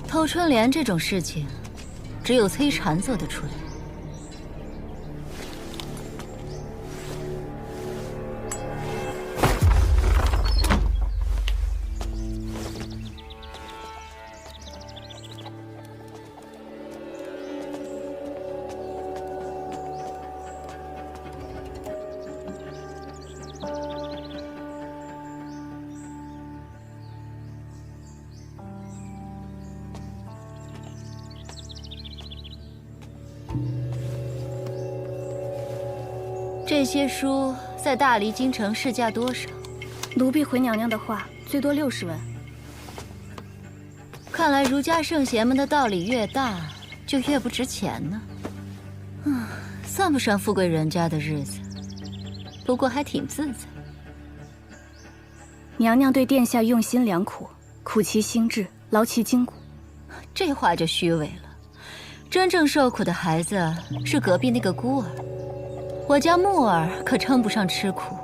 偷春联这种事情，只有崔禅做得出来。这些书在大离京城市价多少？奴婢回娘娘的话，最多60文。看来儒家圣贤们的道理越大，就越不值钱呢。算不上富贵人家的日子，不过还挺自在。娘娘对殿下用心良苦，苦其心志，劳其筋骨。这话就虚伪了。真正受苦的孩子是隔壁那个孤儿。我家木儿可称不上吃苦。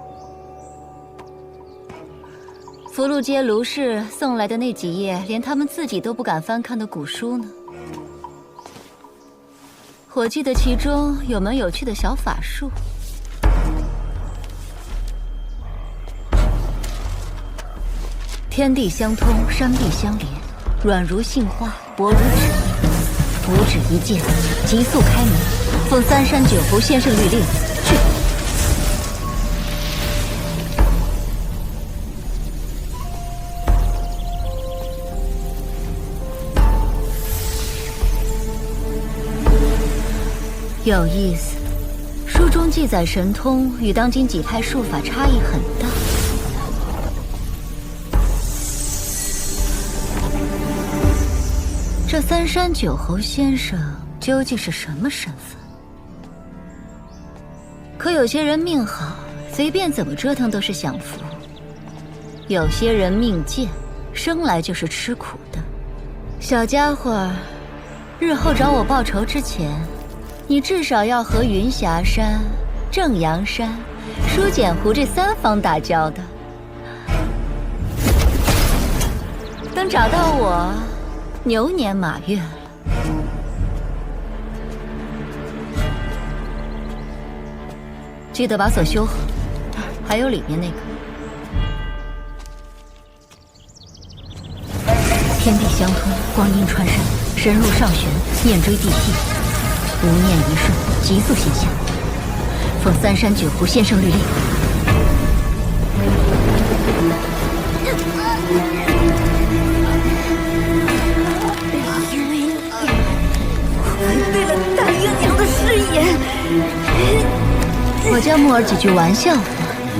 福禄街卢氏送来的那几页，连他们自己都不敢翻看的古书呢。我记得其中有门有趣的小法术。天地相通，山壁相连，软如杏花，薄如纸面，五指一剑，急速开门，奉3山9湖先生律令。去！有意思，书中记载神通与当今几派术法差异很大。这3山9侯先生究竟是什么身份？可有些人命好，随便怎么折腾都是享福；有些人命贱，生来就是吃苦的。小家伙，日后找我报仇之前，你至少要和云霞山、正阳山、书简湖这3方打交道。等找到我，牛年马月了。记得把锁修好，还有里面那个。天地相通，光阴穿山，神入上旋，念追地替，无念一瞬，急速现象。奉3山9湖先生律令。因为你违背了大姨娘的誓言。我家木儿几句玩笑话，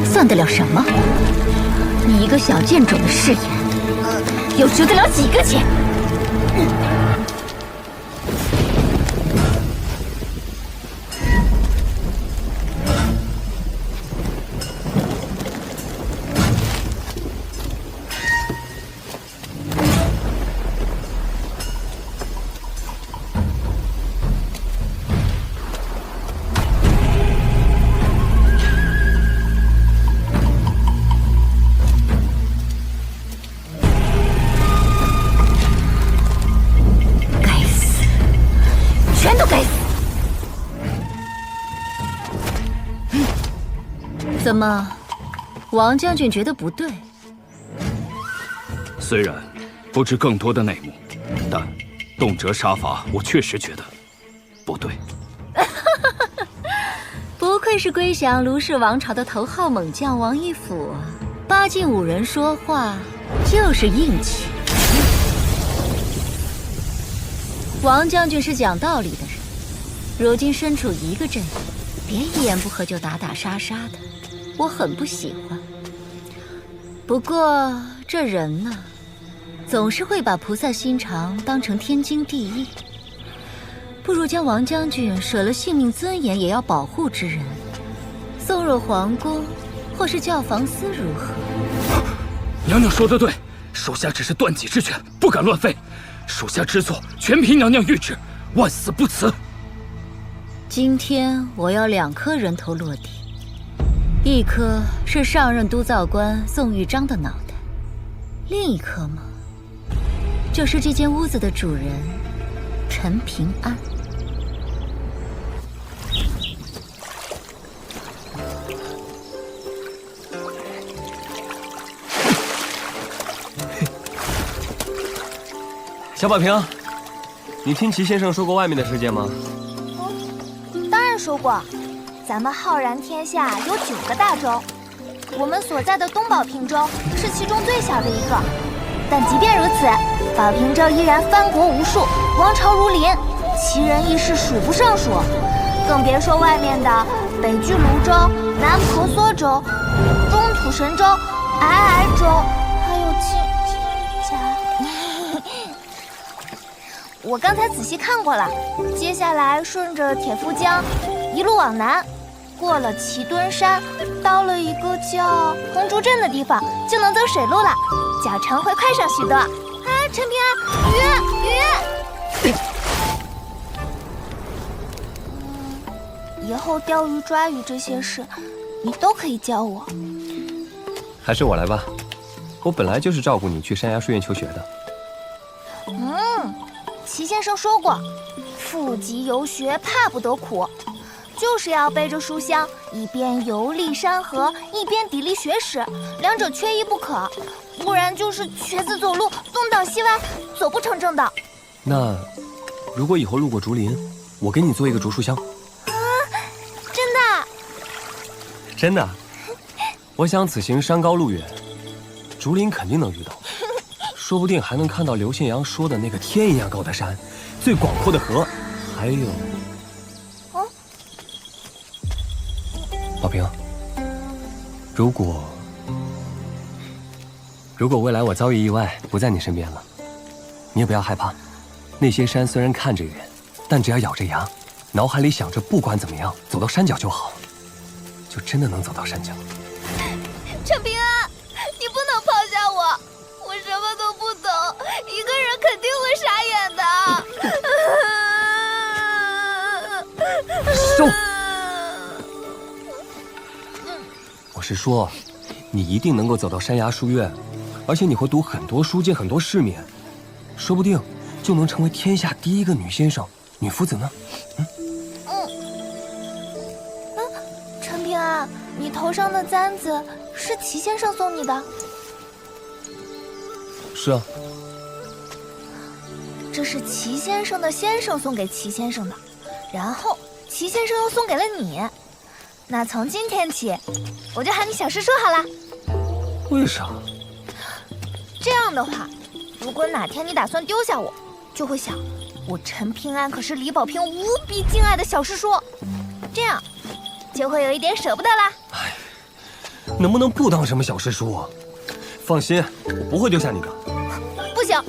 算得了什么？你一个小贱种的誓言，又值得了几个钱？怎么，王将军觉得不对？虽然不知更多的内幕，但动辄杀伐，我确实觉得不对。不愧是归降卢氏王朝的头号猛将王义府啊！8进5人说话就是硬气。王将军是讲道理的人，如今身处一个阵营，别一言不合就打打杀杀的。我很不喜欢。不过这人呢，总是会把菩萨心肠当成天经地义。不如将王将军舍了性命尊严也要保护之人送入皇宫，或是教房司如何？娘娘说得对，属下只是断己之权，不敢乱废。属下知错，全凭娘娘谕旨，万死不辞。今天我要2颗人头落地。一颗是上任督造官宋玉章的脑袋，另一颗嘛，就是这间屋子的主人陈平安。小宝平，你听齐先生说过外面的世界吗？当然说过，咱们浩然天下有9个大洲，我们所在的东宝平洲是其中最小的一个。但即便如此，宝平洲依然藩国无数，王朝如林，奇人异事数不胜数。更别说外面的北俱泸州、南婆娑州、中土神州、皑皑州，还有金家。我刚才仔细看过了，接下来顺着铁夫江一路往南，过了齐墩山，到了一个叫红竹镇的地方，就能走水路了，脚程会快上许多。哎，陈平安，鱼！以后钓鱼抓鱼这些事，你都可以教我。还是我来吧，我本来就是照顾你去山崖书院求学的。齐先生说过，富集游学怕不得苦，就是要背着书箱，一边游历山河，一边砥砺学识，两者缺一不可，不然就是瘸子走路，东倒西歪，走不成正道。那如果以后路过竹林，我给你做一个竹书箱。真的？真的。我想此行山高路远，竹林肯定能遇到，说不定还能看到刘信阳说的那个天一样高的山，最广阔的河，还有……宝平，如果未来我遭遇意外不在你身边了，你也不要害怕。那些山虽然看着远，但只要咬着牙，脑海里想着不管怎么样走到山脚就好，就真的能走到山脚。陈平安，你不能抛下我，我什么都不懂，一个人肯定会傻眼的。收！我是说，你一定能够走到山崖书院，而且你会读很多书，见很多世面，说不定就能成为天下第一个女先生、女夫子呢。陈平安，你头上的簪子是齐先生送你的？是啊。这是齐先生的先生送给齐先生的，然后齐先生又送给了你。那从今天起，我就喊你小师叔好了。为啥？这样的话，如果哪天你打算丢下我，就会想，我陈平安可是李保平无比敬爱的小师叔，这样就会有一点舍不得啦。哎，能不能不当什么小师叔啊？放心，我不会丢下你的。不行。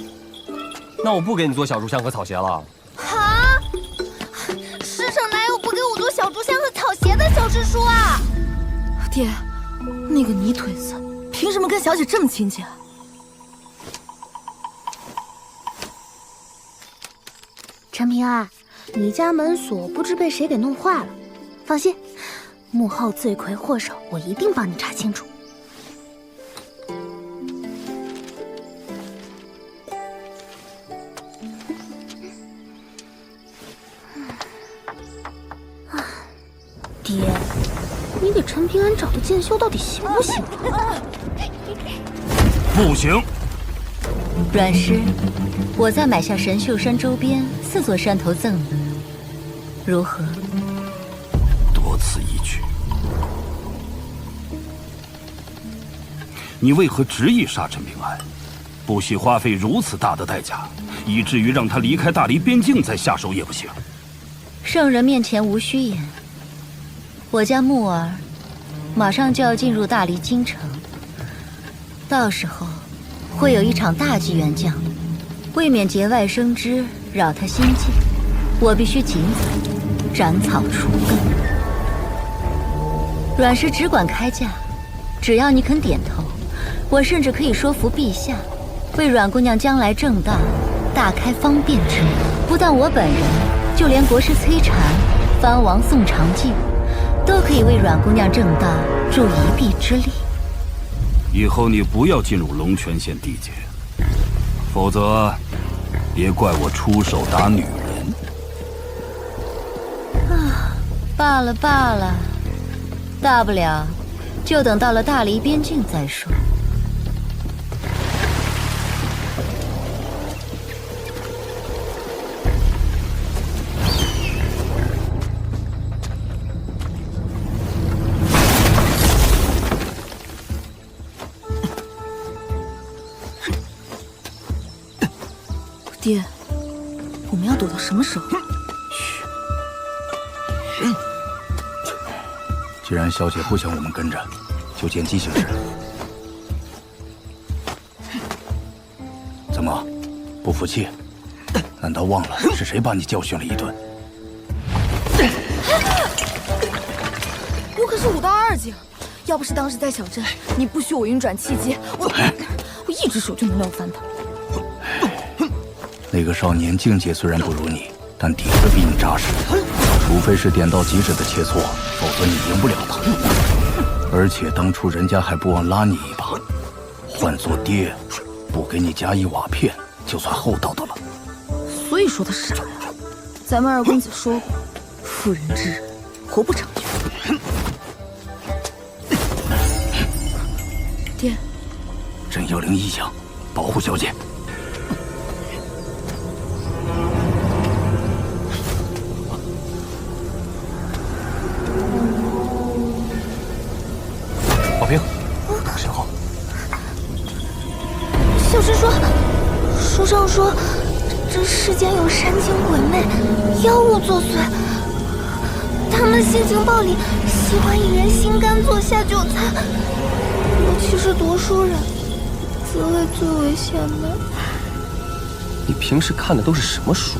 那我不给你做小竹箱和草鞋了。啊！世上哪有不给我做小竹箱和草鞋的小师叔啊？爹，那个泥腿子凭什么跟小姐这么亲近？陈平安，你家门锁不知被谁给弄坏了，放心，幕后罪魁祸首我一定帮你查清楚。爹，你给陈平安找的剑修到底行不行啊？不行。阮师，我再买下神秀山周边4座山头赠你，如何？多此一举。你为何执意杀陈平安？不惜花费如此大的代价，以至于让他离开大黎边境再下手也不行。圣人面前无虚言。我家木儿马上就要进入大黎京城，到时候会有一场大计元将，为免节外生枝，扰他心境，我必须尽早斩草除根。阮氏只管开价，只要你肯点头，我甚至可以说服陛下，为阮姑娘将来正大大开方便之路。不但我本人，就连国师崔禅、藩王宋长敬，都可以为阮姑娘正大助一臂之力。以后你不要进入龙泉县地界，否则别怪我出手打女人。罢了罢了，大不了就等到了大黎边境再说。爹，我们要躲到什么时候？既然小姐不想我们跟着，就见机行事。怎么，不服气？难道忘了是谁把你教训了一顿？我可是武道2级，要不是当时在小镇，你不许我运转气机，我一只手就能撂翻他。那个少年境界虽然不如你，但底子比你扎实。除非是点到即止的切磋，否则你赢不了他。而且当初人家还不忘拉你一把，换做爹，不给你加一瓦片，就算厚道的了。所以说他是傻呀。咱们二公子说过，妇人之仁，活不长久。爹，朕要领一将，保护小姐。宝平，身后。小师说，书上说，这世间有山精鬼魅，妖物作祟，他们性情暴戾，喜欢引人心肝做下酒菜，尤其是读书人，则会最为险难。你平时看的都是什么书？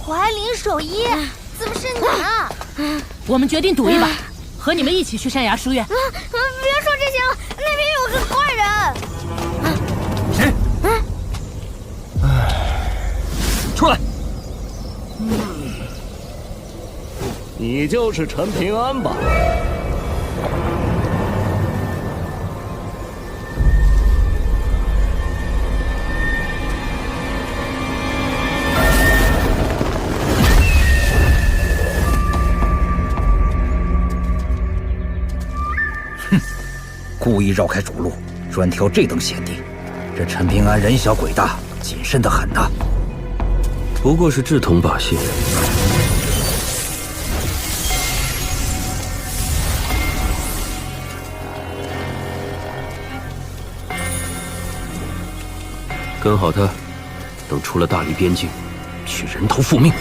怀林守一，怎么是你啊？我们决定赌一把，和你们一起去山崖书院。别说这些了，那边有个怪人。谁？出来！你就是陈平安吧？故意绕开主路，专挑这等险地。这陈平安人小鬼大，谨慎得很呐。不过是志同把戏。跟好他，等出了大黎边境，去人头复命。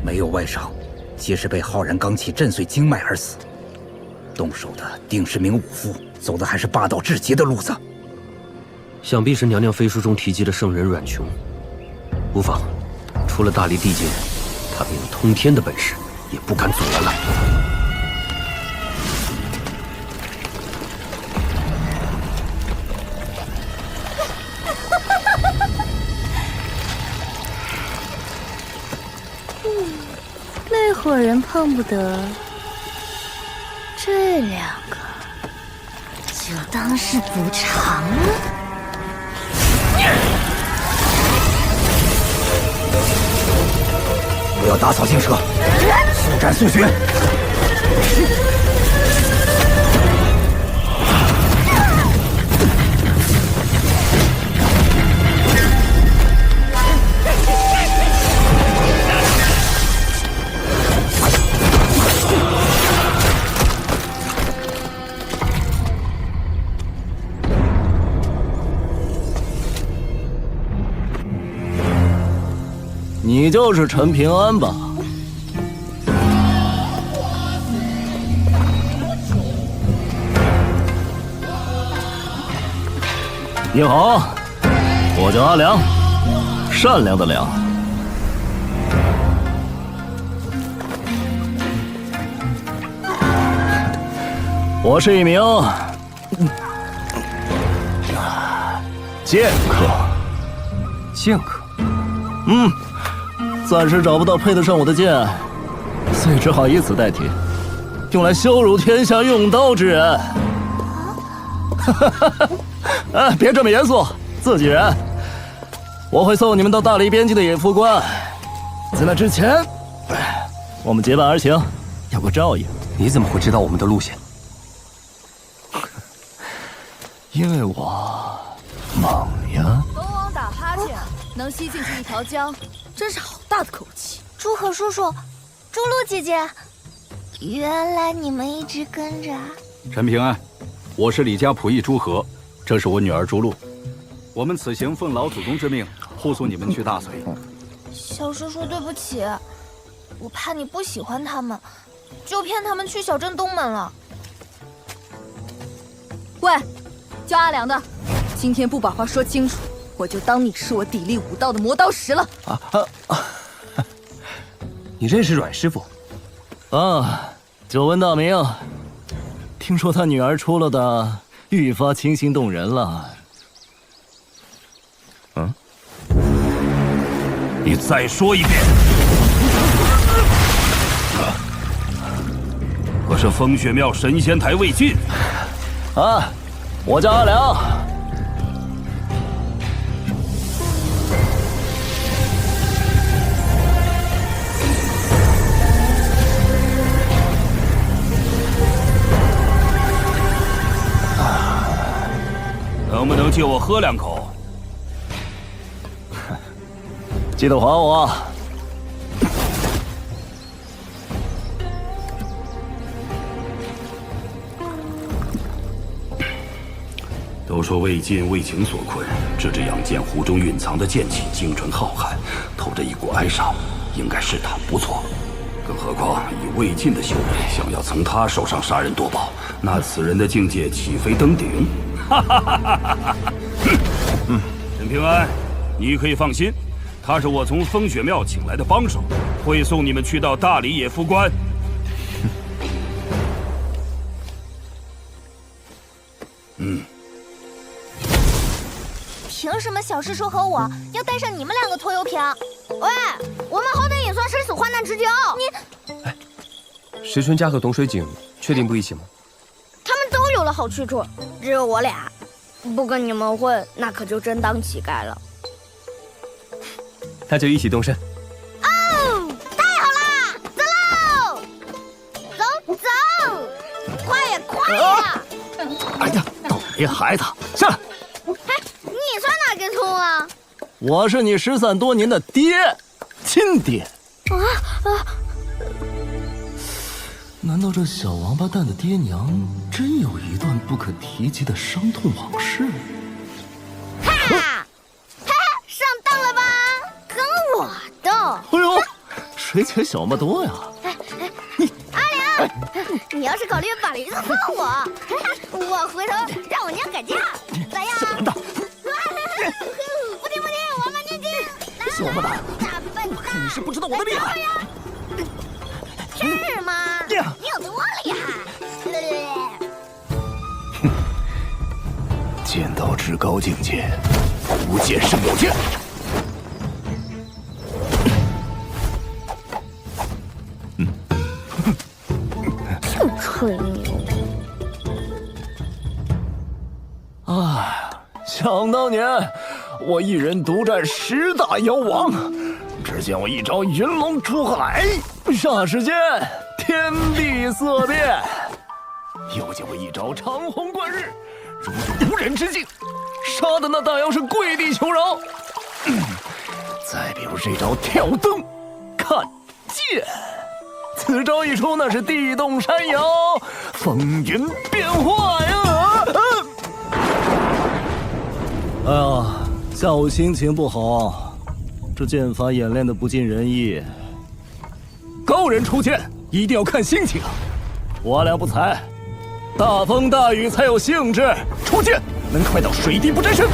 没有外伤，皆是被浩然罡气震碎经脉而死。动手的定是名武夫，走的还是霸道至极的路子。想必是娘娘飞书中提及的圣人阮琼。无妨，出了大黎地界，他便有通天的本事，也不敢阻拦了。那伙人碰不得，这两个就当是补偿了。不要打草惊蛇，速战速决。你就是陈平安吧？你好，我叫阿良，善良的良。我是一名剑客。剑客？暂时找不到配得上我的剑，所以只好以此代替，用来羞辱天下用刀之人。别这么严肃，自己人。我会送你们到大黎边境的野夫关，在那之前，我们结伴而行，有个照应。你怎么会知道我们的路线？因为我猛呀！龙王打哈欠能吸进去一条江，真是好大的口气。朱可叔叔，朱露姐姐，原来你们一直跟着。陈平安，我是李家仆役朱和，这是我女儿朱露。我们此行奉老祖宗之命，护送你们去大隋。小叔叔，对不起，我怕你不喜欢他们，就骗他们去小镇东门了。喂，叫阿良的，今天不把话说清楚，我就当你是我砥砺武道的磨刀石了。你认识阮师傅？久闻大名，听说他女儿出了的愈发清新动人了。你再说一遍。我是风雪庙神仙台魏晋。我叫阿良。能不能借我喝两口？记得还我。都说魏晋为情所困，这只杨剑壶中蕴藏的剑气精纯浩瀚，透着一股哀伤，应该是他，不错。更何况以魏晋的修为，想要从他手上杀人夺宝，那此人的境界岂非登顶？陈平安，你可以放心，他是我从风雪庙请来的帮手，会送你们去到大理野夫关。凭什么小师叔和我要带上你们两个拖油瓶？喂，我们好歹也算生死患难之交。石春家和董水井确定不一起吗？他们都有了好去处，只有我俩不跟你们混，那可就真当乞丐了。那就一起动身。哦，太好啦！走喽，走，快呀，快呀！哎呀，倒霉孩子，下来！你算哪根葱啊？我是你失散多年的爹，亲爹。难道这小王八蛋的爹娘真有一段不可提及的伤痛往事？哈哈，上当了吧？跟我斗！哎呦，谁且小那么多呀？阿良，你要是考虑把驴子放我，我回头让我娘改嫁，咋样？小笨蛋！不听不听，我们念经。小王八蛋，笨蛋，你是不知道我的厉害。是吗？你有多厉害？剑道至高境界，无剑胜有剑。就吹牛。想当年，我一人独战10大妖王，只见我一招云龙出海，霎时间天地色变；又见我一招长虹贯日，如入无人之境，杀的那大妖是跪地求饶。再比如这招跳灯看剑，此招一出，那是地动山摇，风云变化呀！哎呀，下午心情不好，这剑法演练的不尽人意。高人出剑一定要看心情啊！我俩不才，大风大雨才有兴致，出剑能快到水滴不沾身。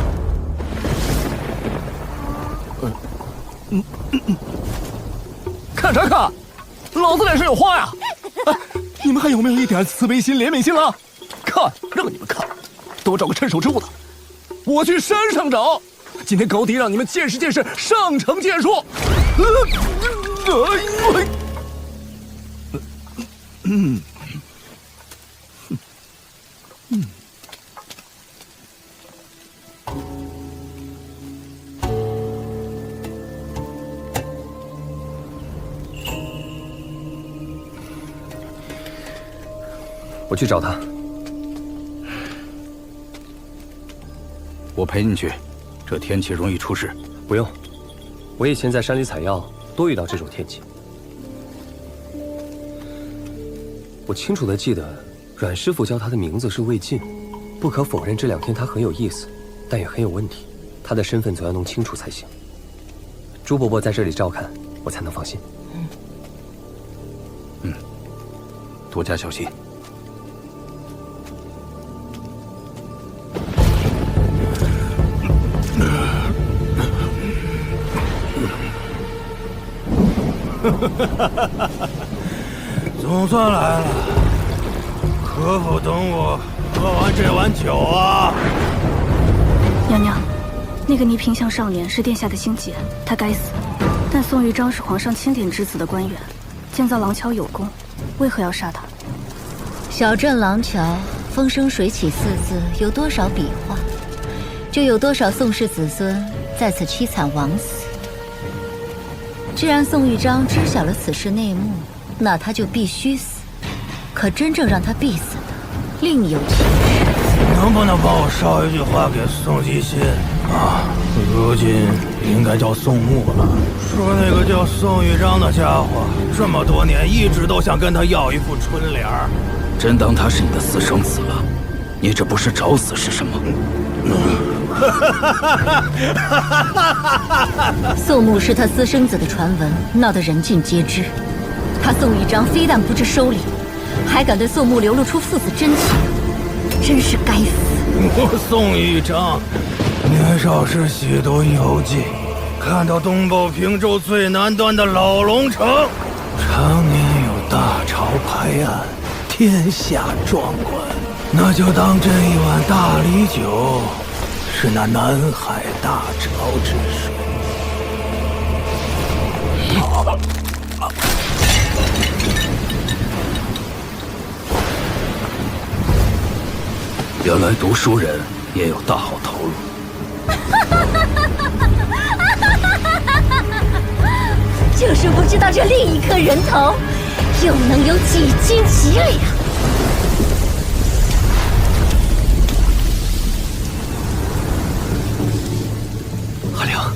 看啥看？老子脸上有花呀！哎，你们还有没有一点慈悲心、怜悯心了？看，让你们看，多找个趁手之物的。我去山上找，今天高低让你们见识见识上乘剑术。我去找他。我陪你去，这天气容易出事。不用，我以前在山里采药，多遇到这种天气。我清楚地记得，阮师傅叫他的名字是魏晋。不可否认，这2天他很有意思，但也很有问题。他的身份总要弄清楚才行。朱伯伯在这里照看，我才能放心。多加小心。总算来了，可否等我喝完这碗酒啊？娘娘，那个倪萍巷少年是殿下的心结，他该死。但宋玉章是皇上钦点之子的官员，建造廊桥有功，为何要杀他？小镇廊桥，风生水起4字有多少笔画，就有多少宋氏子孙在此凄惨枉死。既然宋玉章知晓了此事内幕，那他就必须死。可真正让他必死的，另有其事。能不能帮我捎一句话给宋继新啊？如今应该叫宋牧了。说那个叫宋玉章的家伙，这么多年一直都想跟他要一副春联儿。真当他是你的私生子了？你这不是找死是什么？宋牧是他私生子的传闻闹得人尽皆知，他宋玉章非但不知收礼，还敢对宋牧流露出父子真情，真是该死！我宋玉章年少时喜读游记，看到东保平州最南端的老龙城，常年有大潮拍岸，天下壮观。那就当这一碗大礼酒是那南海大潮之水。原来读书人也有大好头颅。就是不知道这另一颗人头又能有几斤几两。阿良，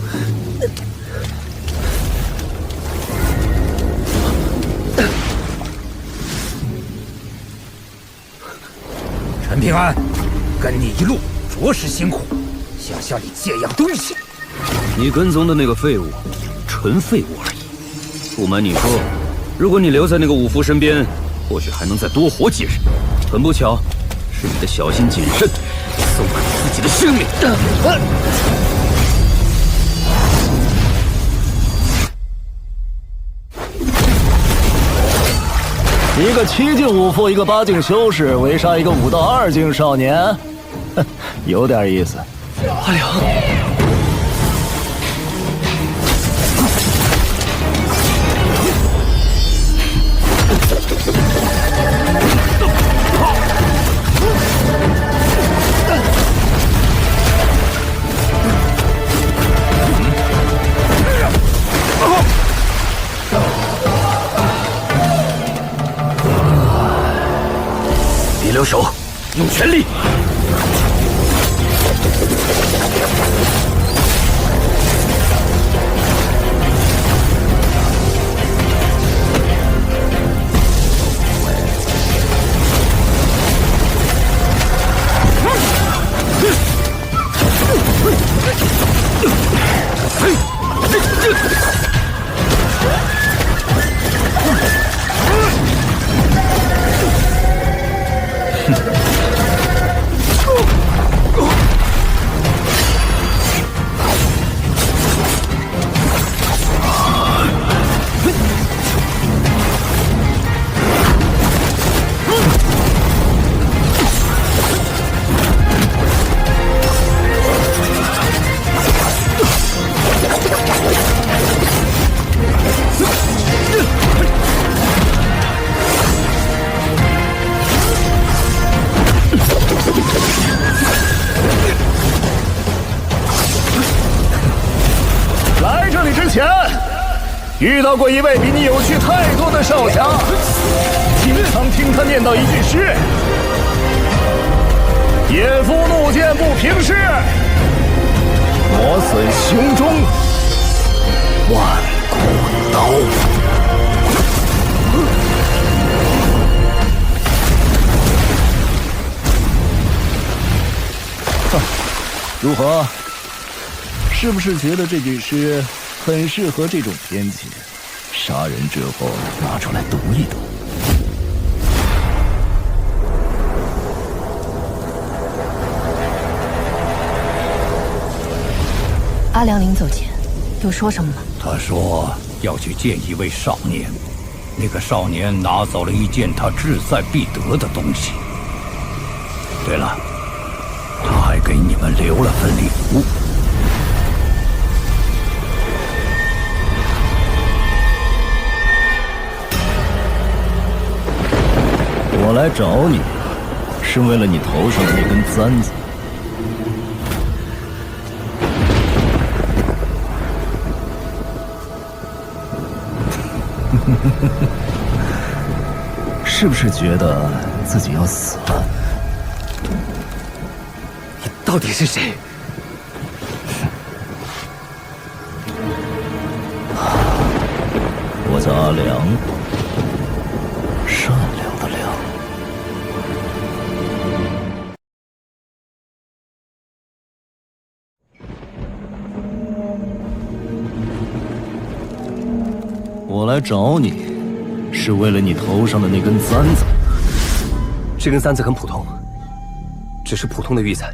陈平安，跟你一路着实辛苦，想向你借样东西。你跟踪的那个废物，纯废物而已。不瞒你说，如果你留在那个武夫身边，或许还能再多活几日。很不巧，是你的小心谨慎，送了你自己的性命。一个7境武夫，一个8境修士，围杀一个5到2境少年，有点意思。阿良，别留手，用全力！遇到过一位比你有趣太多的少侠，经常听他念叨一句诗：野夫怒剑不平视，磨损胸中万古刀。如何？是不是觉得这句诗很适合这种天气？杀人之后拿出来读一读。阿良临走前有说什么吗？他说要去见一位少年，那个少年拿走了一件他志在必得的东西。对了，他还给你们留了份礼物。我来找你，是为了你头上的那根簪子。是不是觉得自己要死了？你到底是谁？我叫阿良，善良的良。我来找你，是为了你头上的那根簪子。这根簪子很普通，只是普通的玉簪。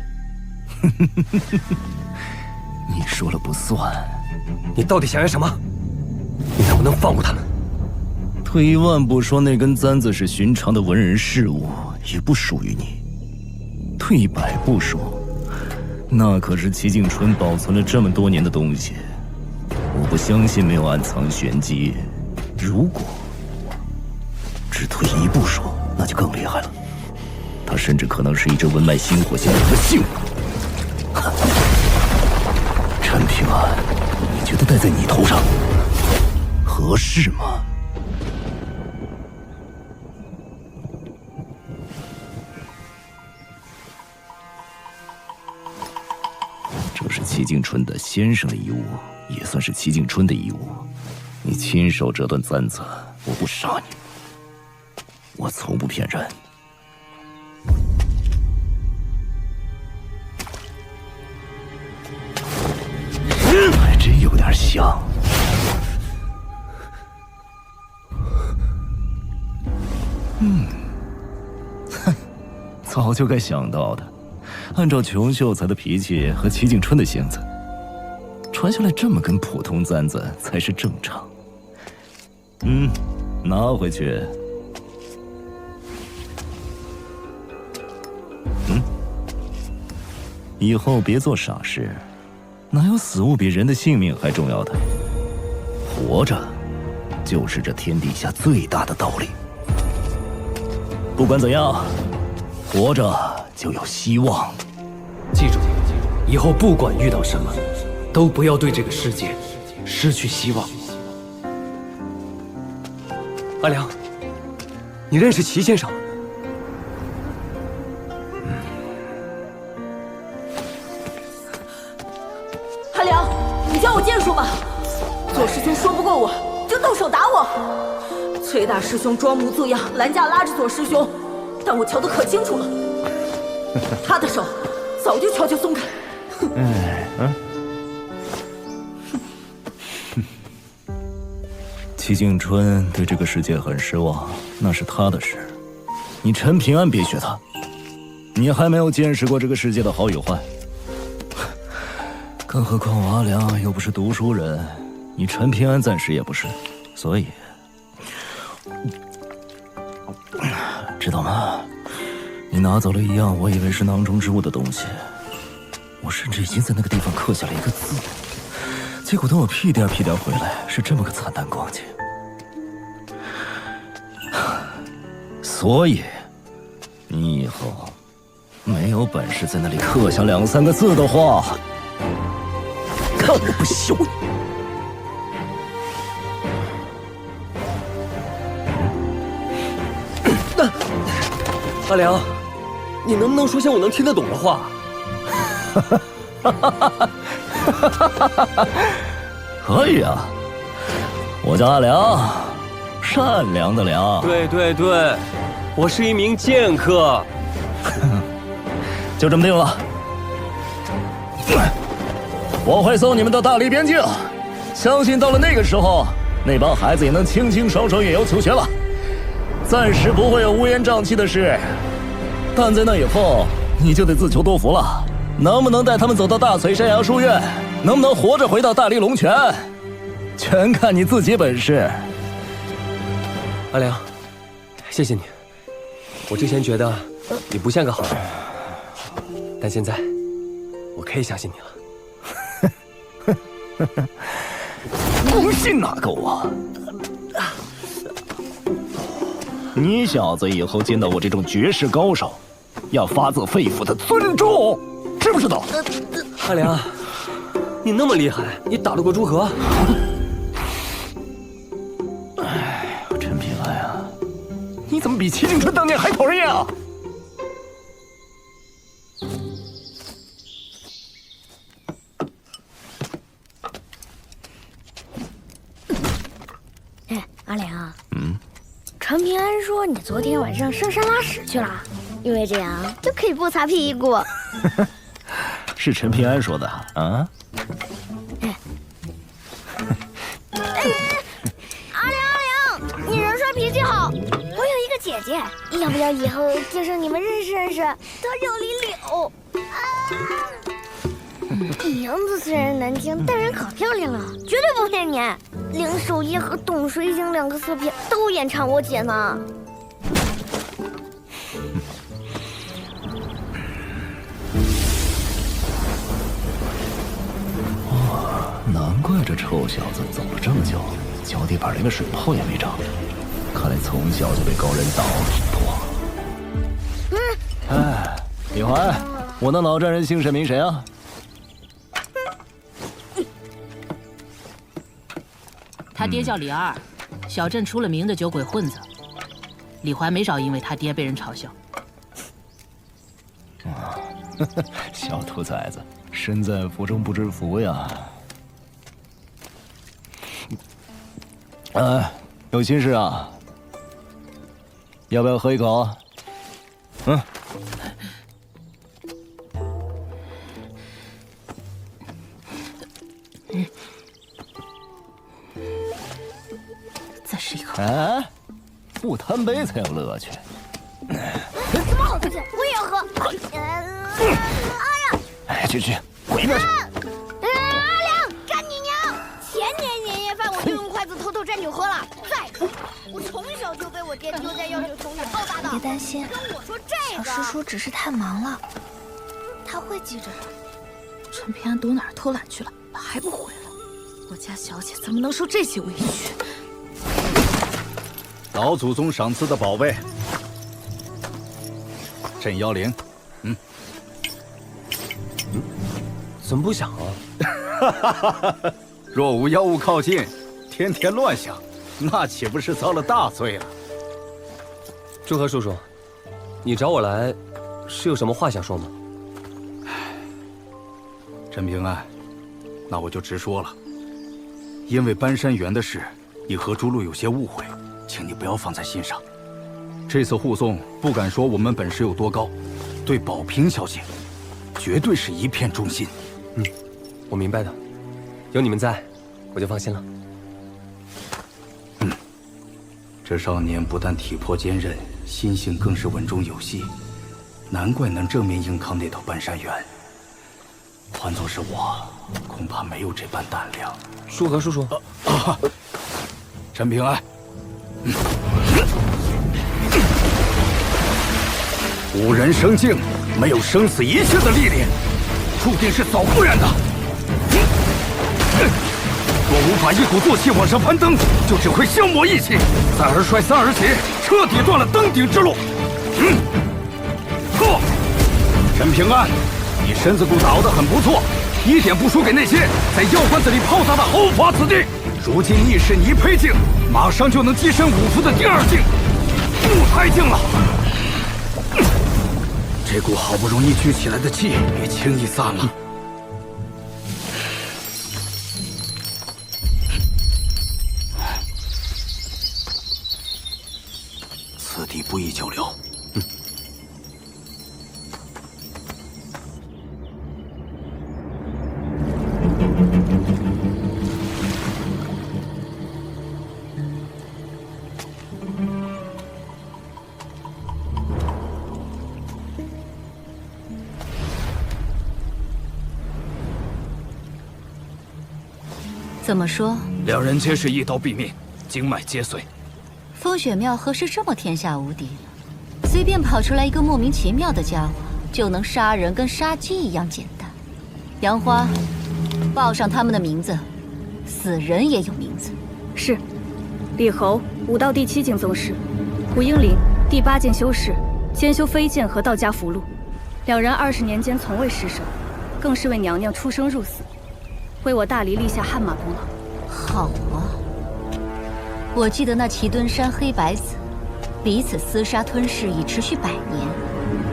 你说了不算。你到底想要什么？你能不能放过他们？退一万步说，那根簪子是寻常的文人事物，也不属于你。退一百步说，那可是齐敬春保存了这么多年的东西，我不相信没有暗藏玄机。如果只退一步说，那就更厉害了，它甚至可能是一只文脉星火相连的幸运。陈平安，你觉得戴在你头上合适吗？这是齐敬春的先生的遗物，也算是齐敬春的遗物。你亲手折断簪子，我不杀你。我从不骗人。还真有点像。早就该想到的。按照裘秀才的脾气和齐敬春的性子，传下来这么根普通簪子才是正常。拿回去。以后别做傻事，哪有死物比人的性命还重要的？活着，就是这天底下最大的道理。不管怎样，活着就有希望。记住，以后不管遇到什么，都不要对这个世界失去希望。阿良，你认识齐先生吗？阿良，你教我剑术吧。左师兄说不过我，就动手打我。崔大师兄装模作样拦架拉着左师兄，但我瞧得可清楚了，他的手早就悄悄松开。齐敬春对这个世界很失望，那是他的事。你陈平安别学他，你还没有见识过这个世界的好与坏。更何况我阿良又不是读书人，你陈平安暂时也不是，所以，知道吗？你拿走了一样我以为是囊中之物的东西，我甚至已经在那个地方刻下了一个字，结果等我屁颠屁颠回来，是这么个惨淡光景。所以，你以后没有本事在那里刻下2、3个字的话，看我不休你！阿良，你能不能说些我能听得懂的话？可以啊，我叫阿良，善良的良。对对对，我是一名剑客。就这么定了，我会送你们到大理边境，相信到了那个时候，那帮孩子也能轻轻松松远游求学了，暂时不会有乌烟瘴气的事。但在那以后，你就得自求多福了。能不能带他们走到大翠山崖书院，能不能活着回到大理龙泉，全看你自己本事。阿良，谢谢你。我之前觉得你不像个好人，但现在我可以相信你了。不信哪够啊！你小子以后见到我这种绝世高手，要发自肺腑的尊重，知不知道？阿良，你那么厉害，你打得过朱和？哎，陈平安啊，你怎么比齐景春当年还讨人厌啊？哎，阿良，陈平安说你昨天晚上上山拉屎去了，因为这样就可以不擦屁股。是陈平安说的啊？阿良，你人帅脾气好，我有一个姐姐，要不要以后介绍你们认识认识？她叫李柳。名字虽然难听，但人可漂亮了，绝对不骗你。林守业和董水晶2个色片都演唱我姐呢。难怪这臭小子走了这么久，脚底板连个水泡也没长，看来从小就被高人倒体魄。哎，李怀，我那老丈人姓沈名谁啊？他爹叫李二，小镇出了名的酒鬼混子。李怀没少因为他爹被人嘲笑。小兔崽子，身在福中不知福呀！有心事啊？要不要喝一口？再试一口。哎，不贪杯才有乐趣。什么好东西？我也要喝。哎呀！哎，去，滚一边去！阿良，干你娘！前年年夜饭我就用筷子偷偷蘸酒喝了。再说，我从小就被我爹丢在药酒桶里暴打的。别担心，跟我说这个。小师叔只是太忙了，他会记着的。陈平安躲哪儿偷懒去了？还不回来？我家小姐怎么能受这些委屈？老祖宗赏赐的宝贝，镇妖铃。怎么不想啊？若无妖物靠近，天天乱想，那岂不是遭了大罪了？朱和叔叔，你找我来，是有什么话想说吗？陈平安，那我就直说了。因为搬山园的事，你和朱露有些误会，请你不要放在心上。这次护送，不敢说我们本事有多高，对宝平小姐，绝对是一片忠心。我明白的，有你们在，我就放心了。这少年不但体魄坚韧，心性更是稳重有细，难怪能正面硬抗那道半山原。换作是我，恐怕没有这般胆量。舒和叔叔，陈平安，五人生境，没有生死一切的历练，注定是早不然的。若无法一鼓作气往上攀登，就只会消磨意气，再而衰，三而竭，彻底断了登顶之路。够！陈平安，你身子骨打得很不错，一点不输给那些在药罐子里泡杂的后发子弟。如今逆势泥胚境，马上就能跻身五符的第2境，步胎境了。这股好不容易聚起来的气也轻易散了。此地不宜久留。怎么说？两人皆是一刀毙命，经脉皆碎。风雪庙何时这么天下无敌了？随便跑出来一个莫名其妙的家伙，就能杀人，跟杀鸡一样简单。杨花，报上他们的名字，死人也有名字。是，李侯武道第7境宗师，胡英林第8境修士，兼修飞剑和道家符箓。两人20年间从未失手，更是为娘娘出生入死，为我大黎立下汗马功劳。好啊！我记得那齐敦山黑白子彼此厮杀吞噬已持续100年，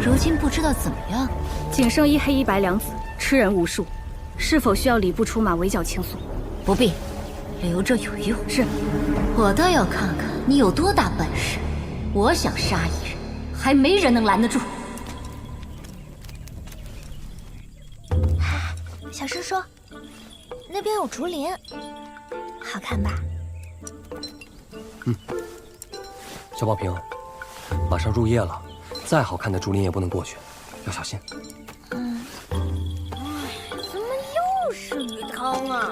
如今不知道怎么样。仅剩1黑1白两子，吃人无数，是否需要礼部出马围剿清肃？不必，留着有用。是，我倒要看看你有多大本事。我想杀一人，还没人能拦得住。小师叔，那边有竹林，好看吧？小宝瓶，马上入夜了，再好看的竹林也不能过去，要小心。怎么又是鱼汤啊？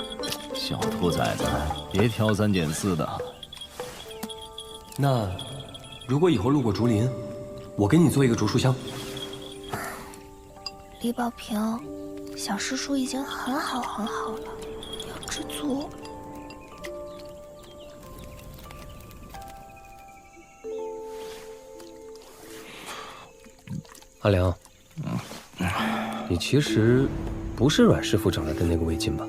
小兔崽子，别挑三拣四的。那，如果以后路过竹林，我给你做一个竹书箱。李宝瓶，小师叔已经很好了，要知足。阿良，你其实不是阮师傅找来的那个魏晋吧？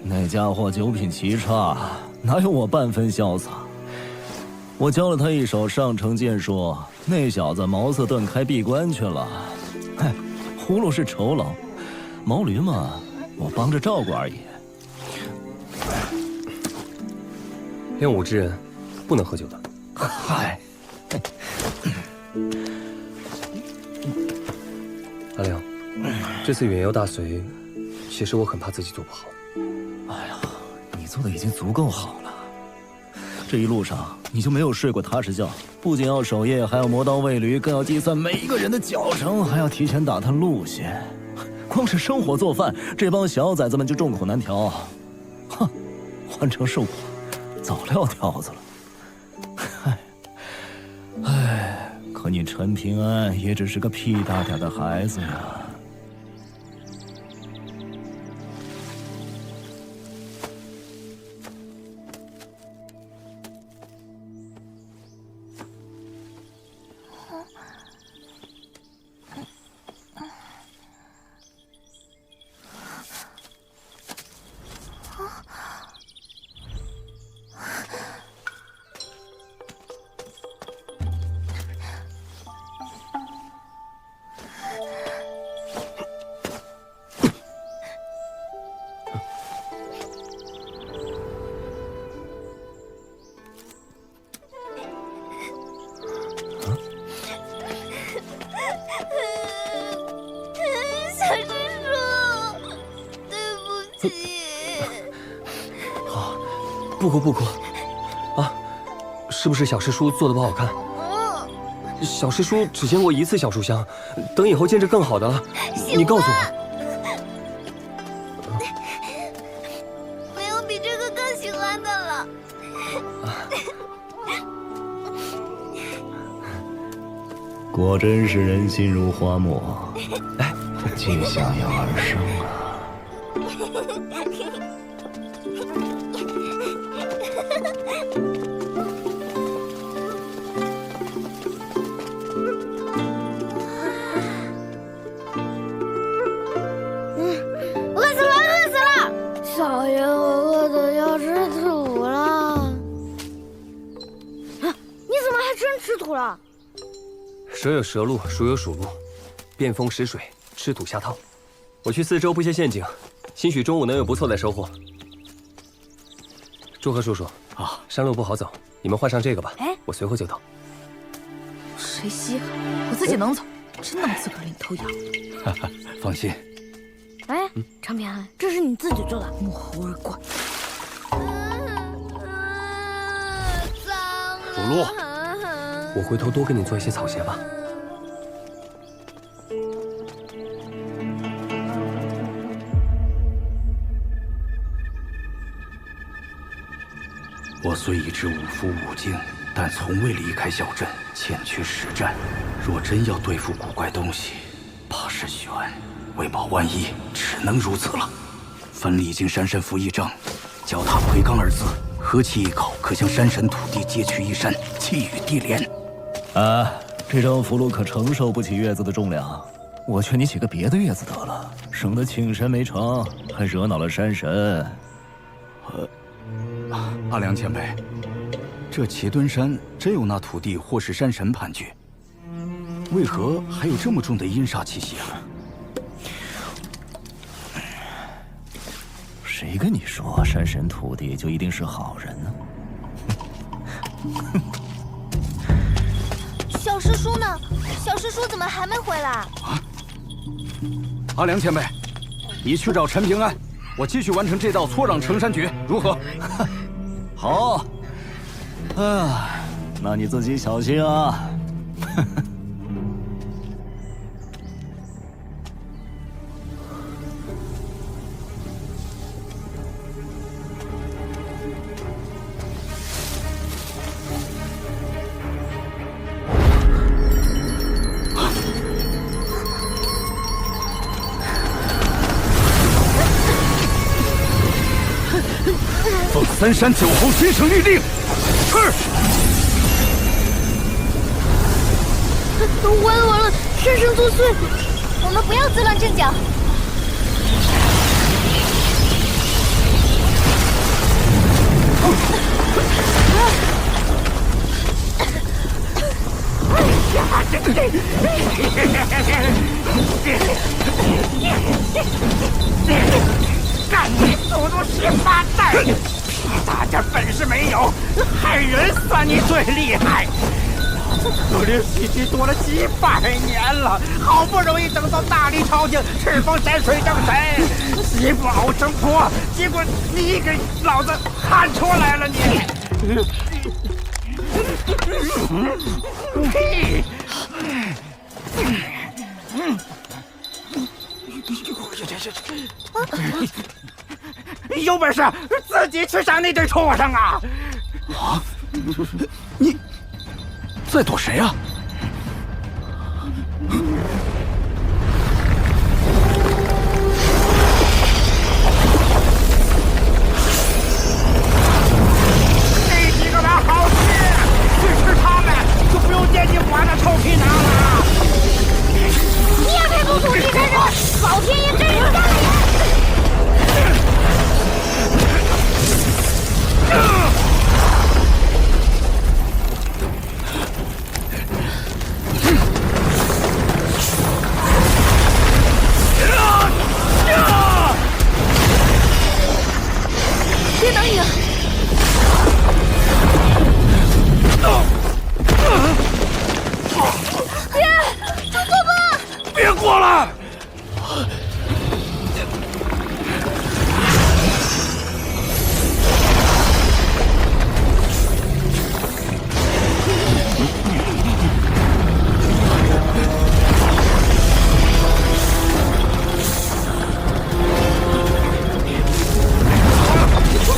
那家伙9品奇差，哪有我半分潇洒？我教了他一手上乘剑术，那小子茅塞顿开闭关去了。嗨，葫芦是酬劳，毛驴嘛，我帮着照顾而已。练武之人不能喝酒的。嗨。阿良，这次远游大隋，其实我很怕自己做不好。哎呀，你做的已经足够好了。这一路上你就没有睡过踏实觉，不仅要守夜，还要磨刀喂驴，更要计算每一个人的脚程，还要提前打探路线。光是生火做饭，这帮小崽子们就众口难调。哼，换成是我，早撂挑子了。唉，可你陈平安也只是个屁大点的孩子呀。不哭，啊，是不是小师叔做的不好看？小师叔只见过1次小书香，等以后见着更好的了，你告诉我。没有比这个更喜欢的了。果真是人心如花木，既向阳而生啊！小爷，我饿得要吃土了。你怎么还真吃土了？蛇有蛇路，鼠有鼠路，变风食水，吃土下套。我去四周布些陷阱，兴许中午能有不错的收获。祝贺叔叔啊，山路不好走，你们换上这个吧。哎，我随后就到。谁稀罕？我自己能走，真当自个儿领头羊。哈哈，放心。哎，长平，这是你自己做的，莫猴儿怪。主路，我回头多给你做一些草鞋吧。我虽已知五夫五境，但从未离开小镇，欠缺实战。若真要对付古怪东西，怕是悬。为保万一，只能如此了。分离经山神符一张，脚踏魁罡二字，合其一口，可向山神土地借取一山，气与地连。啊，这张符箓可承受不起月子的重量，我劝你起个别的月子得了，省得请神没成，还惹恼了山神。阿良前辈，这茄墩山真有那土地或是山神盘踞，为何还有这么重的阴煞气息啊？谁跟你说山神土地就一定是好人呢？小师叔呢？小师叔怎么还没回来？啊！阿良前辈，你去找陈平安，我继续完成这道搓壤成山诀，如何？好。啊，那你自己小心啊。奉三山九侯先生律令，是。完了，山神作祟！我们不要自乱阵脚。干你祖宗18代，屁大点本事没有，害人算你最厉害。老子可怜西岐躲了几百年了，好不容易等到大理朝廷敕封山水正神，媳妇熬成婆，结果你给老子看出来了你！屁！有本事自己去杀那对畜生啊！啊！你在躲谁啊？那几个玩好吃，去吃他们，就不用惦记我那臭皮囊了。你也配不土地神人？老天爷真是大爷！别等你！爹，出错吧！别过来！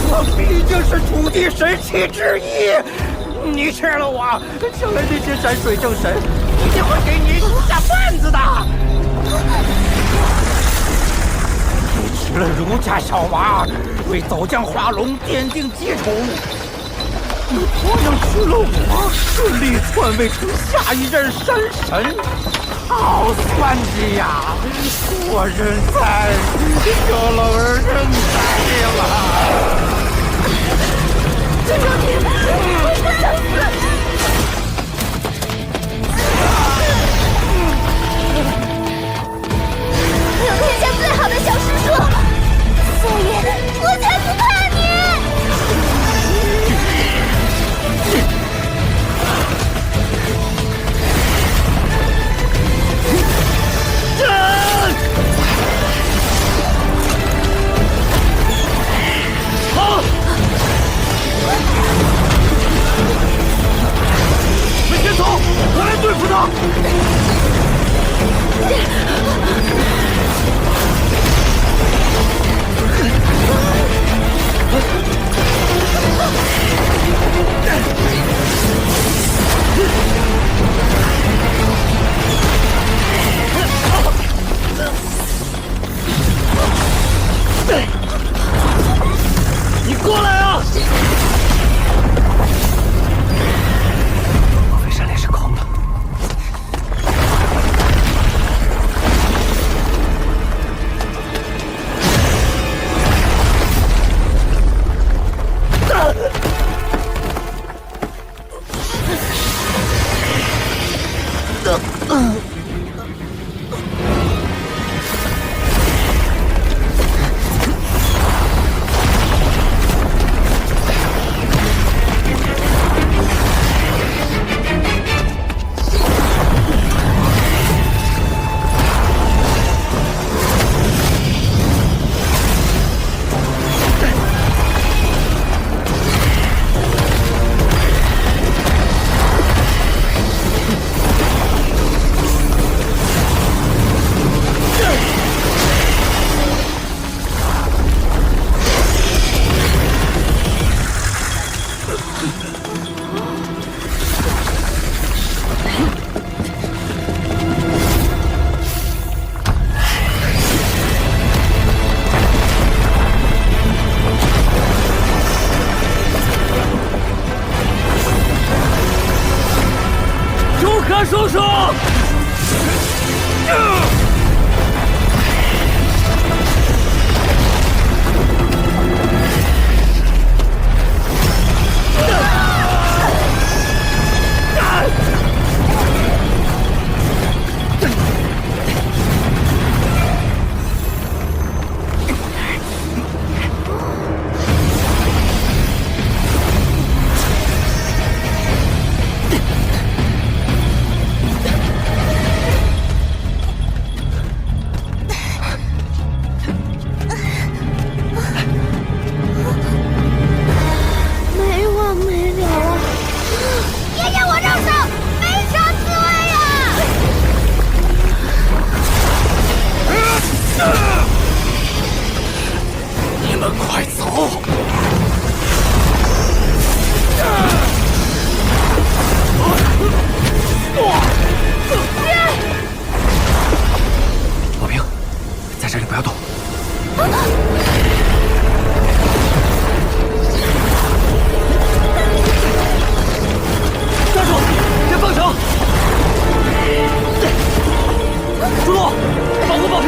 我毕竟是土地神器之一，你吃了我，将来那些山水正神一定会给你下绊子的。你吃了儒家小娃，为走将华龙奠定基础。你同样吃了我，顺利篡位成下一任山神。好算计呀！我认栽，小老儿认栽了。求求你，我不想死！何叔叔！没完没了啊！爷爷，我让手，没啥滋味呀！你们快走！宝平，在这里不要动。抓住！别放手！朱洛，保护宝平！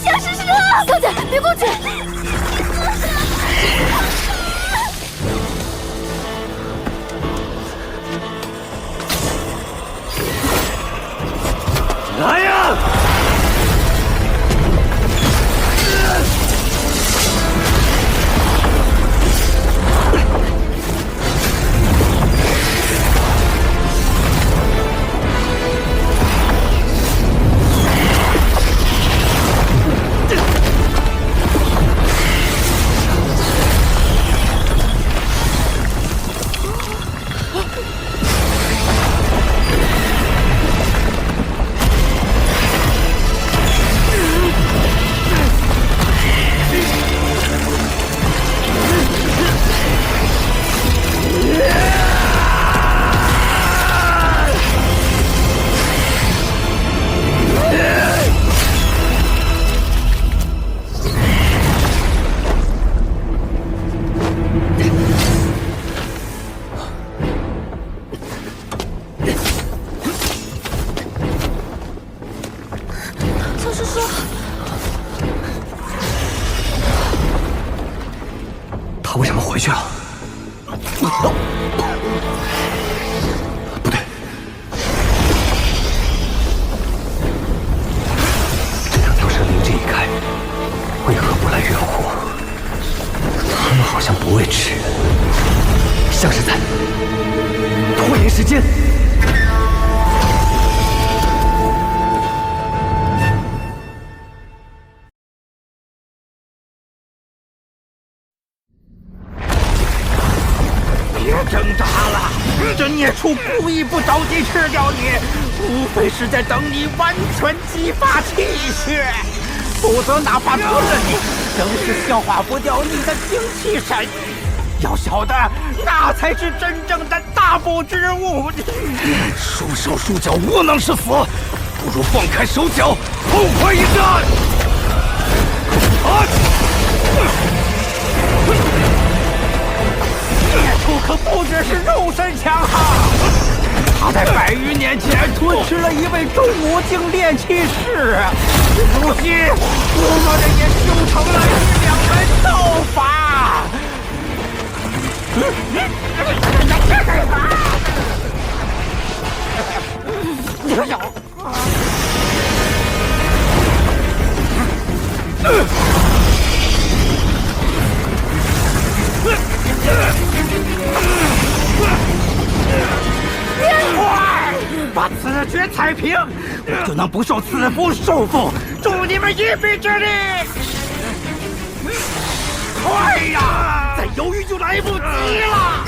小师师，小姐，别过去！来呀！小师叔，他为什么回去了？不对，这两条蛇灵智已开，为何不来援护？他们好像不为吃人，像是在拖延时间。别挣扎了，这孽畜故意不着急吃掉你，无非是在等你完全激发气血，否则哪怕吃了你，仍是消化不掉你的精气神。要晓得，那才是真正的大补之物。束手束脚，窝囊是死，不如放开手脚，痛快一战！孽畜可不只是肉身强悍，他在100余年前吞吃了一位中武境炼气士，如今我们也修成了2门道法。快，把此诀踩平，我就能不受此符束缚，助你们一臂之力。快呀！再犹豫就来不及了！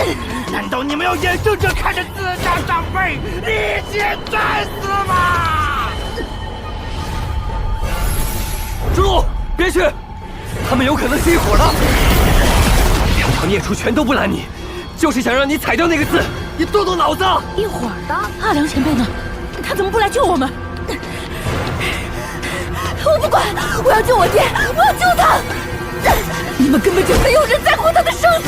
难道你们要眼睁睁看着自家长辈历劫战死吗？朱露，别去，他们有可能起火了。两条孽畜全都不拦你，就是想让你踩掉那个字。你动动脑子！一会儿的，阿良前辈呢？他怎么不来救我们？我不管，我要救我爹，我要救他！你们根本就没有人在乎他的生死！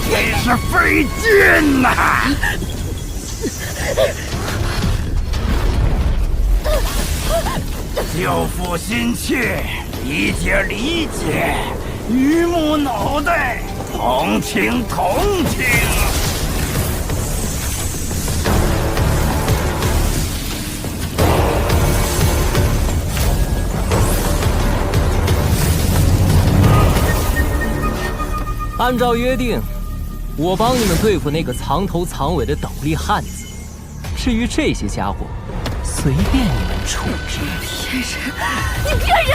真是费劲呐！救父心切，理解，榆木脑袋，同情。按照约定，我帮你们对付那个藏头藏尾的斗笠汉子。至于这些家伙，随便你们处置。骗人！你骗人！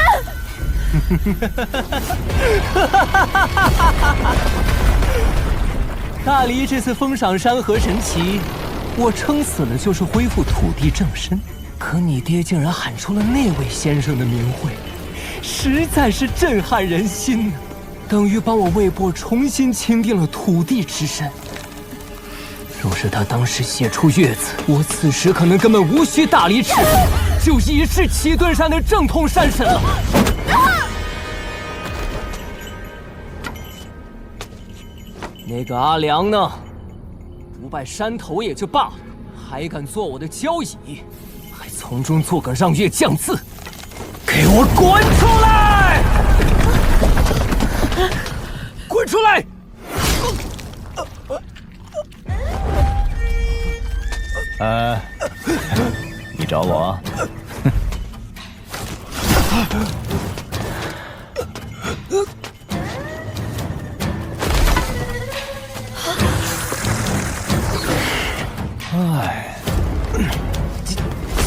大黎这次封赏山河神奇，我撑死了就是恢复土地正身。可你爹竟然喊出了那位先生的名讳，实在是震撼人心呢。等于帮我魏博重新钦定了土地之身。若是他当时写出月字，我此时可能根本无需大黎赤峰，就已是齐顿山的正统山神了。那个阿良呢？不拜山头也就罢了，还敢做我的交椅，还从中做个让月降字，给我滚出来！滚出来！你找我？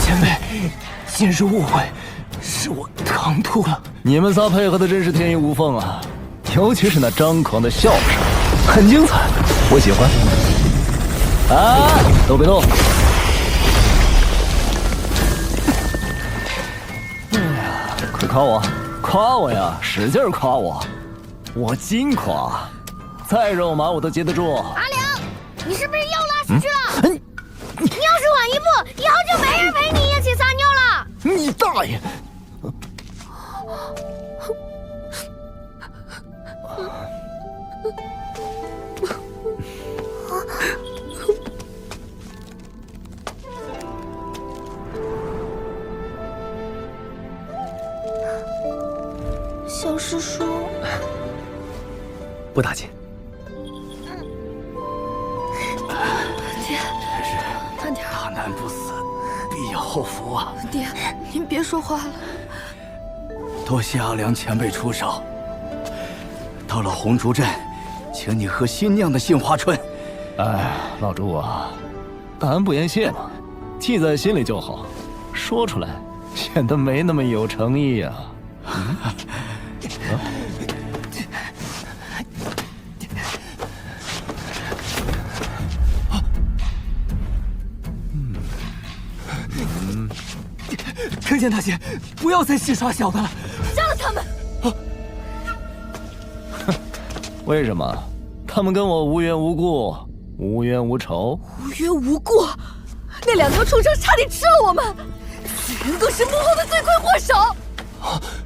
前辈，今日误会，是我唐突了。你们仨配合的真是天衣无缝啊！尤其是那张狂的笑声，很精彩，我喜欢。都别动！哎呀，快夸我，夸我呀，使劲夸我，我金夸，再肉麻我都接得住。阿良，你是不是又拉出去了？你要是晚一步，以后就没人陪你一起撒尿了。你大爷！小师叔，不打紧。爹，慢点。大难不死，必有后福啊！爹，您别说话了。多谢阿良前辈出手。到了红烛镇，请你喝新酿的杏花春。哎，老朱啊，大恩不言谢嘛，记在心里就好，说出来显得没那么有诚意呀。坑见大姐，不要再戏耍小的了，杀了他们！为什么？他们跟我无缘无故、无冤无仇？无缘无故，那两条畜生差点吃了我们，此人更是幕后的罪魁祸首。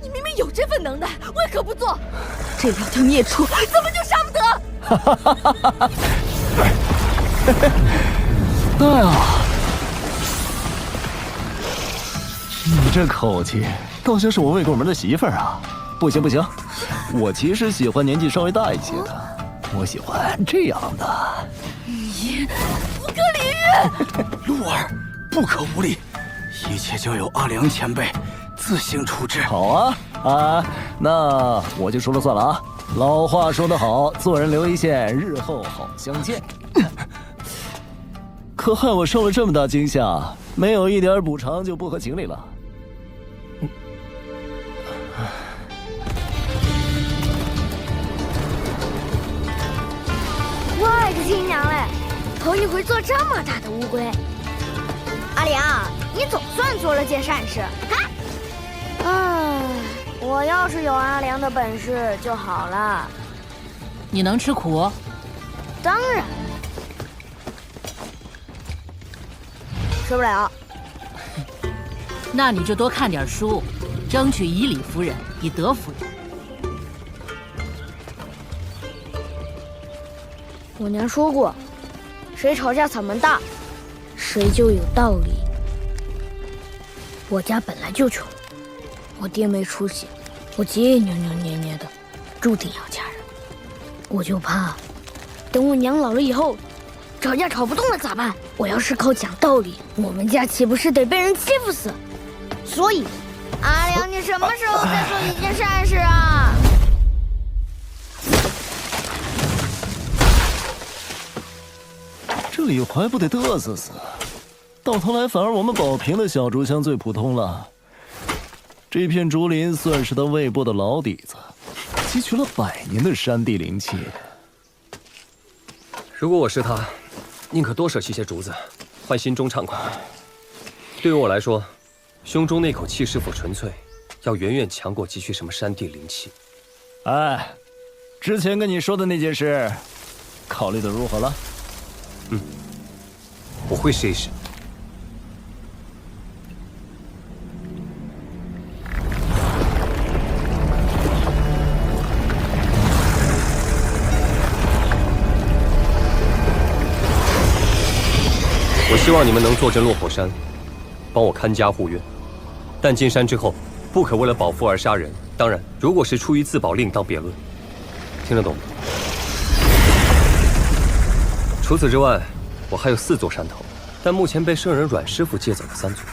你明明有这份能耐，为何不做？这两条孽畜怎么就杀不得？哎呀，你这口气倒像是我未过门的媳妇儿啊！不行不行，我其实喜欢年纪稍微大一些的，我喜欢这样的。你不可理喻！鹿儿，不可无礼，一切交由阿良前辈自行处置。好啊，那我就说了算了啊！老话说得好，做人留一线，日后好相见。可害我受了这么大惊吓，没有一点补偿就不合情理了。我的亲娘嘞，头一回做这么大的乌龟。阿良，你总算做了件善事。我要是有阿良的本事就好了。你能吃苦？当然。吃不了。那你就多看点书，争取以理服人，以德服人。我娘说过，谁吵架嗓门大，谁就有道理。我家本来就穷，我爹没出息，我姐也扭扭捏捏的，注定要嫁人。我就怕，等我娘老了以后，吵架吵不动了咋办？我要是靠讲道理，我们家岂不是得被人欺负死？所以，阿良，你什么时候再做一件善事啊？这李怀不得嘚瑟死，到头来反而我们保平的小竹乡最普通了。这片竹林算是他魏部的老底子，积蓄了100年的山地灵气。如果我是他，宁可多舍弃些竹子，换心中畅快。对于我来说，胸中那口气是否纯粹，要远远强过积蓄什么山地灵气。哎，之前跟你说的那件事，考虑的如何了？我会试一试。我希望你们能坐镇落火山，帮我看家护院。但进山之后，不可为了保富而杀人。当然，如果是出于自保，另当别论。听得懂吗？除此之外，我还有4座山头，但目前被圣人阮师傅借走了3座。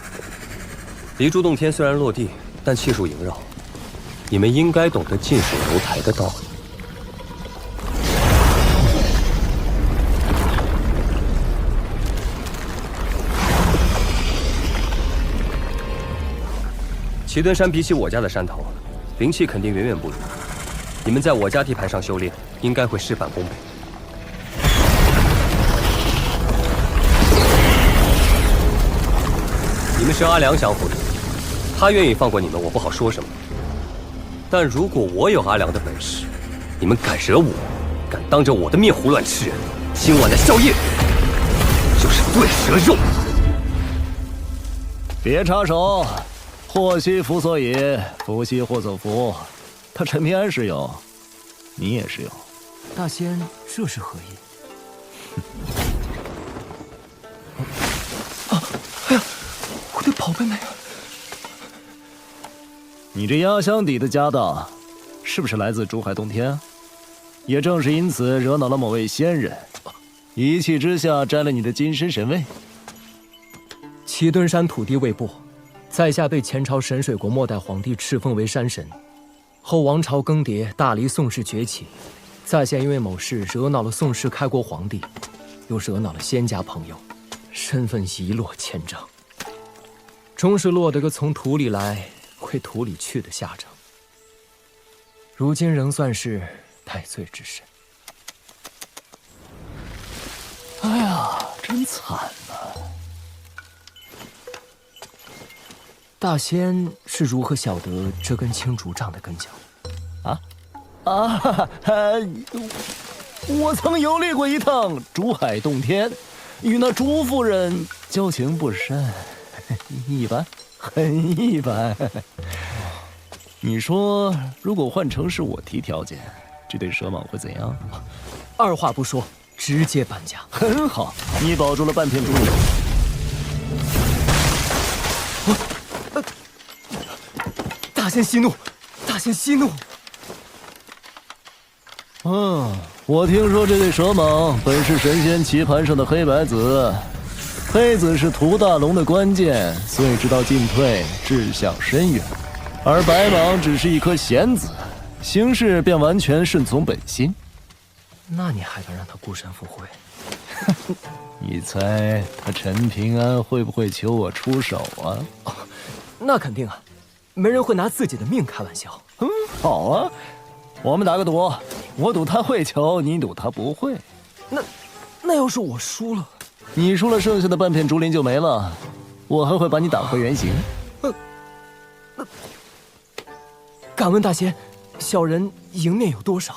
离柱洞天虽然落地，但气数萦绕，你们应该懂得近水楼台的道理。奇墩山比起我家的山头，灵气肯定远远不如。你们在我家地盘上修炼，应该会事半功倍。你们是阿良降服的，他愿意放过你们，我不好说什么。但如果我有阿良的本事，你们敢惹我，敢当着我的面胡乱吃人，今晚的宵夜就是对蛇肉。别插手，祸兮福所倚，福兮祸所伏。他陈平安是有，你也是有。大仙，这是何意？哎呀，我的宝贝们！你这压箱底的家当，是不是来自珠海洞天？也正是因此惹恼了某位仙人，一气之下摘了你的金身神位。奇墩山土地未剥，在下被前朝神水国末代皇帝敕封为山神，后王朝更迭，大黎宋氏崛起，在下因为某事惹恼了宋氏开国皇帝，又惹恼了仙家朋友，身份一落千丈，终是落得个从土里来回土里去的下场。如今仍算是戴罪之身。哎呀，真惨啊！大仙是如何晓得这根青竹杖的根脚？我曾游历过一趟珠海洞天，与那朱夫人交情不深，一般，很一般。你说，如果换成是我提条件，这对蛇蟒会怎样？二话不说，直接搬家。很好，你保住了半片竹林。大仙息怒，大仙息怒。我听说这对蛇蟒本是神仙棋盘上的黑白子，黑子是屠大龙的关键，所以知道进退，志向深远；而白蟒只是一颗弦子，行事便完全顺从本心。那你还敢让他孤身赴会？你猜他陈平安会不会求我出手啊？那肯定啊，没人会拿自己的命开玩笑。好啊，我们打个赌，我赌他会求，你赌他不会。那要是我输了，你输了，剩下的半片竹林就没了。我还会把你打回原形。敢问大仙，小人赢面有多少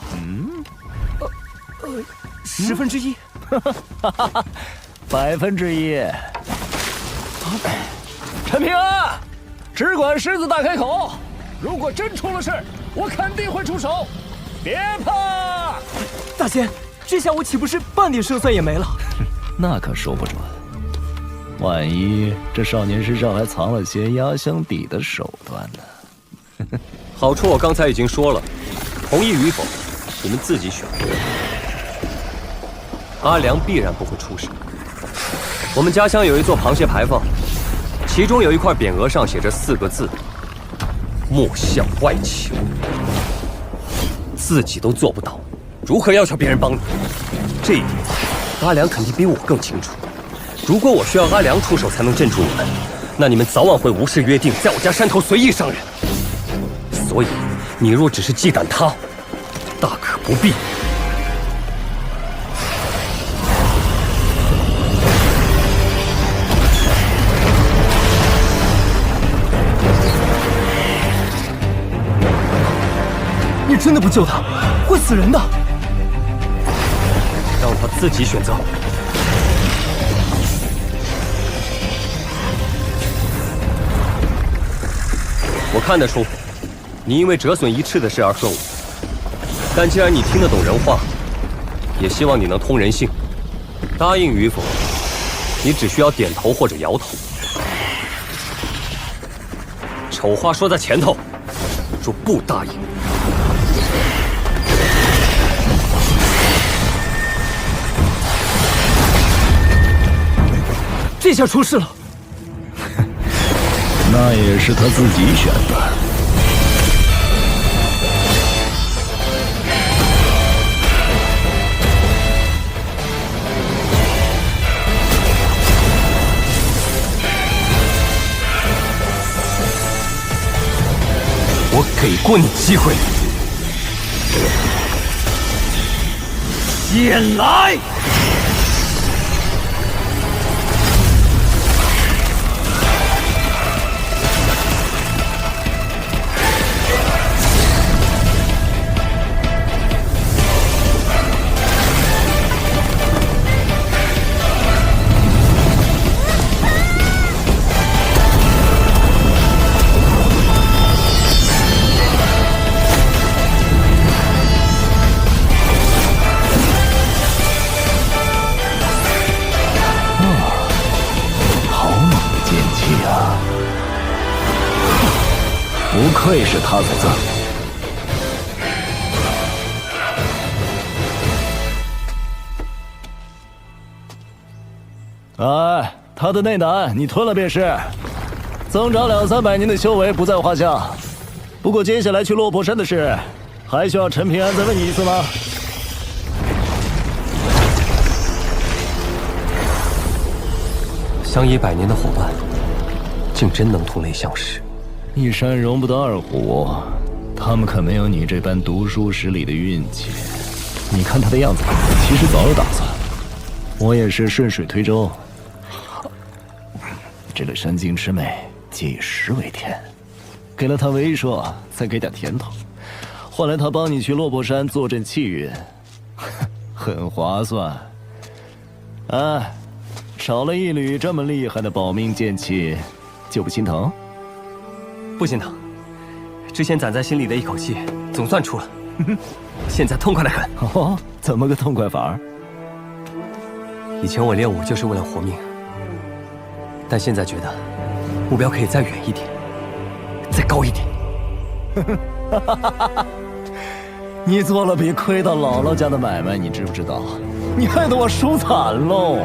？1/10。1%。陈平安，只管狮子大开口，如果真出了事，我肯定会出手，别怕。大仙，这下我岂不是半点胜算也没了？那可说不准，万一这少年身上还藏了些压箱底的手段呢？好处我刚才已经说了，同意与否，你们自己选。阿良必然不会出事。我们家乡有一座螃蟹牌坊，其中有一块匾额上写着4个字：莫向外求。自己都做不到，如何要求别人帮你？这一点，阿良肯定比我更清楚。如果我需要阿良出手才能镇住你们，那你们早晚会无视约定，在我家山头随意伤人。所以，你若只是忌惮他，大可不必。你真的不救他，会死人的。让他自己选择。我看得出，你因为折损一翅的事而恨我。但既然你听得懂人话，也希望你能通人性。答应与否，你只需要点头或者摇头。丑话说在前头，若不答应，这下出事了。那也是他自己选的。我给过你机会，进来！不愧是他所赠。哎，他的内胆你吞了便是，增长200-300年的修为不在话下。不过接下来去落魄山的事，还需要陈平安再问你一次吗？相依100年的伙伴，竟真能同类相识。一山容不得二虎，他们可没有你这般读书识礼的运气。你看他的样子，其实早有打算。我也是顺水推舟。这个山精魑魅，皆以食为天，给了他威慑，再给点甜头，换来他帮你去落魄山坐镇气运，很划算。哎，少了一缕这么厉害的保命剑气，就不心疼？不心疼，之前攒在心里的一口气总算出了，现在痛快得很。哦，怎么个痛快法？以前我练武就是为了活命，但现在觉得目标可以再远一点，再高一点。你做了比亏到姥姥家的买卖，你知不知道？你害得我输惨喽！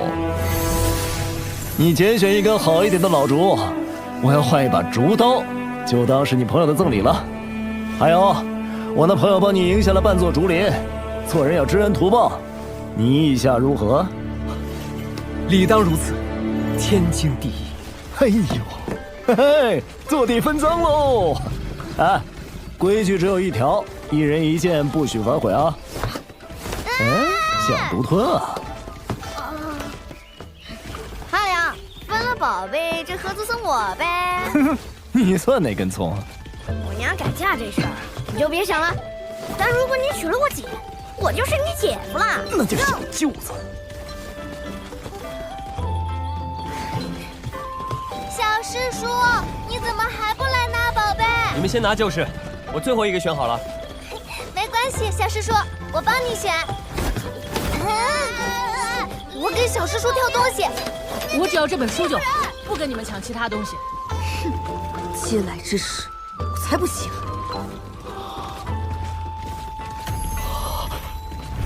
你拣选一根好一点的老竹，我要换一把竹刀。就当是你朋友的赠礼了。还有，我那朋友帮你赢下了半座竹林，做人要知恩图报，你意下如何？理当如此，天经地义。哎呦，嘿嘿，坐地分赃喽！哎，规矩只有一条，一人一剑，不许反悔啊！想独吞啊？阿良，分了宝贝，这盒子送我呗。你算哪根葱？我娘改嫁这事儿你就别想了。但如果你娶了我姐，我就是你姐夫了。那就小舅子。小师叔，你怎么还不来拿宝贝？你们先拿就是，我最后一个选好了。没关系，小师叔，我帮你选。我给小师叔挑东西。我只要这本书就好，不跟你们抢其他东西。哼，嗟来之食，我才不稀罕。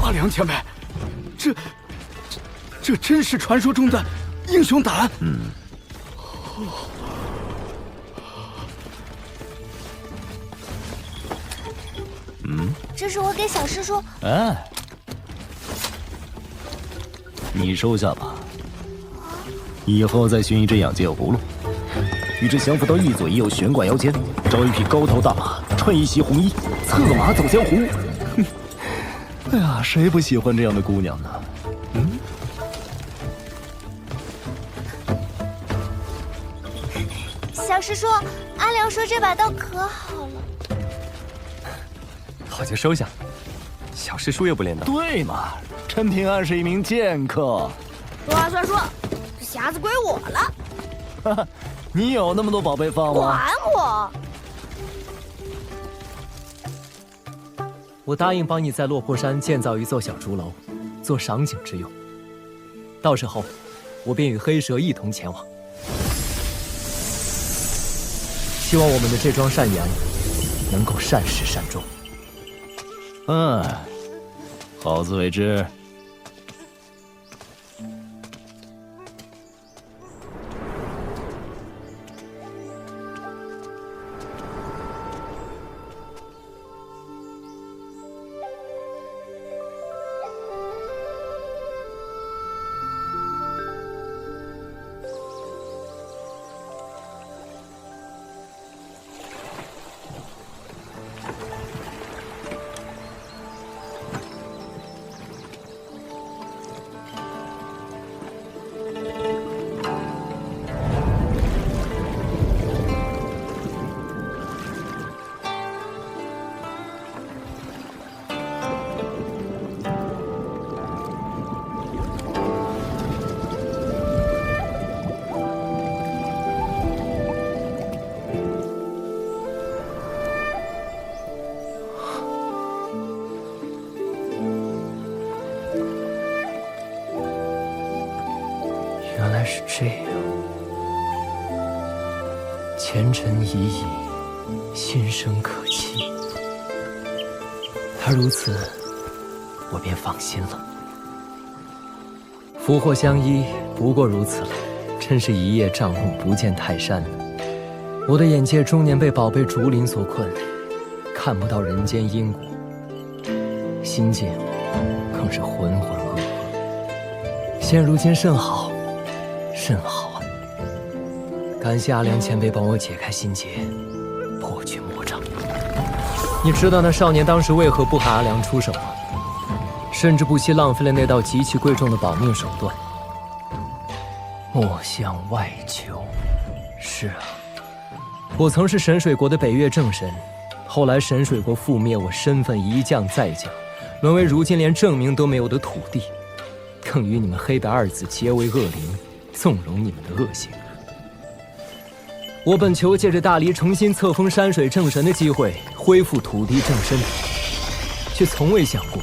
阿良前辈，这真是传说中的英雄胆。这是我给小师叔。哎，你收下吧。以后再寻一只养剑葫芦，与之降服到一左一右悬挂腰间，招一匹高头大马，穿一袭红衣，策马走江湖。哼，哎呀，谁不喜欢这样的姑娘呢？小师叔，阿良说这把刀可好了。好就收下。小师叔又不练刀。对嘛，陈平安是一名剑客。说话算数，这匣子归我了。哈哈，你有那么多宝贝放吗？还我！我答应帮你在落魄山建造一座小竹楼，做赏景之用。到时候，我便与黑蛇一同前往。希望我们的这桩善言能够善始善终。好自为之。原来是这样，前尘已矣，新生可期。他如此，我便放心了。福祸相依，不过如此了。真是一叶障目，不见泰山。我的眼界终年被宝贝竹林所困，看不到人间因果，心境更是浑浑噩噩。现如今甚好。甚好啊！感谢阿良前辈帮我解开心结，破去魔障。你知道那少年当时为何不喊阿良出手吗？甚至不惜浪费了那道极其贵重的保命手段。莫向外求。是啊，我曾是神水国的北岳正神，后来神水国覆灭，我身份一降再降，沦为如今连证明都没有的土地，更与你们黑白二子结为恶邻。纵容你们的恶行。我本求借着大离重新册封山水正神的机会，恢复土地正身，却从未想过，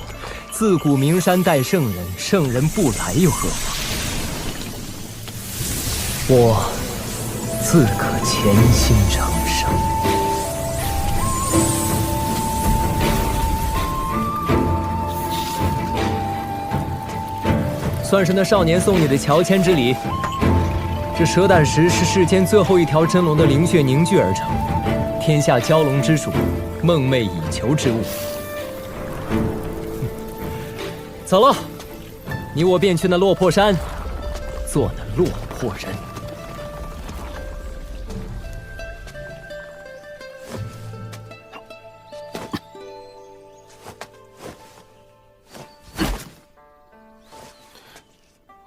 自古名山待圣人，圣人不来又何妨？我自可潜心成圣。算是那少年送你的乔迁之礼。这蛇胆石是世间最后一条真龙的灵血凝聚而成，天下蛟龙之属，梦寐以求之物。走了，你我便去那落魄山，做那落魄人。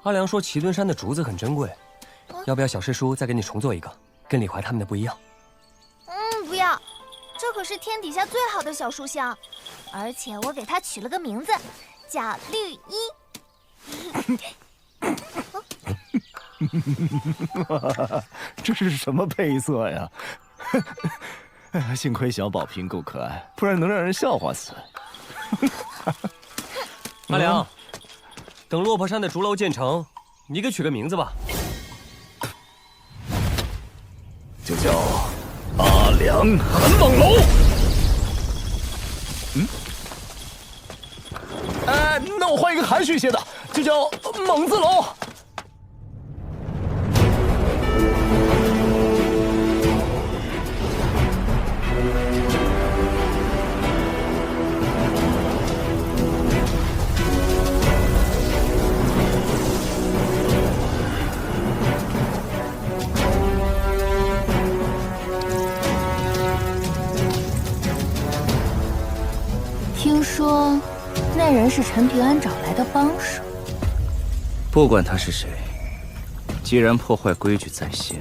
阿良说齐敦山的竹子很珍贵，要不要小师叔再给你重做一个，跟李怀他们的不一样？不要，这可是天底下最好的小书香，而且我给它取了个名字，叫绿衣。这是什么配色呀？幸亏小宝瓶够可爱，不然能让人笑话死。阿良，等落魄山的竹楼建成，你给取个名字吧。就叫阿良很猛楼。那我换一个含蓄些的，就叫猛字楼。听说那人是陈平安找来的帮手。不管他是谁，既然破坏规矩在先，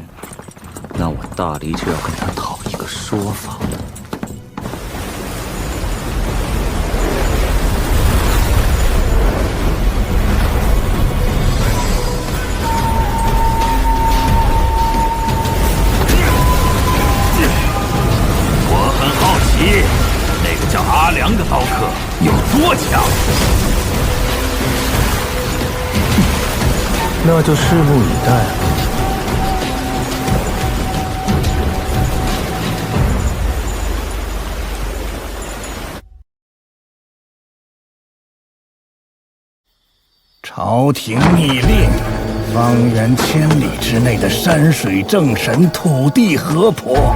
那我大黎就要跟他讨一个说法。我很好奇，那个叫阿良的刀客有多强？那就拭目以待了。朝廷密令，方圆千里之内的山水正神、土地河婆、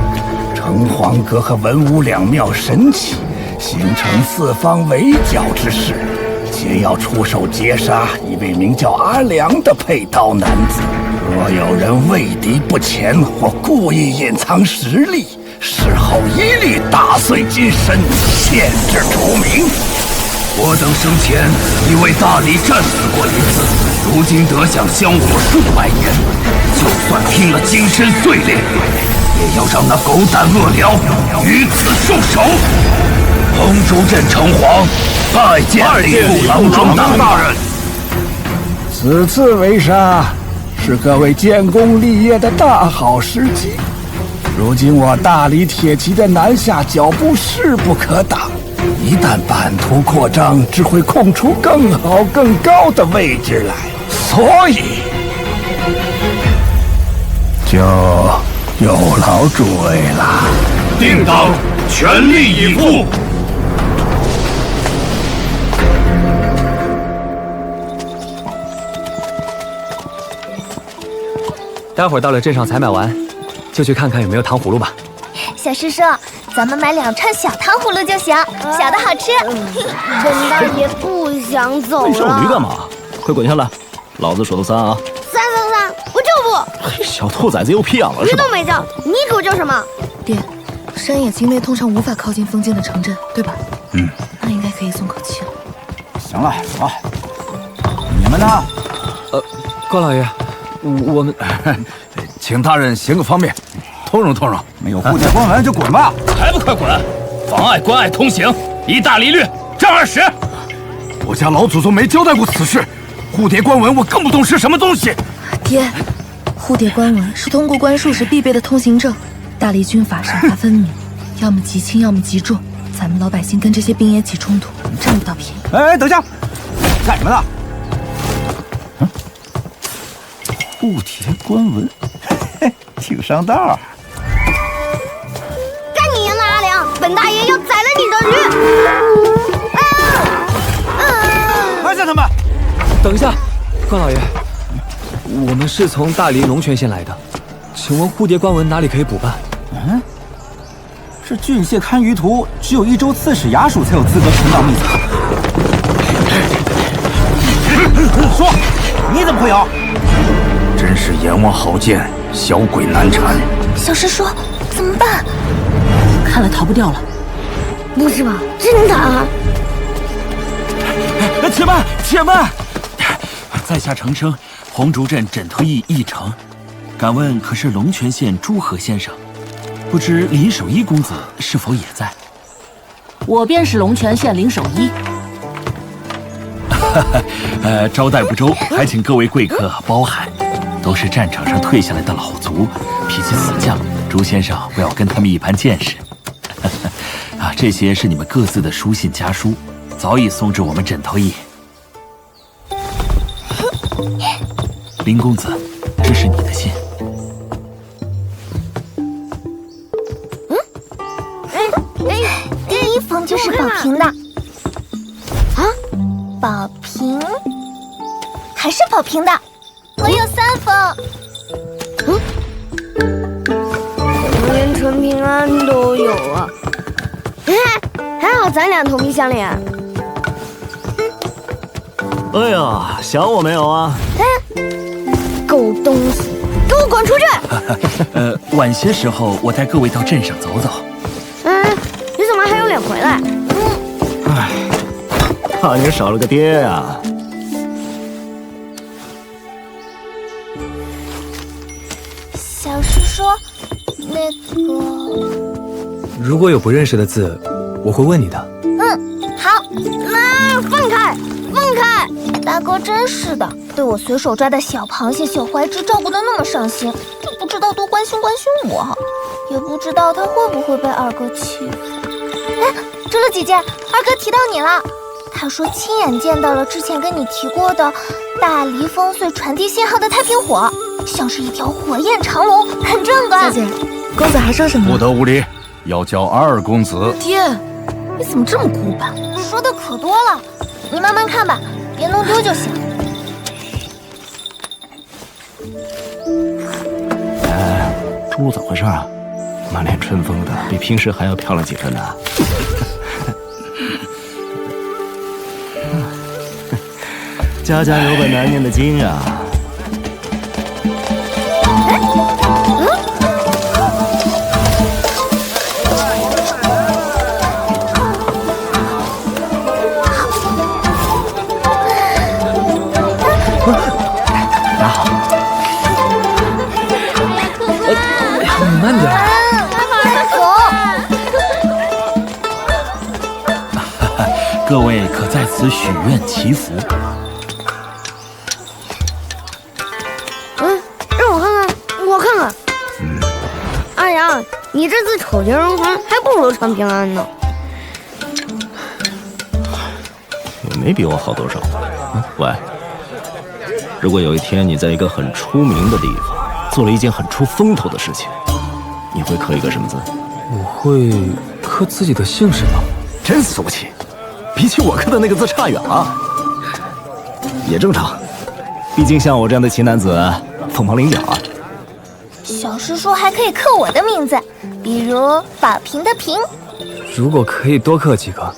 城隍阁和文武两庙神祇，形成四方围剿之势，皆要出手截杀一位名叫阿良的佩刀男子。若有人畏敌不前或故意隐藏实力，事后一律打碎金身，限制除名。我等生前已为大黎战死过一次，如今得享香火数百年，就算拼了金身碎裂，也要让那狗胆恶僚于此受首。红竹镇城隍拜见吏部郎中大人。此次围杀是各位建功立业的大好时机，如今我大黎铁骑的南下脚步势不可挡。一旦版图扩张，只会空出更好、更高的位置来，所以就有劳诸位了。定当全力以赴。待会儿到了镇上采买完，就去看看有没有糖葫芦吧。小师叔，咱们买2串小糖葫芦就行，小的好吃。陈大爷不想走了。你上驴干嘛？快滚下来！老子数到3啊！ 3，我就不。小兔崽子又屁眼了驴是吧？都没叫，你给我叫什么？爹，山野境内通常无法靠近封建的城镇，对吧？那应该可以松口气了。行了，走。你们呢？关老爷，我们请大人行个方便，通融通融。没有护戒官文就滚吧！还不快滚！妨碍关隘通行，依大黎律，杖20。我家老祖宗没交代过此事，护牒官文我更不懂是什么东西。爹，护牒官文是通过关术时必备的通行证，大黎军阀赏罚分明，要么极轻，要么极重。咱们老百姓跟这些兵野起冲突，占不到便宜。哎，等一下，干什么呢？护牒官文，挺上道。干你娘的阿良！本大爷要宰了你的驴！放下他们！等一下，关老爷，我们是从大黎龙泉县来的，请问护牒官文哪里可以补办？是郡县堪舆图，只有1州刺史衙署才有资格呈到密册。说，你怎么会有？真是阎王好见，小鬼难缠。小师叔，怎么办？看来逃不掉了。不是吧？真的？且慢，在下程生，红竹镇枕头驿驿丞。敢问可是龙泉县诸河先生？不知林守一公子是否也在？我便是龙泉县林守一。招待不周，还请各位贵客包涵。都是战场上退下来的老卒，脾气死犟，朱先生不要跟他们一般见识。啊，这些是你们各自的书信家书，早已送至我们枕头驿。林公子，这是你的信。第一封就是宝瓶的。啊，宝瓶，还是宝瓶的。我有3封。怎么连陈平安都有啊？还好咱俩同病相怜。哎呀，想我没有啊？狗东西，给我滚出去！晚些时候我带各位到镇上走走。你怎么还有脸回来？唉，怕你少了个爹呀。小师说，那个……如果有不认识的字，我会问你的。好。放开，放开！大哥真是的，对我随手抓的小螃蟹、小怀蚩照顾得那么上心，就不知道多关心关心我，也不知道他会不会被二哥欺负。竹乐姐姐，二哥提到你了，他说亲眼见到了之前跟你提过的大离烽燧传递信号的太平火，像是一条火焰长龙，很壮观。姐姐，公子还说什么？不得无礼，要叫二公子。爹，你怎么这么古板？说的可多了，你慢慢看吧，别弄丢就行。猪怎么回事啊？满脸春风的，比平时还要漂亮几分呢。家家有本难念的经啊。拿好。你慢点。各位可在此许愿祈福。让我看看，我看看。阿阳，你这次丑绝人寰，还不如传平安呢。也没比我好多少。喂，如果有一天你在一个很出名的地方做了一件很出风头的事情，你会刻一个什么字？我会刻自己的姓氏吧。真俗气，比起我刻的那个字差远了。也正常，毕竟像我这样的奇男子，凤毛麟角啊。小师叔还可以刻我的名字，比如宝瓶的瓶。如果可以多刻几个，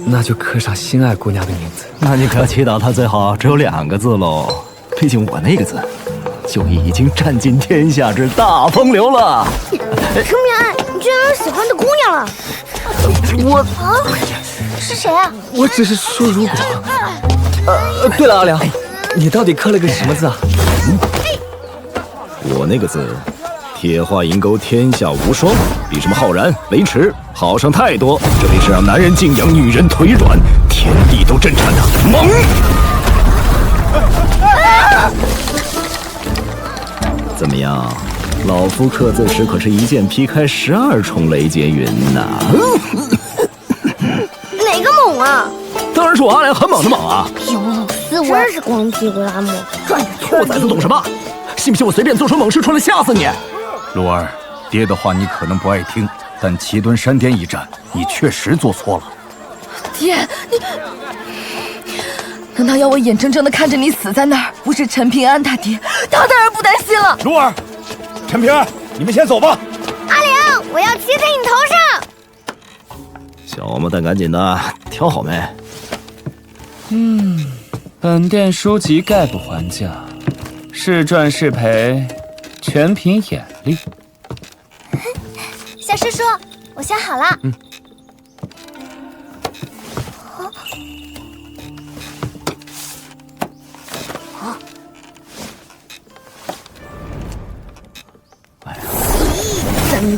那就刻上心爱姑娘的名字。那你可祈祷他最好只有2个字喽，毕竟我那个字就已经占尽天下之大风流了。陈平安，你居然有喜欢的姑娘了！是谁啊？我只是说如果。对了，阿良，你到底刻了个什么字啊？我那个字，铁画银钩，天下无双，比什么浩然、雷池好上太多。这里是让男人敬仰，女人腿软，天地都震颤的猛。怎么样？老夫刻字时可是一剑劈开12重雷劫云呐！哪个猛啊？当然是我阿良很猛的猛啊！有猛斯文，真是光屁股拉磨，转着圈。兔崽子懂什么？信不信我随便做出猛事出来吓死你？鹿儿，爹的话你可能不爱听，但齐墩山巅一战，你确实做错了。爹，你难道要我眼睁睁的看着你死在那儿？不是陈平安他爹，他当然不担心了。鹿儿，陈平安，你们先走吧。阿良，我要骑在你头上。小王八蛋，赶紧的，挑好没？本店书籍概不还价，是赚是赔，全凭眼力。小师叔，我想好了。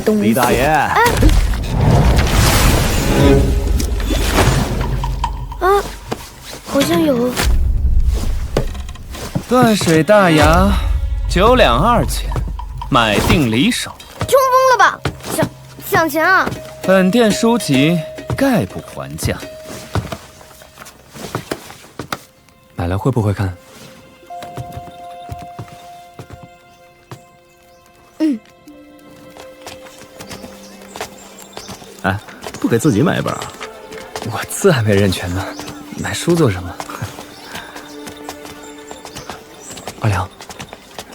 东。李大爷。啊，好像有。断水大牙，9两2钱，买定离手。冲疯了吧？想钱啊！本店书籍概不还价。买来会不会看？嗯。哎，不给自己买一本啊？我字还没认全呢，买书做什么？阿良，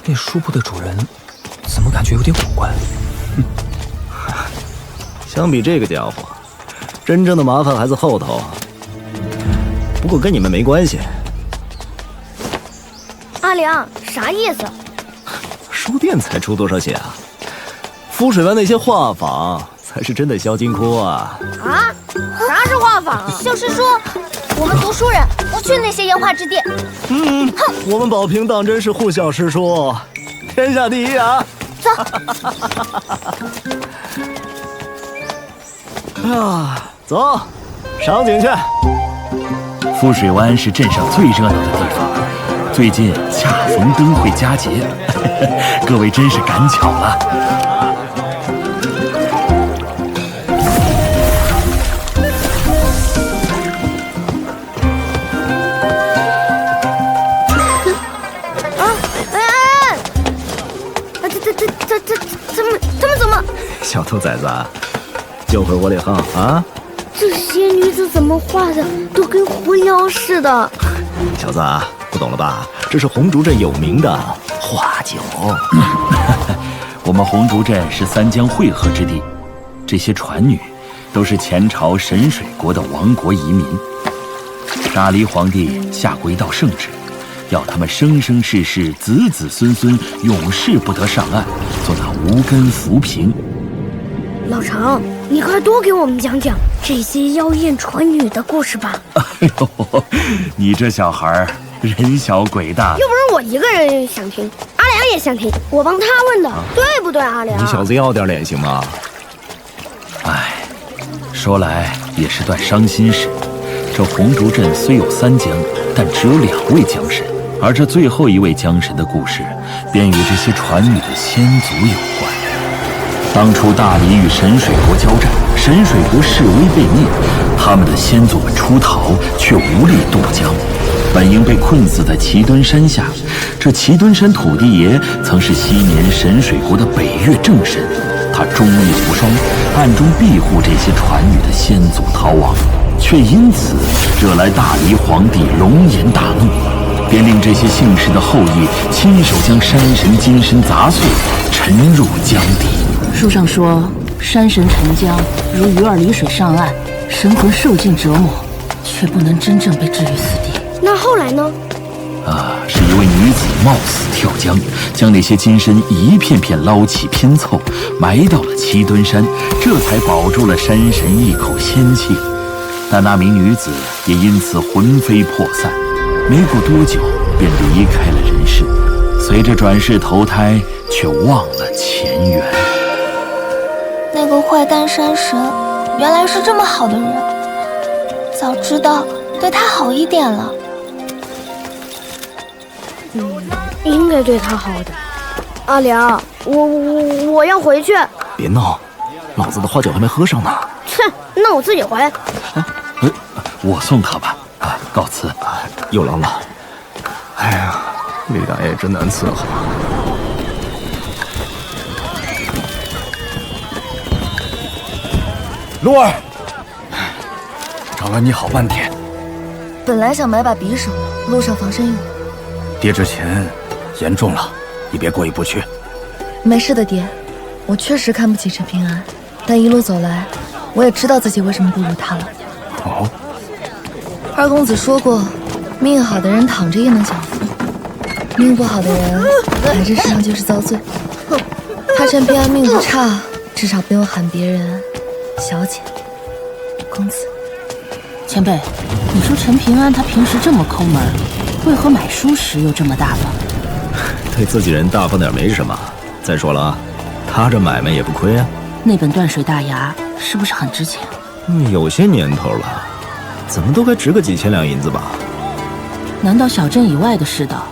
那书铺的主人怎么感觉有点古怪？相比这个家伙，真正的麻烦还在后头。不过跟你们没关系。阿良，啥意思？书店才出多少血啊？浮水湾那些画舫才是真的销金窟啊！啊？啥是画舫？小师叔，我们读书人不去那些烟花之地。哼，我们保平当真是护小师叔，天下第一啊！走。啊，走，赏景去。浮水湾是镇上最热闹的地方，最近恰逢灯会佳节，各位真是赶巧了。他们怎么？小兔崽子，就会窝里横啊！这些女子怎么画的都跟狐妖似的。小子，不懂了吧？这是红竹镇有名的花酒。我们红竹镇是三江汇合之地，这些船女都是前朝神水国的亡国移民。大黎皇帝下过一道圣旨，要他们生生世世、子子孙孙永世不得上岸，做那无根浮萍。老常，你快多给我们讲讲这些妖艳船女的故事吧。哎呦，你这小孩人小鬼大，又不是我一个人想听，阿良也想听，我帮他问的，对不对？阿良，你小子要点脸行吗？哎，说来也是段伤心事。这红竹镇虽有3江，但只有2位江神，而这最后一位江神的故事，便与这些船女的先祖有关。当初大黎与神水国交战，神水国势微被灭，他们的先祖们出逃，却无力渡江，本应被困死在齐墩山下。这齐墩山土地爷曾是昔年神水国的北岳正神，他忠义无双，暗中庇护这些船女的先祖逃亡，却因此惹来大黎皇帝龙颜大怒，便令这些姓氏的后裔亲手将山神金身砸碎，沉入江底。书上说，山神沉江如鱼儿离水上岸，神魂受尽折磨，却不能真正被置于死地。那后来呢？是一位女子冒死跳江，将那些金身一片片捞起拼凑，埋到了齐墩山，这才保住了山神一口仙气。但那名女子也因此魂飞魄散，没过多久便离开了人世，随着转世投胎，却忘了前缘。那个坏蛋山神原来是这么好的人，早知道对他好一点了。应该对他好的。阿良，我要回去。别闹，老子的花酒还没喝上呢。切，那我自己回。我送他吧。告辞。有劳了。哎呀，李大爷真难伺候。鹿儿，找了你好半天。本来想买把匕首，路上防身用。爹之前严重了，你别过意不去。没事的，爹，我确实看不起陈平安，但一路走来，我也知道自己为什么不如他了。哦，二公子说过，命好的人躺着也能享福，命不好的人来这世上就是遭罪。他陈平安命不差，至少不用喊别人小姐、公子。前辈，你说陈平安他平时这么抠门，为何买书时又这么大方？对自己人大方点没什么。再说了啊，他这买卖也不亏啊。那本断水大牙是不是很值钱？有些年头了，怎么都该值个几千两银子吧？难道小镇以外的世道，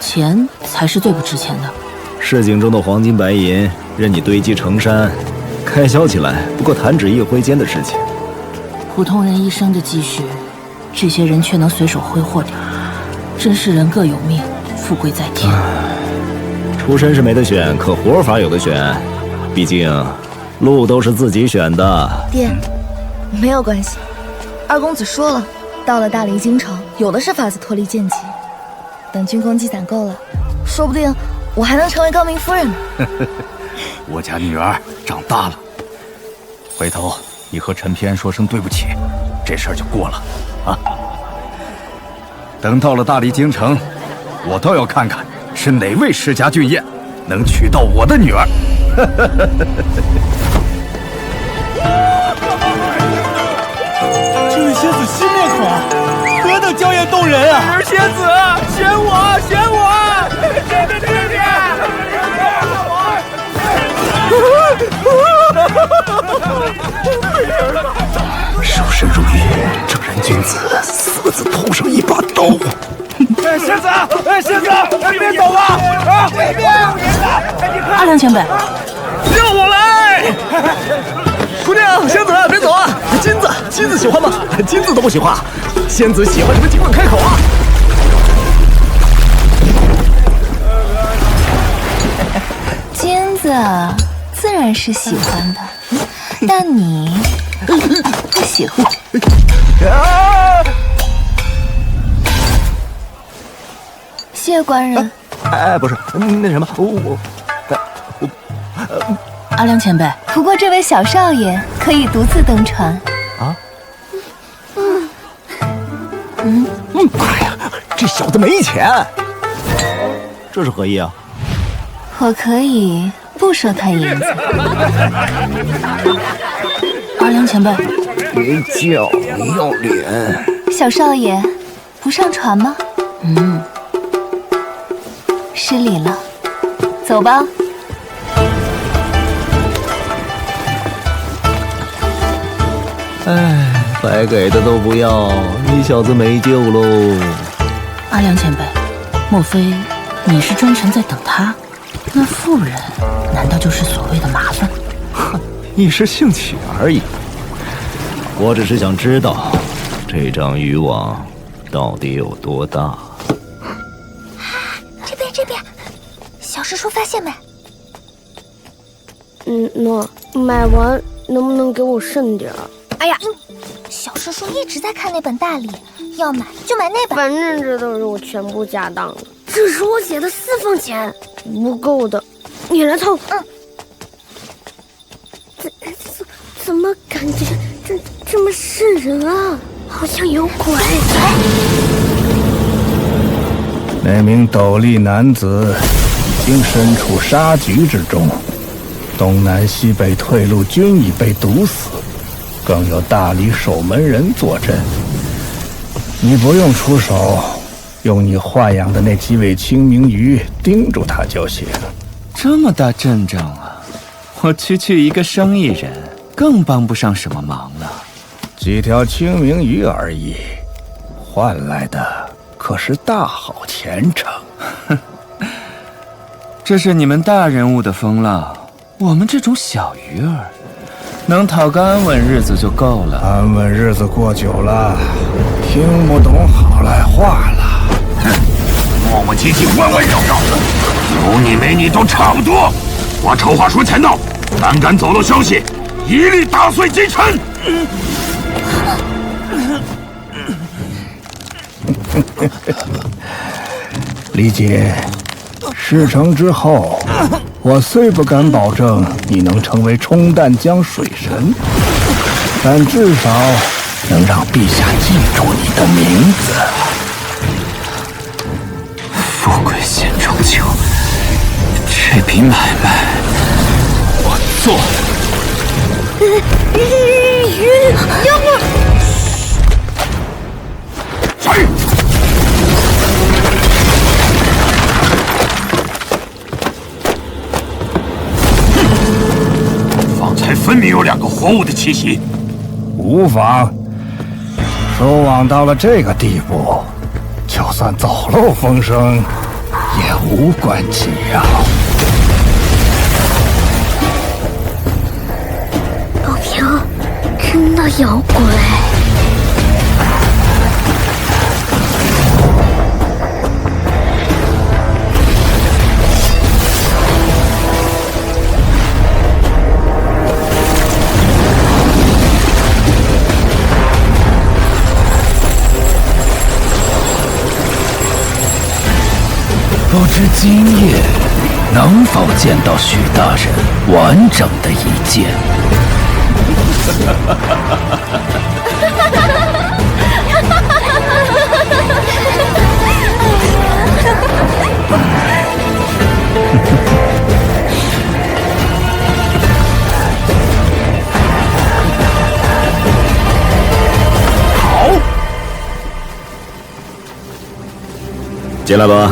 钱才是最不值钱的？市井中的黄金白银任你堆积成山，开销起来不过弹指一挥间的事情。普通人一生的积蓄，这些人却能随手挥霍掉，真是人各有命，富贵在天。出身是没得选，可活法有的选，毕竟路都是自己选的。爹，没有关系，二公子说了，到了大黎京城，有的是法子脱离贱籍。等军功积攒够了，说不定我还能成为高明夫人呢。我家女儿长大了，回头你和陈偏说声对不起，这事儿就过了啊。等到了大黎京城，我倒要看看是哪位世家俊彦能娶到我的女儿。这位仙子新面孔，何等娇艳动人啊！女儿仙子，选我，选我！守身如玉，正人君子，死了自头上一把刀。仙子，仙子，你别走啊！啊，别！阿良前辈，让我来！姑娘，仙子，别走啊！金子喜欢吗？金子都不喜欢，仙子喜欢什么尽管开口啊！金子自然是喜欢的，但你不喜欢。谢官人。哎，不是，那什么，阿良前辈。不过这位小少爷可以独自登船。啊？哎呀，这小子没钱，这是何意啊？我可以不收他银子。阿良前辈，别叫，你要脸。小少爷，不上船吗？失礼了，走吧。哎，白给的都不要，你小子没救喽！阿良前辈，莫非你是专程在等他？那妇人难道就是所谓的麻烦？哼，一时兴起而已。我只是想知道，这张渔网到底有多大？这边，小师叔发现没？那买完能不能给我剩点？哎呀，小师叔一直在看那本大礼，要买就买那本。反正这都是我全部家当了，这是我写的4份钱，不够的，你来凑。怎么感觉这么瘆人啊？好像有鬼。那名斗笠男子已经身处杀局之中，东南西北退路均已被堵死，更有大理守门人坐镇。你不用出手，用你豢养的那几尾清明鱼盯住他就行。这么大阵仗啊！我区区一个生意人，更帮不上什么忙了。几条清明鱼而已，换来的可是大好前程。这是你们大人物的风浪，我们这种小鱼儿，能讨个安稳日子就够了。安稳日子过久了，听不懂好赖话了。磨磨唧唧，弯弯绕绕的，有你没你都差不多。我丑话说前头，胆敢走漏消息，一律打碎击沉。李姐，事成之后，我虽不敢保证你能成为冲淡江水神，但至少能让陛下记住你的名字。富贵险中求，这笔买卖我做。要不谁？方才分明有2个活物的气息。无妨，收网到了这个地步，就算走漏风声，也无关紧要。宝平，真的有鬼！不知今夜能否见到许大人完整的一剑？好，进来吧。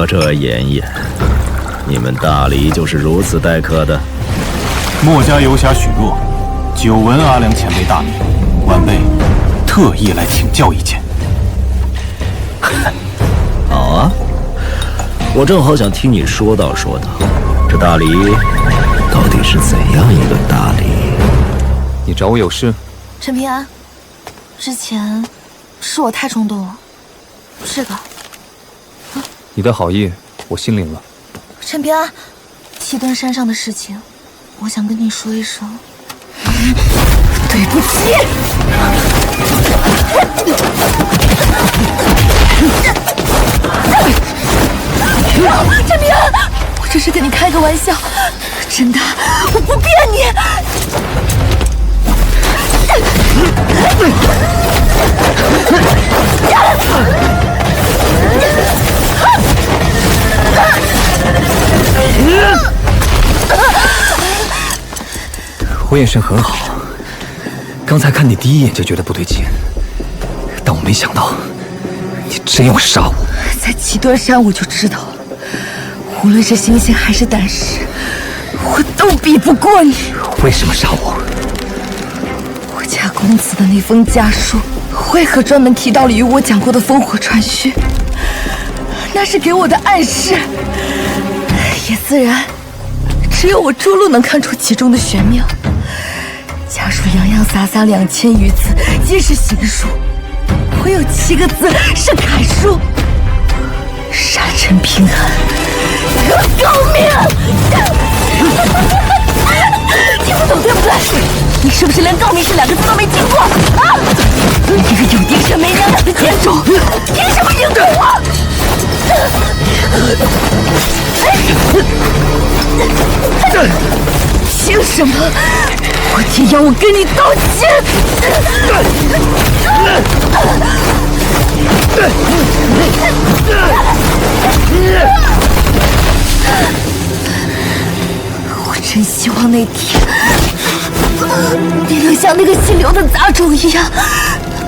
遮掩掩，你们大黎就是如此待客的？墨家游侠许若，久闻阿良前辈大名，晚辈特意来请教一见。好啊，我正好想听你说道说道，这大黎到底是怎样一个大黎？你找我有事？陈平安，之前是我太冲动了，是的。你的好意，我心领了。陈平安，七墩山上的事情，我想跟你说一声，对不起。陈平安，我只是跟你开个玩笑，真的，我不骗你。我眼神很好，刚才看你第一眼就觉得不对劲，但我没想到你真要杀我。在七墩山我就知道了，无论是心性还是胆识，我都比不过你。为什么杀我？我家公子的那封家书，为何专门提到了与我讲过的烽火传讯？那是给我的暗示，也自然，只有我朱露能看出其中的玄妙。家书洋洋洒洒2000余字，皆是行书，唯有7个字是楷书：杀陈平安，得高命。听不懂对不对？你是不是连“告命”这2个字都没听过啊？你这个有爹生没娘养的贱种，凭什么应对我？凭什么？我爹要我跟你道歉！我真希望那天你能像那个姓刘的杂种一样，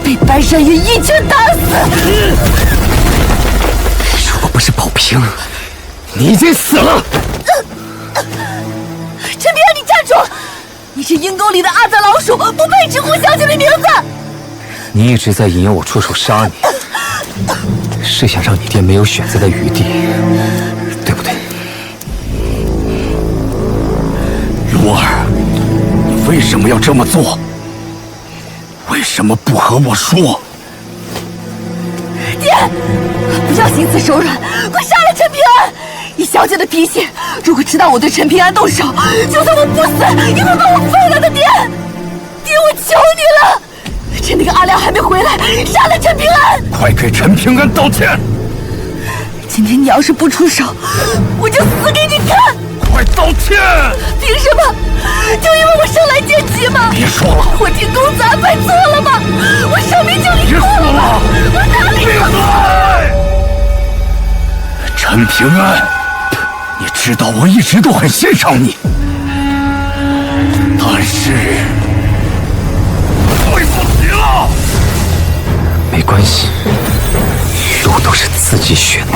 被白山云一拳打死。如果不是宝平，你已经死了。陈平安，你站住！你是阴沟里的阿杂老鼠，不配直呼小姐的名字。你一直在引诱我出手杀你，是想让你爹没有选择的余地，对不对？如儿，你为什么要这么做？为什么不和我说？爹，不要心慈手软，快杀了陈平安！以小姐的脾气，如果知道我对陈平安动手，就算我不死，也会把我废了的。爹，我求你了！趁那个阿良还没回来，杀了陈平安！快给陈平安道歉！今天你要是不出手，我就死给你看！快道歉！凭什么？就因为我生来奸计吗？别说了！我听公子安排错了吗？我生命就离错了吗？我哪里错了？陈平安，你知道我一直都很欣赏你，但是对不起了。没关系，路都是自己选的。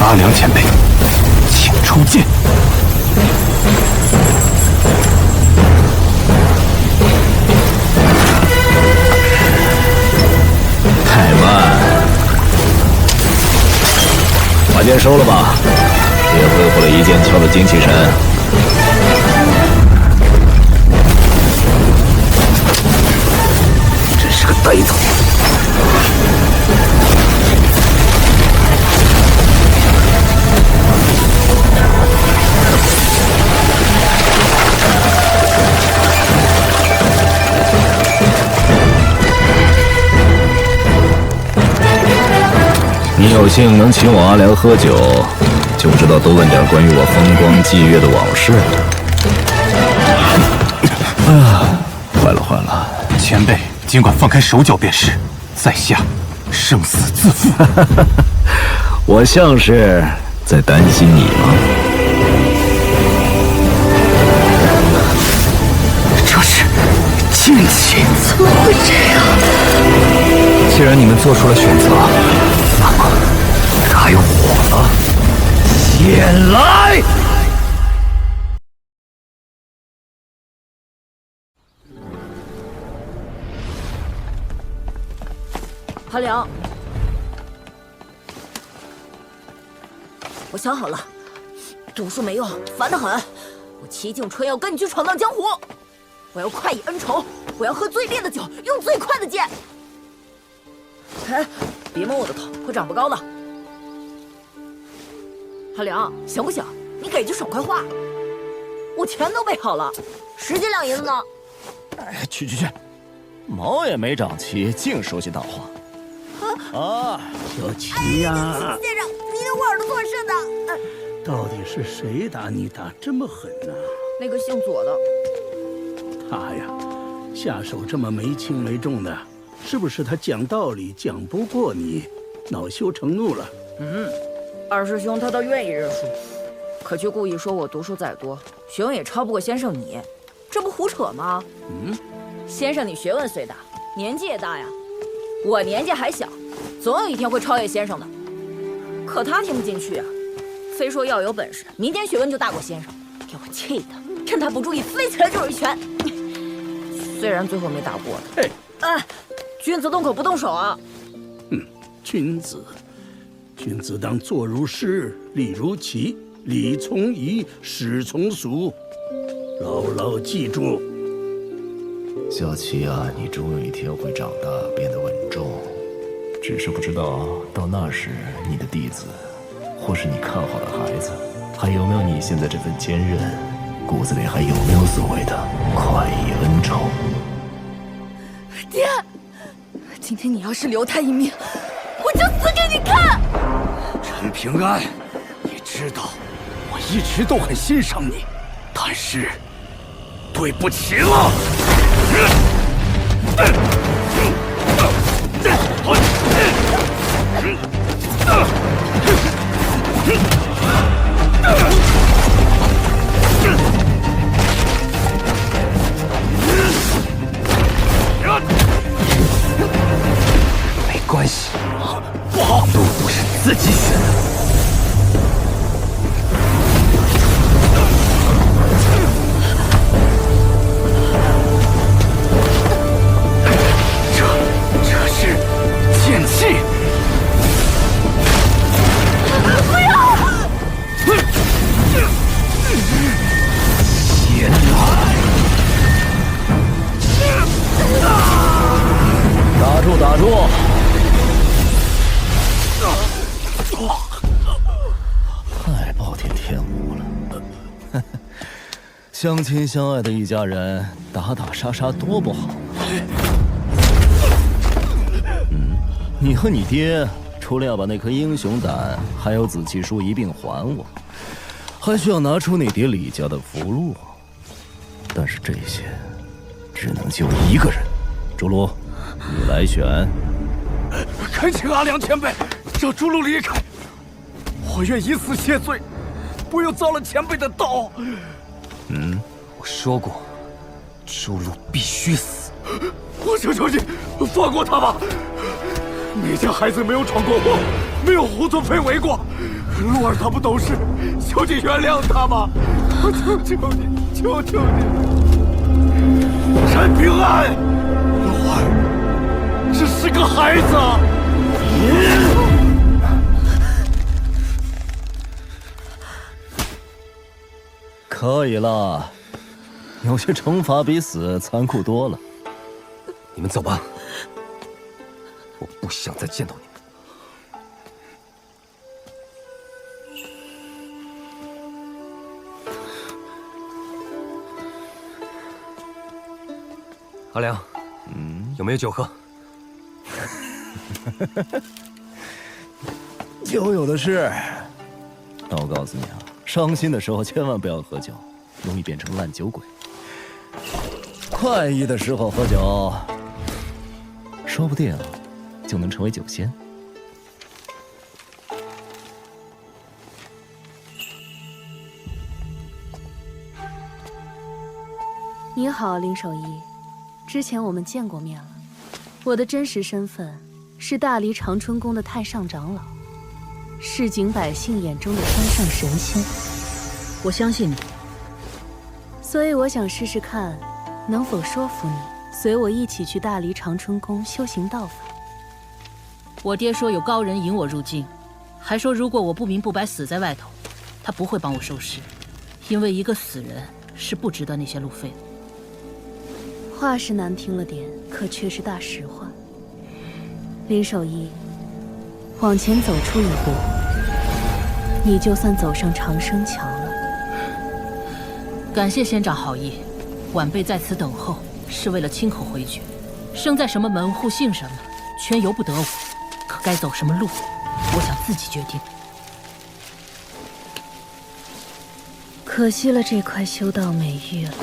阿良前辈，请出剑。太慢，把剑收了吧，也恢复了一剑敲的精气神。真是个呆子。你有幸能请我阿良喝酒，就知道多问点关于我风光霁月的往事。坏了坏了，前辈尽管放开手脚便是，在下生死自负。我像是在担心你吗？这是剑气，怎么会这样？既然你们做出了选择，那么该我了。剑来！韩良，我想好了，读书没用，烦得很。我齐景春要跟你去闯荡江湖，我要快意恩仇，我要喝最烈的酒，用最快的剑。哎，别摸我的头，会长不高的。韩良，行不行？你给句爽快话。我钱都备好了，10斤2银子呢。哎，去，毛也没长齐，净说些大话。啊，小齐呀，先生，你的我耳朵做事的。到底是谁打你打这么狠呢？那个姓左的。他呀，下手这么没轻没重的，是不是他讲道理讲不过你，恼羞成怒了？二师兄他倒愿意认输，可却故意说我读书再多，学问也超不过先生你，这不胡扯吗？先生你学问虽大，年纪也大呀，我年纪还小，总有一天会超越先生的。可他听不进去啊，非说要有本事，民间学问就大过先生，给我气的，趁他不注意飞起来就是一拳。虽然最后没打过他，哎，君子动口不动手啊！君子当坐如师，立如棋，礼从仪，史从俗，牢牢记住。小齐啊，你终有一天会长大，变得稳重。只是不知道到那时，你的弟子，或是你看好的孩子，还有没有你现在这份坚韧？骨子里还有没有所谓的快意恩仇？爹，今天你要是留他一命，我就死给你看！陈平安，你知道我一直都很欣赏你，但是对不起了。没关系，不好，路不是自己选的。这是剑气。不要！前来！打住！太暴殄天物了！相亲相爱的一家人，打打杀杀多不好。你和你爹除了要把那颗英雄胆还有紫气书一并还我，还需要拿出你爹李家的符箓。但是这些只能救一个人，朱卢，你来选。恳请阿良前辈让朱卢离开，我愿以死谢罪，不要遭了前辈的刀。我说过，朱卢必须死。我求求你，放过他吧！那家孩子没有闯过祸，没有胡作非为过。陆儿他不懂事，求你原谅他吧！我求求你，求求你！陈平安，陆儿，只是个孩子。可以了，有些惩罚比死残酷多了。你们走吧，我不想再见到你们。阿良，有没有酒喝？酒有的是。但我告诉你啊，伤心的时候千万不要喝酒，容易变成烂酒鬼。快意的时候喝酒，说不定就能成为酒仙。你好，林守义，之前我们见过面了。我的真实身份是大黎长春宫的太上长老，市井百姓眼中的山上神仙。我相信你，所以我想试试看，能否说服你随我一起去大黎长春宫修行道法。我爹说有高人引我入境，还说如果我不明不白死在外头，他不会帮我收尸，因为一个死人是不值得那些路费的。话是难听了点，可却是大实话。林守义，往前走出一步，你就算走上长生桥了。感谢仙长好意，晚辈在此等候是为了亲口回绝。生在什么门户，姓什么，全由不得我。可该走什么路，我想自己决定。可惜了这块修道美玉了。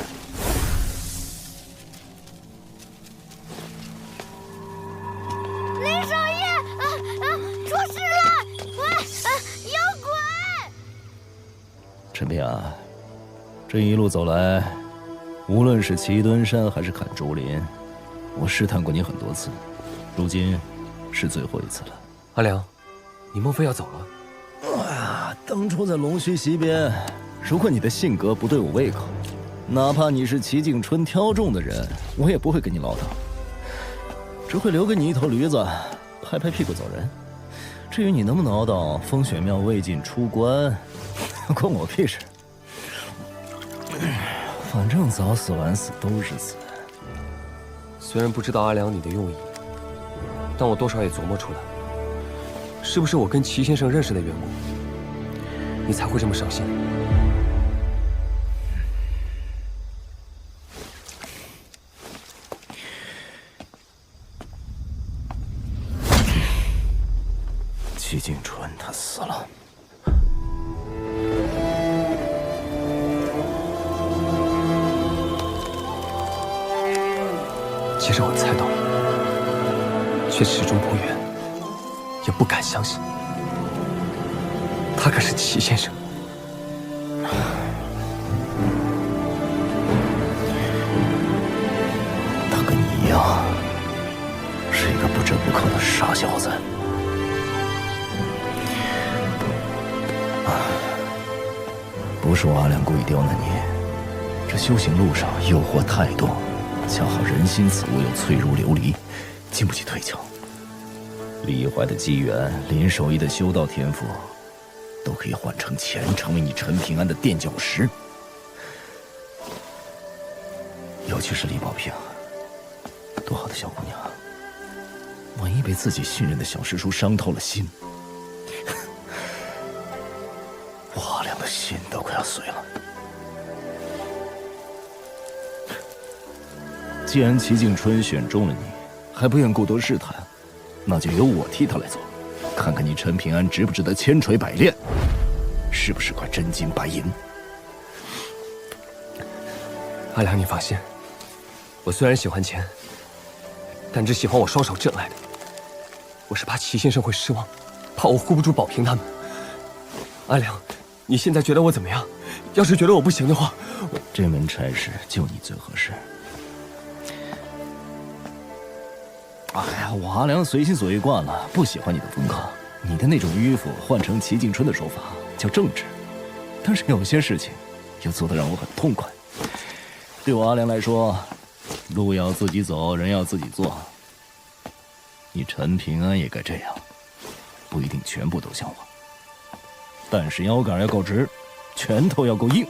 陈平安，这一路走来，无论是齐墩山还是砍竹林，我试探过你很多次，如今是最后一次了。阿良，你莫非要走了？哎呀，当初在龙须溪边，如果你的性格不对我胃口，哪怕你是齐景春挑中的人，我也不会跟你唠叨，只会留给你一头驴子，拍拍屁股走人。至于你能不能熬到风雪庙未尽出关，关我屁事。反正早死晚死都是死。虽然不知道阿良你的用意，但我多少也琢磨出来，是不是我跟齐先生认识的缘故，你才会这么伤心？齐景春他死了。其实我猜到了，却始终不愿，也不敢相信，他可是齐先生。他跟你一样，是一个不折不扣的傻小子。不是我阿良故意刁难你，这修行路上诱惑太多，恰好人心此物又脆如琉璃，经不起推敲。李怀的机缘，林守义的修道天赋，都可以换成钱，成为你陈平安的垫脚石。尤其是李宝平，多好的小姑娘，万一被自己信任的小师叔伤透了心，我阿良的心都快要碎了。既然齐景春选中了你，还不愿过多试探，那就由我替他来做，看看你陈平安值不值得千锤百炼，是不是块真金白银。阿良，你放心，我虽然喜欢钱，但只喜欢我双手挣来的。我是怕齐先生会失望，怕我护不住宝平他们。阿良，你现在觉得我怎么样？要是觉得我不行的话，这门差事就你最合适。哎呀，我阿良随心所欲惯了，不喜欢你的风格。你的那种迂腐，换成齐景春的手法叫正直。但是有些事情，又做得让我很痛快。对我阿良来说，路要自己走，人要自己做。你陈平安也该这样，不一定全部都像我，但是腰杆要够直，拳头要够硬。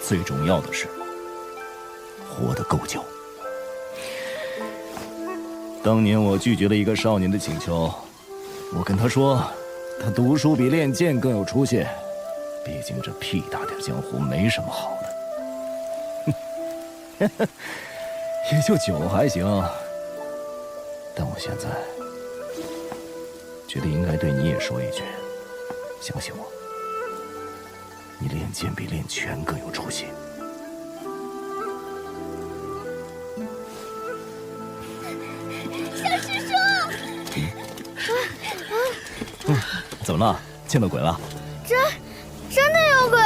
最重要的是，活得够久。当年我拒绝了一个少年的请求，我跟他说，他读书比练剑更有出息，毕竟这屁大点江湖没什么好的。也就酒还行，但我现在觉得应该对你也说一句，相信我，你练剑比练拳更有出息。小师叔，怎么了？见到鬼了？真的有鬼！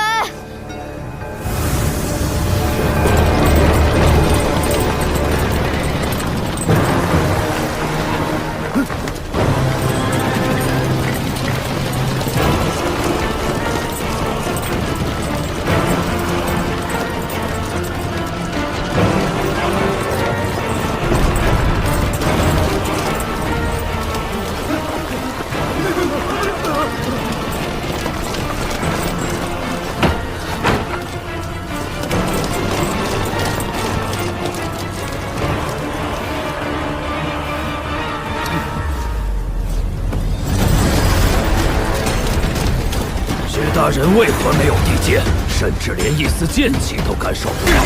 大人为何没有地界，甚至连一丝剑气都感受不了？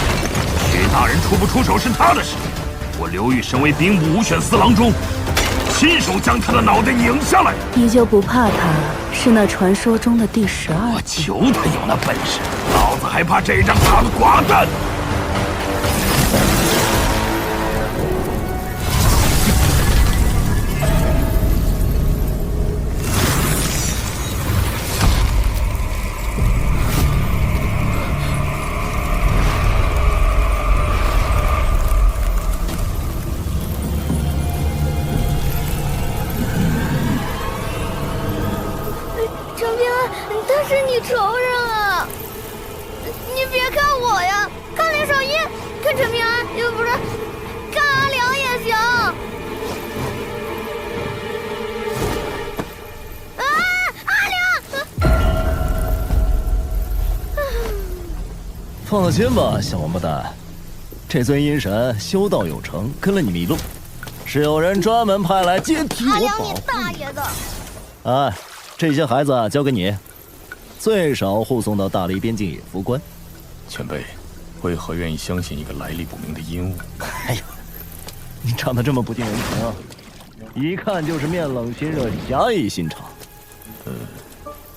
徐大人出不出手是他的事，我刘裕身为兵部五选四郎中，亲手将他的脑袋拧下来。你就不怕他是那传说中的第12？我求他有那本事，老子还怕这张大的寡蛋！仇人啊！你别看我呀，看林少一，看陈平安，也不是，看阿良也行。啊，阿良！放心吧，小王八蛋，这尊阴神修道有成，跟了你们一路，是有人专门派来接替我保护。阿良，你大爷的！哎，这些孩子交给你。最少护送到大黎边境野夫关。前辈，为何愿意相信一个来历不明的阴物？哎呀，你长得这么不近人情，一看就是面冷心热、侠义心肠。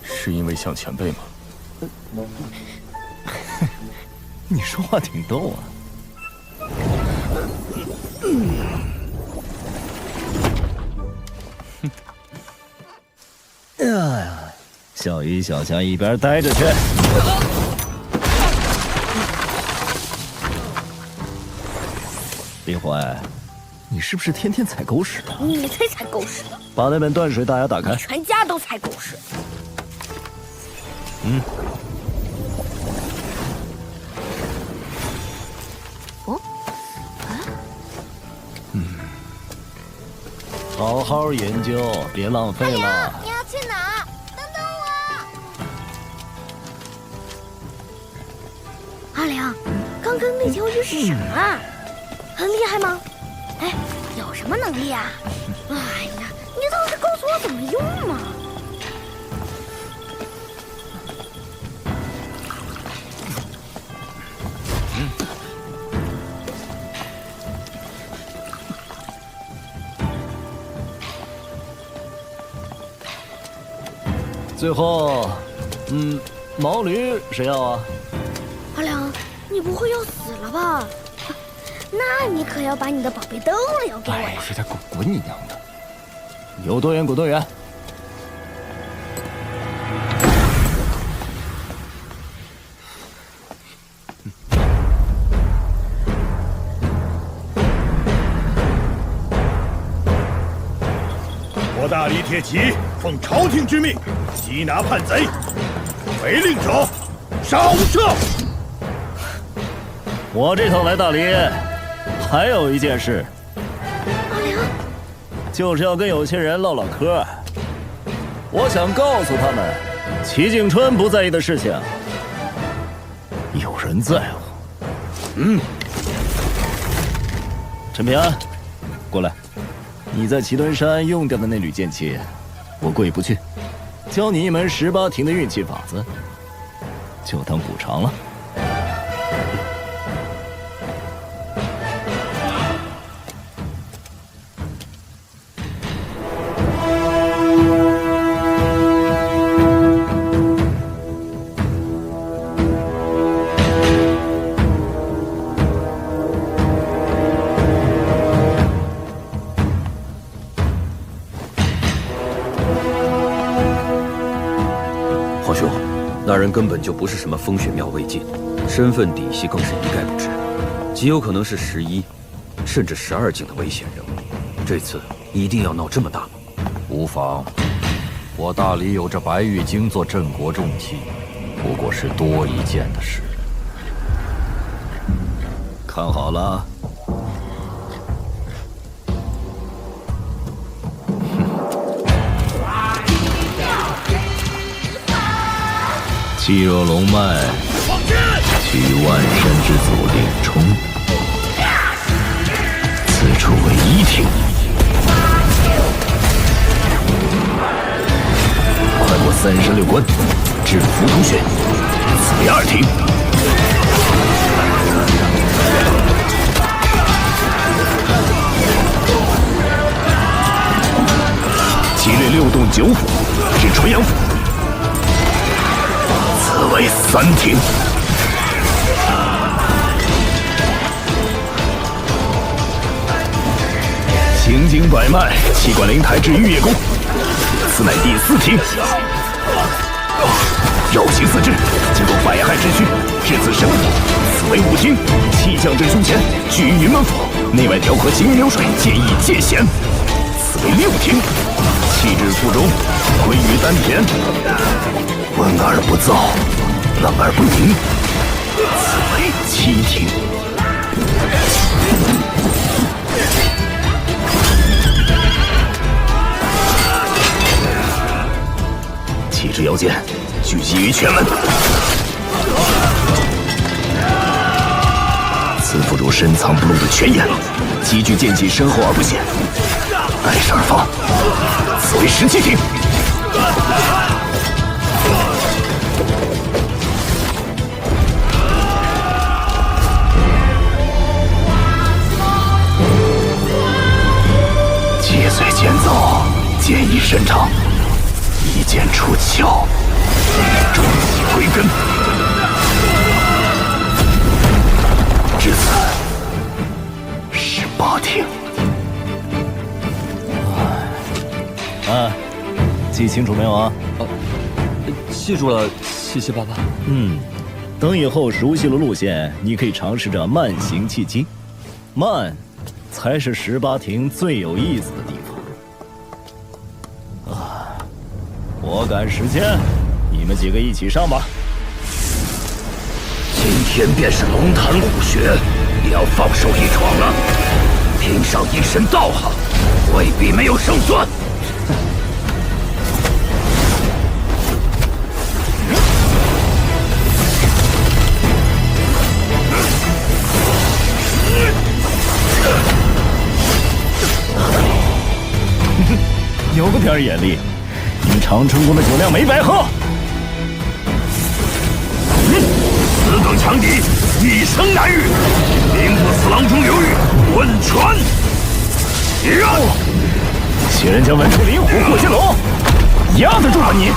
是因为像前辈吗？你说话挺逗啊。哎呀！小鱼小虾一边待着去！李怀，你是不是天天踩狗屎的？你才踩狗屎的！把那本断水大牙打开。全家都踩狗屎。好好研究，别浪费了。你要去哪？等等我。阿良，刚刚那条鱼是什么啊？很厉害吗？哎，有什么能力啊？哎呀，你倒是告诉我怎么用嘛！最后，毛驴谁要啊？阿良，你不会要死了吧？那你可要把你的宝贝灯留给我呀！这他滚你娘的！有多远滚多远。大理铁骑奉朝廷之命缉拿叛贼，违令者杀无赦。我这趟来大理，还有一件事，阿良，就是要跟有些人唠唠嗑。我想告诉他们，齐景春不在意的事情，有人在乎。陈平安，过来，你在祁墩山用掉的那缕剑气，我过意不去，教你一门18庭的运气法子，就当补偿了。那人根本就不是什么风雪庙魏晋，身份底细更是一概不知，极有可能是11，甚至12境的危险人物。这次一定要闹这么大吗？无妨，我大理有着白玉京做镇国重器，不过是多一件的事。看好了。气若龙脉，取万山之祖令冲。此处为1庭，快过36关，至浮屠穴。此为2庭。击掠6洞9府，至纯阳府。此为3庭。行经百脉，气贯灵台至玉叶宫，此乃第4庭。绕行4至，经过百害之区，至此神府，此为5庭。气降至胸前，聚于云门府，内外调和行云流水，兼益界限，此为6庭。气至腹中，归于丹田。闻而不燥，冷而不凝，此为7庭。气至腰间，聚集于拳门。此附主深藏不露的拳眼，积聚剑气深厚而不显，带势而发，此为17庭。切碎剑奏，剑意深长，一剑出鞘，中气归根。至此18庭。记清楚没有啊？记住了，谢谢爸爸。等以后熟悉了路线，你可以尝试着慢行气机，慢才是18庭最有意思的地方。我赶时间，你们几个一起上吧。今天便是龙潭虎穴，也要放手一闯了。拼上一身道行，未必没有胜算。有个点眼力，你们长春宫的酒量没白喝。此等强敌，一生难遇，兵不死郎中刘裕，问传。且人将文出灵虎过金龙，压得住吧你！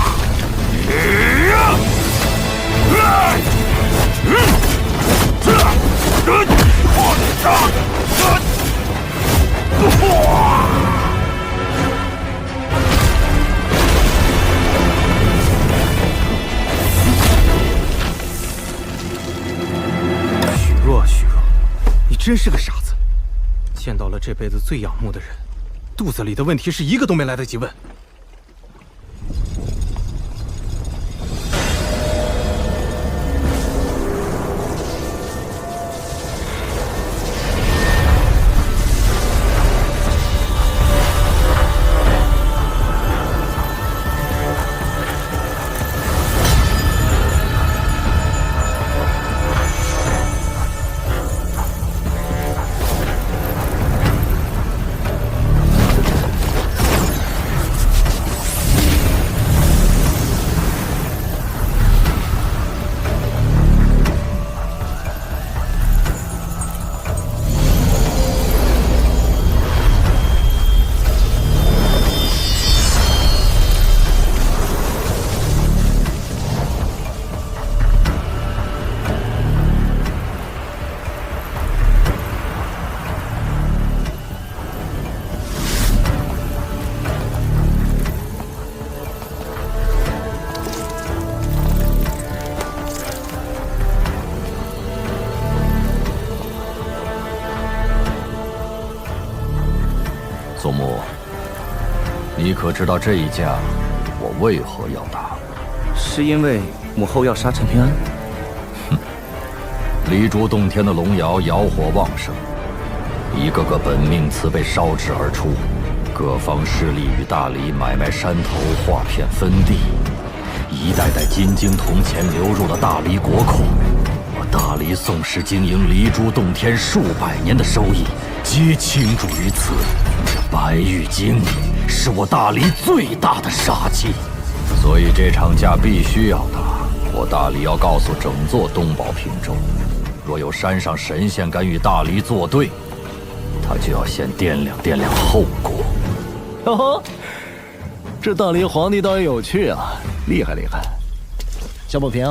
许若，你真是个傻子，见到了这辈子最仰慕的人，肚子里的问题是一个都没来得及问。祖母，你可知道这一架我为何要打？是因为母后要杀陈平安？哼！离珠洞天的龙窑窑火旺盛，一个个本命祠被烧制而出，各方势力与大理买卖山头，划片分地，一代代金晶铜钱流入了大理国库。我大理宋氏经营离珠洞天数百年的收益，皆倾注于此。这白玉京是我大理最大的杀器，所以这场架必须要打。我大理要告诉整座东宝平州，若有山上神仙敢与大理作对，他就要先掂量后果。哟呵，这大理皇帝倒也有趣啊，厉害！小宝平，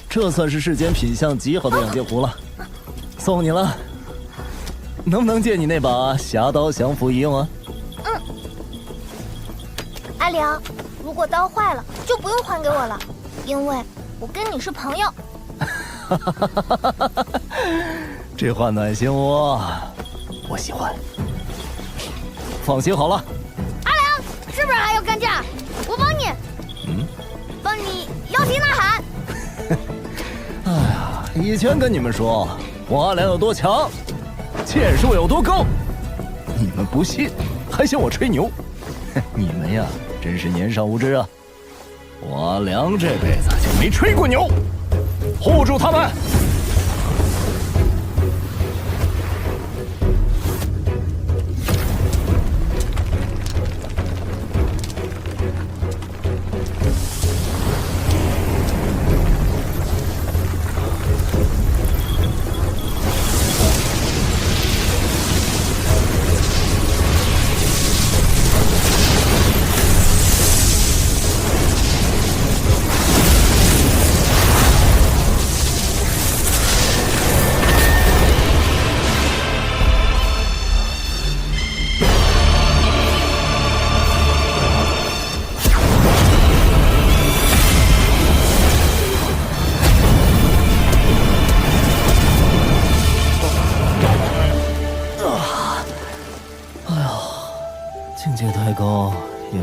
这算是世间品相极好的养剑壶了，送你了。能不能借你那把侠刀降服一用啊？阿良，如果刀坏了，就不用还给我了，因为我跟你是朋友。这话暖心窝，我喜欢。放心好了。阿良，是不是还要干架？我帮你。帮你摇旗呐喊。哎呀，以前跟你们说我阿良有多强，剑术有多高，你们不信，还嫌我吹牛。你们呀，真是年少无知啊！我阿良这辈子就没吹过牛。护住他们！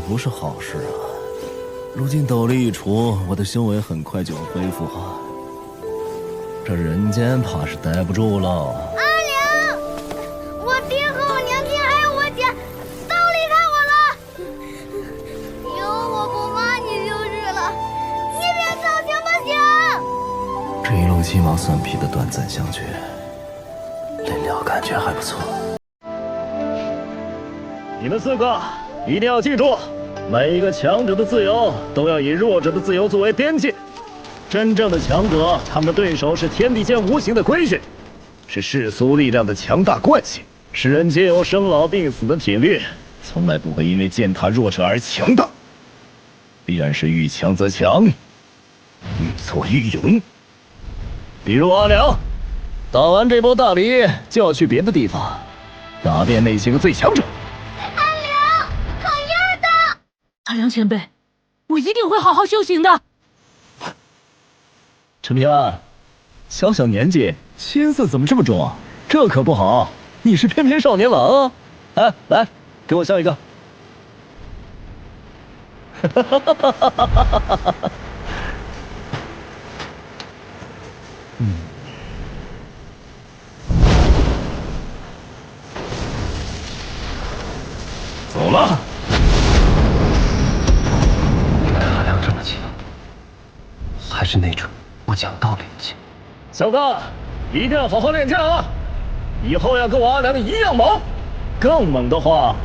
不是好事啊！如今斗力一除，我的修为很快就要恢复啊。这人间怕是待不住了。阿良，我爹和我娘亲还有我姐都离开我了，以后我不骂你就是了，你别走行不行？这一路鸡毛蒜皮的短暂相聚，临了感觉还不错。你们4个一定要记住，每一个强者的自由都要以弱者的自由作为边界。真正的强者，他们的对手是天地间无形的规训，是世俗力量的强大惯性，是人皆有生老病死的铁律，从来不会因为践踏弱者而强大。必然是遇强则强，遇挫愈勇。比如阿良，打完这波大礼就要去别的地方，打遍那些个最强者。阿良前辈，我一定会好好修行的。陈平安，小小年纪，心思怎么这么重啊？这可不好，你是翩翩少年郎啊！哎，来，给我笑一个。哈哈哈哈哈哈！走了。阿良这么强，还是那种不讲道理的强。小哥，一定要好好练剑啊！以后要跟我阿良一样猛，更猛的话，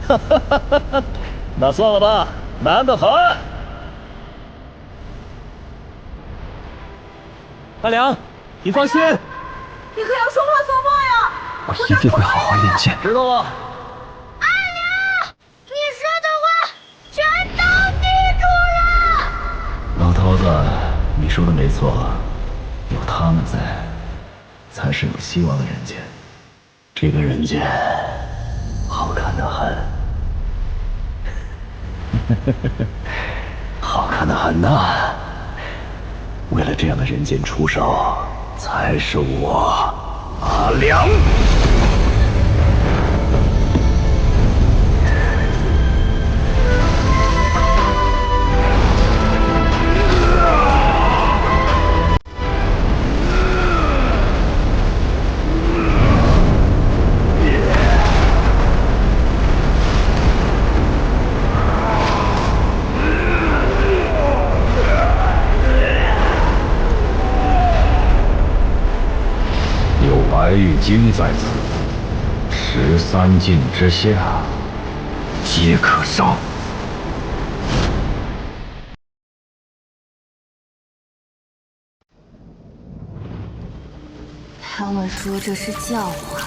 哈哈哈哈哈，那算了吧，难得很。阿良，你放心，你可要说话算话呀！我一定会好好练剑。知道了。你说的话全都记住了。老头子，你说的没错，有他们在，才是有希望的人间。这个人间，好看得很，好看得很呐。为了这样的人间出手，才是我阿良。白玉京在此，13境之下，皆可杀。他们说这是教化，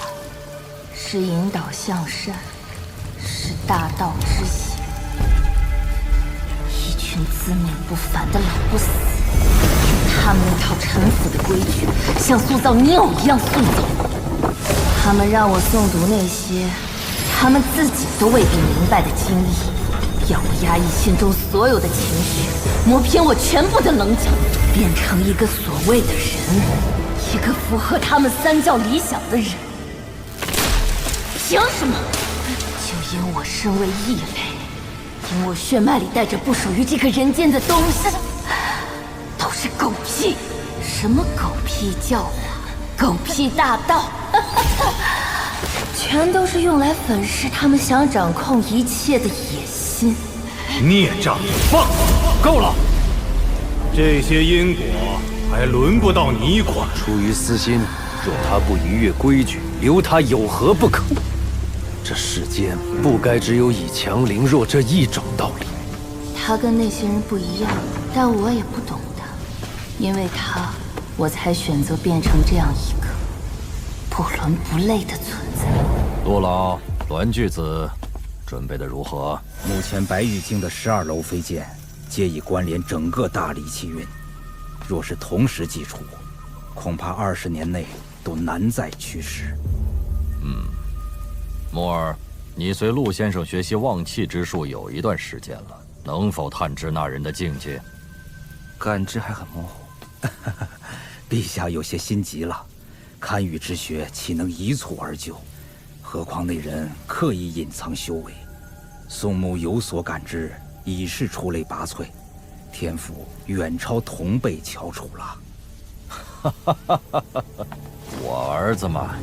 是引导向善，是大道之行。一群自命不凡的老不死，用他们那套陈腐的规矩，像塑造泥偶一样塑造我。他们让我诵读那些他们自己都未必明白的经义，要我压抑心中所有的情绪，磨偏我全部的棱角，变成一个所谓的人，一个符合他们三教理想的人。凭什么？就因我身为异类，因我血脉里带着不属于这个人间的东西，都是狗屁！什么狗屁教化，狗屁大道，全都是用来粉饰他们想掌控一切的野心。孽障已放，够了！这些因果还轮不到你管。出于私心，若他不逾越规矩，留他有何不可？这世间不该只有以强凌弱这一种道理。他跟那些人不一样，但我也不懂他，因为他，我才选择变成这样一个不伦不类的存在。陆老、栾巨子，准备的如何？目前白玉京的12楼飞剑，皆已关联整个大理气运。若是同时祭出，恐怕20年内都难再驱使。木儿，你随陆先生学习旺气之术有一段时间了，能否探知那人的境界？感知还很模糊。陛下有些心急了，堪舆之学岂能一蹴而就？何况那人刻意隐藏修为，宋牧有所感知，已是出类拔萃，天赋远超同辈翘楚了。我儿子嘛，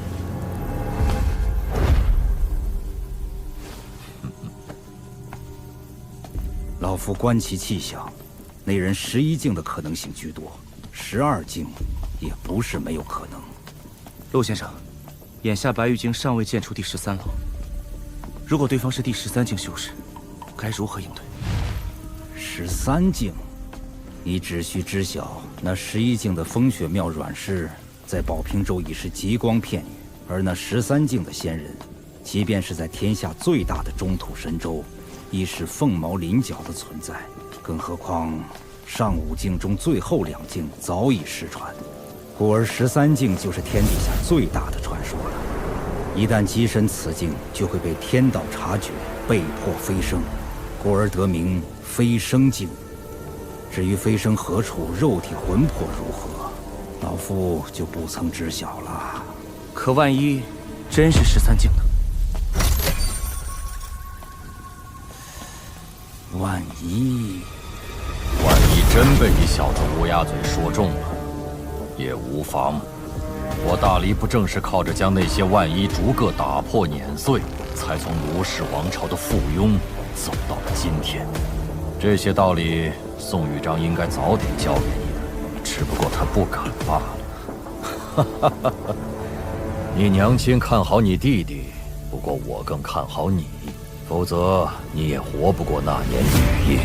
老夫观其气象，那人11境的可能性居多，12境也不是没有可能。陆先生，眼下白玉京尚未见出第13楼，如果对方是第13境修士，该如何应对？13境，你只需知晓，那11境的风雪庙阮氏，在宝平州已是极光片羽，而那13境的仙人，即便是在天下最大的中土神州，亦是凤毛麟角的存在。更何况上5境中最后2境早已失传，故而13境就是天底下最大的传说了。一旦跻身此境，就会被天道察觉，被迫飞升，故而得名飞升境。至于飞升何处，肉体魂魄如何，老夫就不曾知晓了。可万一真是13境呢？万一真被你小子乌鸦嘴说中了，也无妨。我大黎不正是靠着将那些万一逐个打破碾碎，才从卢氏王朝的附庸走到了今天？这些道理，宋玉章应该早点教给你的，只不过他不敢罢了。哈哈哈哈！你娘亲看好你弟弟，不过我更看好你，否则你也活不过那年雨夜。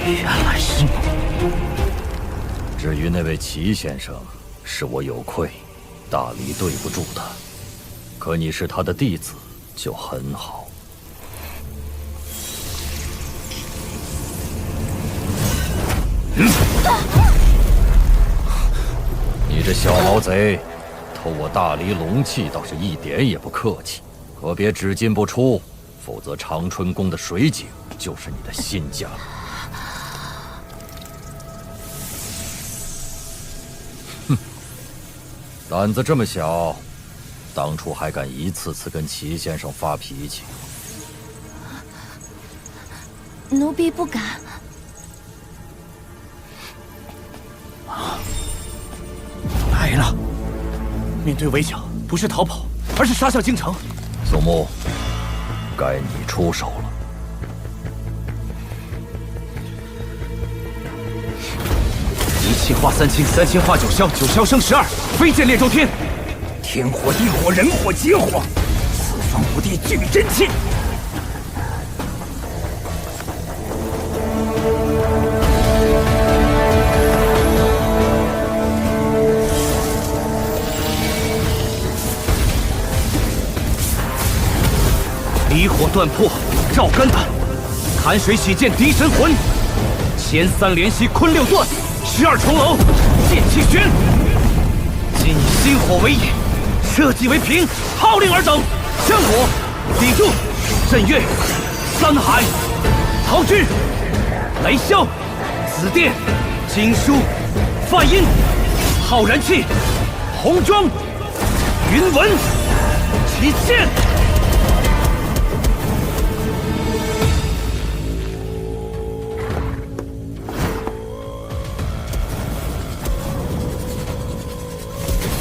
原来是你。至于那位齐先生，是我有愧，大黎对不住他。可你是他的弟子，就很好。你这小毛贼，偷我大黎龙器倒是一点也不客气，可别只进不出，否则长春宫的水井就是你的新家。哼，胆子这么小，当初还敢一次次跟齐先生发脾气。奴婢不敢。来了！面对围剿，不是逃跑，而是杀向京城。宋牧，该你出手了。一气化三清，三清化九霄，九霄生12，飞剑列周天。天火、地火、人火、劫火，四方五帝聚真气。离火断魄，照肝胆；寒水洗剑，敌神魂。前3连袭，坤6断；12重楼，剑气悬。今以心火为引，社稷为凭，号令而等。香火，砥柱，震岳，三海，陶炬，雷霄，紫电，经书，梵音，浩然气，红妆，云纹，起剑。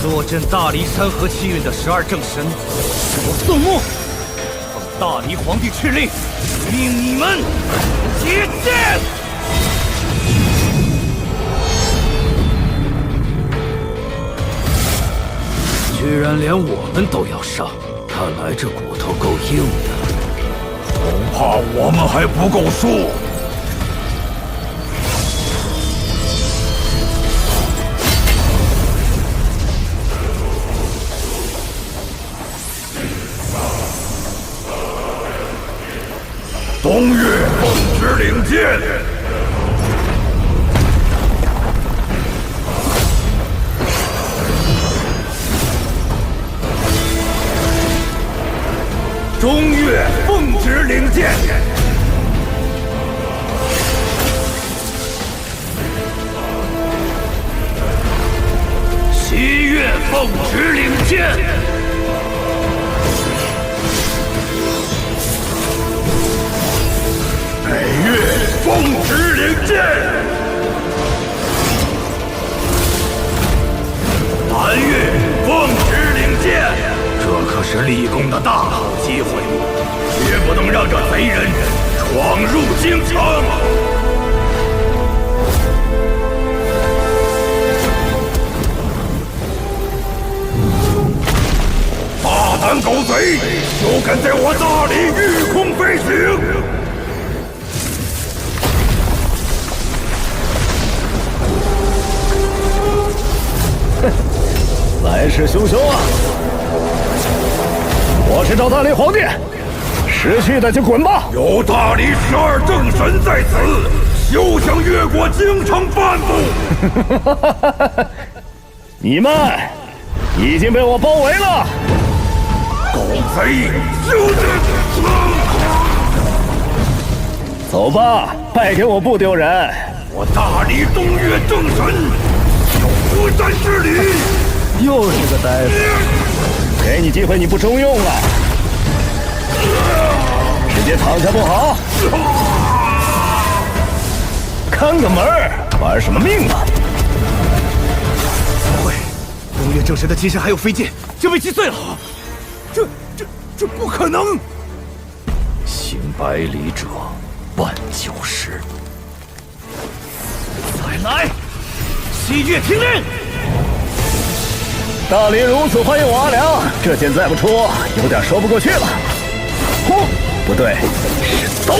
坐镇大黎山河气运的12正神，是我宋牧，奉大黎皇帝敕令，命你们结剑。居然连我们都要上，看来这骨头够硬的。恐怕我们还不够数。东岳奉旨领剑，中岳奉旨领剑，西岳奉旨领剑。北岳奉旨领剑，南岳奉旨领剑。这可是立功的大好机会，绝不能让这贼人闯入京城。大胆狗贼，休敢在我大黎御空飞行！来势汹汹啊！我是赵大黎皇帝，识趣的就滚吧！有大黎12正神在此，休想越过京城半步！你们已经被我包围了！狗贼，走吧，败给我不丢人。我大理东岳正神要不再失礼。又是个呆子，给你机会你不中用了，直接躺下不好？看个门儿，玩什么命啊？怎么会？东岳正神的金身还有飞剑就被击碎了，这不可能！行百里者万九十。再来，西岳听令！大理如此欢迎我阿良，这剑再不出，有点说不过去了。呼，不对，是刀。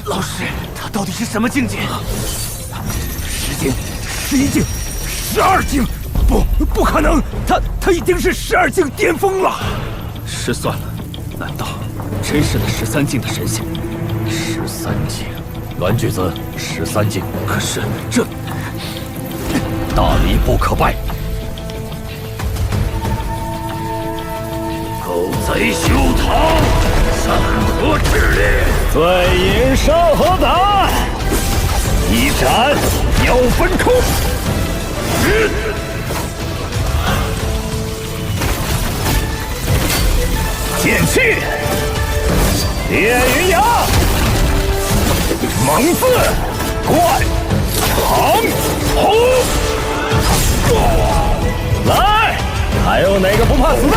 老师，他到底是什么境界？10境、11境、12境？不可能！他已经是12境巅峰了。失算了，难道真是那13境的神仙？13境，栾巨子，13境。可是这大理不可败。狗贼休逃！山河炽烈，醉饮山河胆，一斩妖分空。剑气，烈云阳，猛字贯长虹。来，还有哪个不怕死的？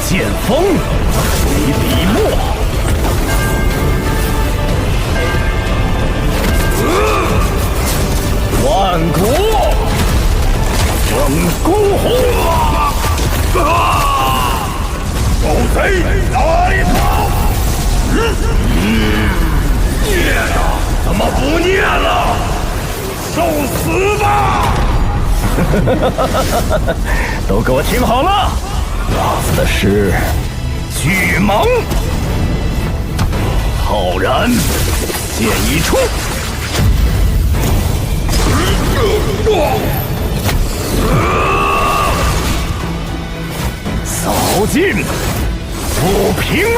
剑锋，为笔墨。万古整孤鸿。狗贼哪里跑？念啊，怎么不念了？受死吧！都给我听好了，老子的是巨蟒。浩然，剑一出，扫尽不平物。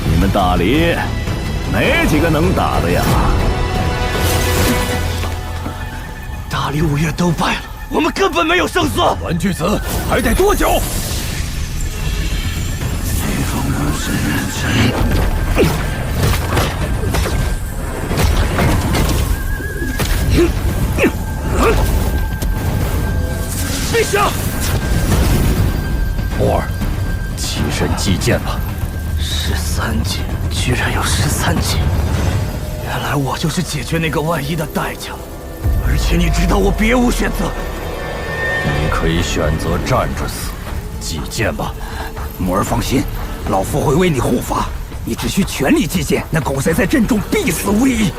你们大理没几个能打的呀！大理5岳都败了，我们根本没有胜算。栾巨子，还得多久？陛下，墨儿，起身祭剑吧。13境，居然有13境！原来我就是解决那个万一的代价，而且你知道我别无选择。你可以选择站着死，祭剑吧。墨儿放心，老夫会为你护法，你只需全力击剑，那狗贼在阵中必死无疑。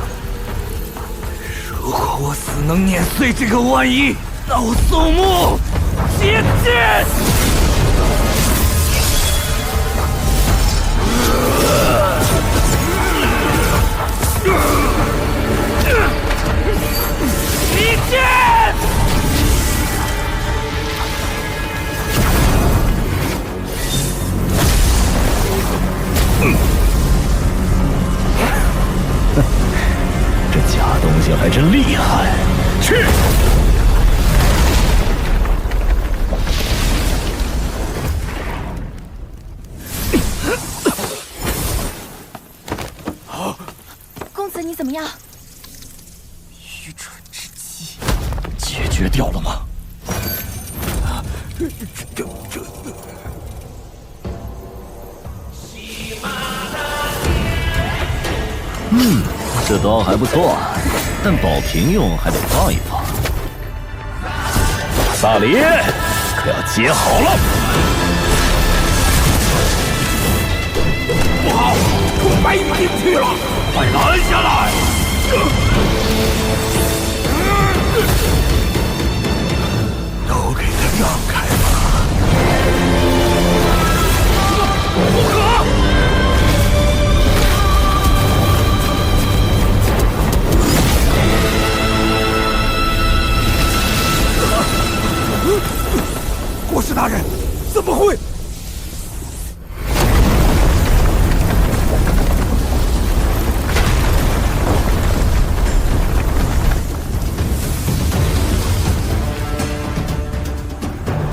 如果我死能碾碎这个万一，那我宋穆接剑！击剑！这假东西还真厉害，去！公子，你怎么样？愚蠢之计，解决掉了吗？这刀还不错，但保平用还得放一放。大理，可要接好了！不好，冲白玉京去了，快拦下来！都给他让开吧！不可！国师大人，怎么会？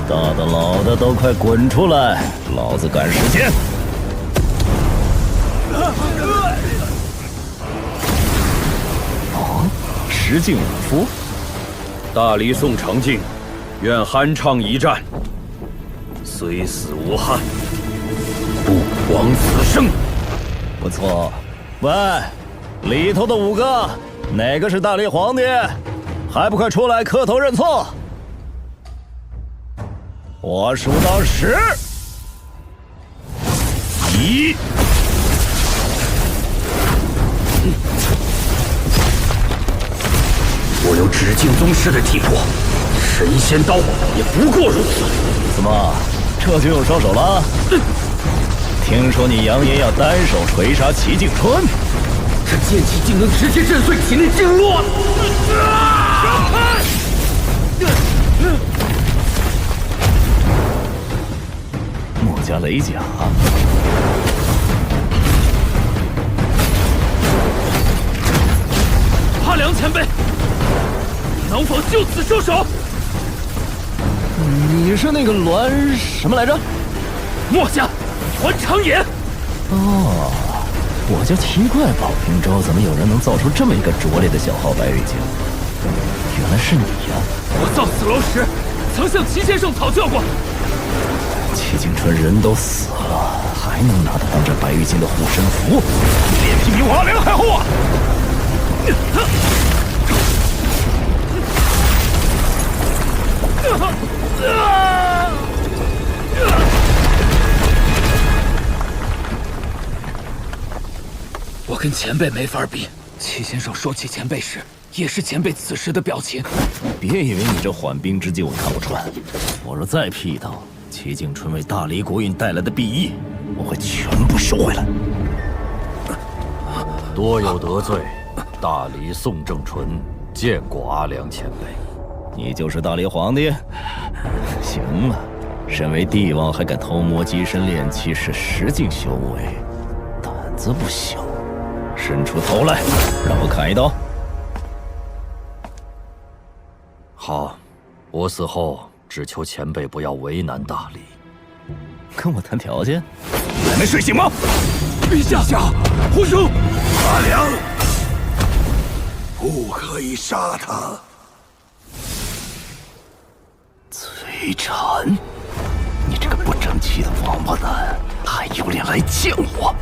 大的老的都快滚出来，老子赶时间！哦，石镜武夫，大离宋长靖，愿酣畅一战，虽死无憾，不枉此生。不错，喂，里头的5个，哪个是大离皇帝？还不快出来磕头认错！我数到10，1。我有止境宗师的体魄，神仙刀也不过如此。怎么，这就又收手了？听说你扬言要单手锤杀齐静春，这剑气竟能直接震碎体内经络！墨家雷甲，阿良前辈，能否就此收手？你是那个栾什么来着？墨家栾长野。哦，我就奇怪宝平州怎么有人能造出这么一个拙劣的小号白玉镜，原来是你呀！我造死楼时，曾向齐先生讨教过。齐景春人都死了，还能拿得当这白玉镜的护身符？脸皮比我阿良还厚啊！我跟前辈没法比。齐先生说起前辈时，也是前辈此时的表情。别以为你这缓兵之计我看不穿，我若再劈到齐景春为大离国运带来的裨益，我会全部收回来。多有得罪，大离宋正纯见过阿良前辈。你就是大离皇帝？行了，身为帝王还敢偷摸机身炼器，是实境修为，胆子不小。伸出头来，让我砍一刀。好，我死后只求前辈不要为难大离。跟我谈条件？还没睡醒吗？陛下，胡兄，阿良，不可以杀他。崔禅，你这个不争气的王八蛋，还有脸来见我？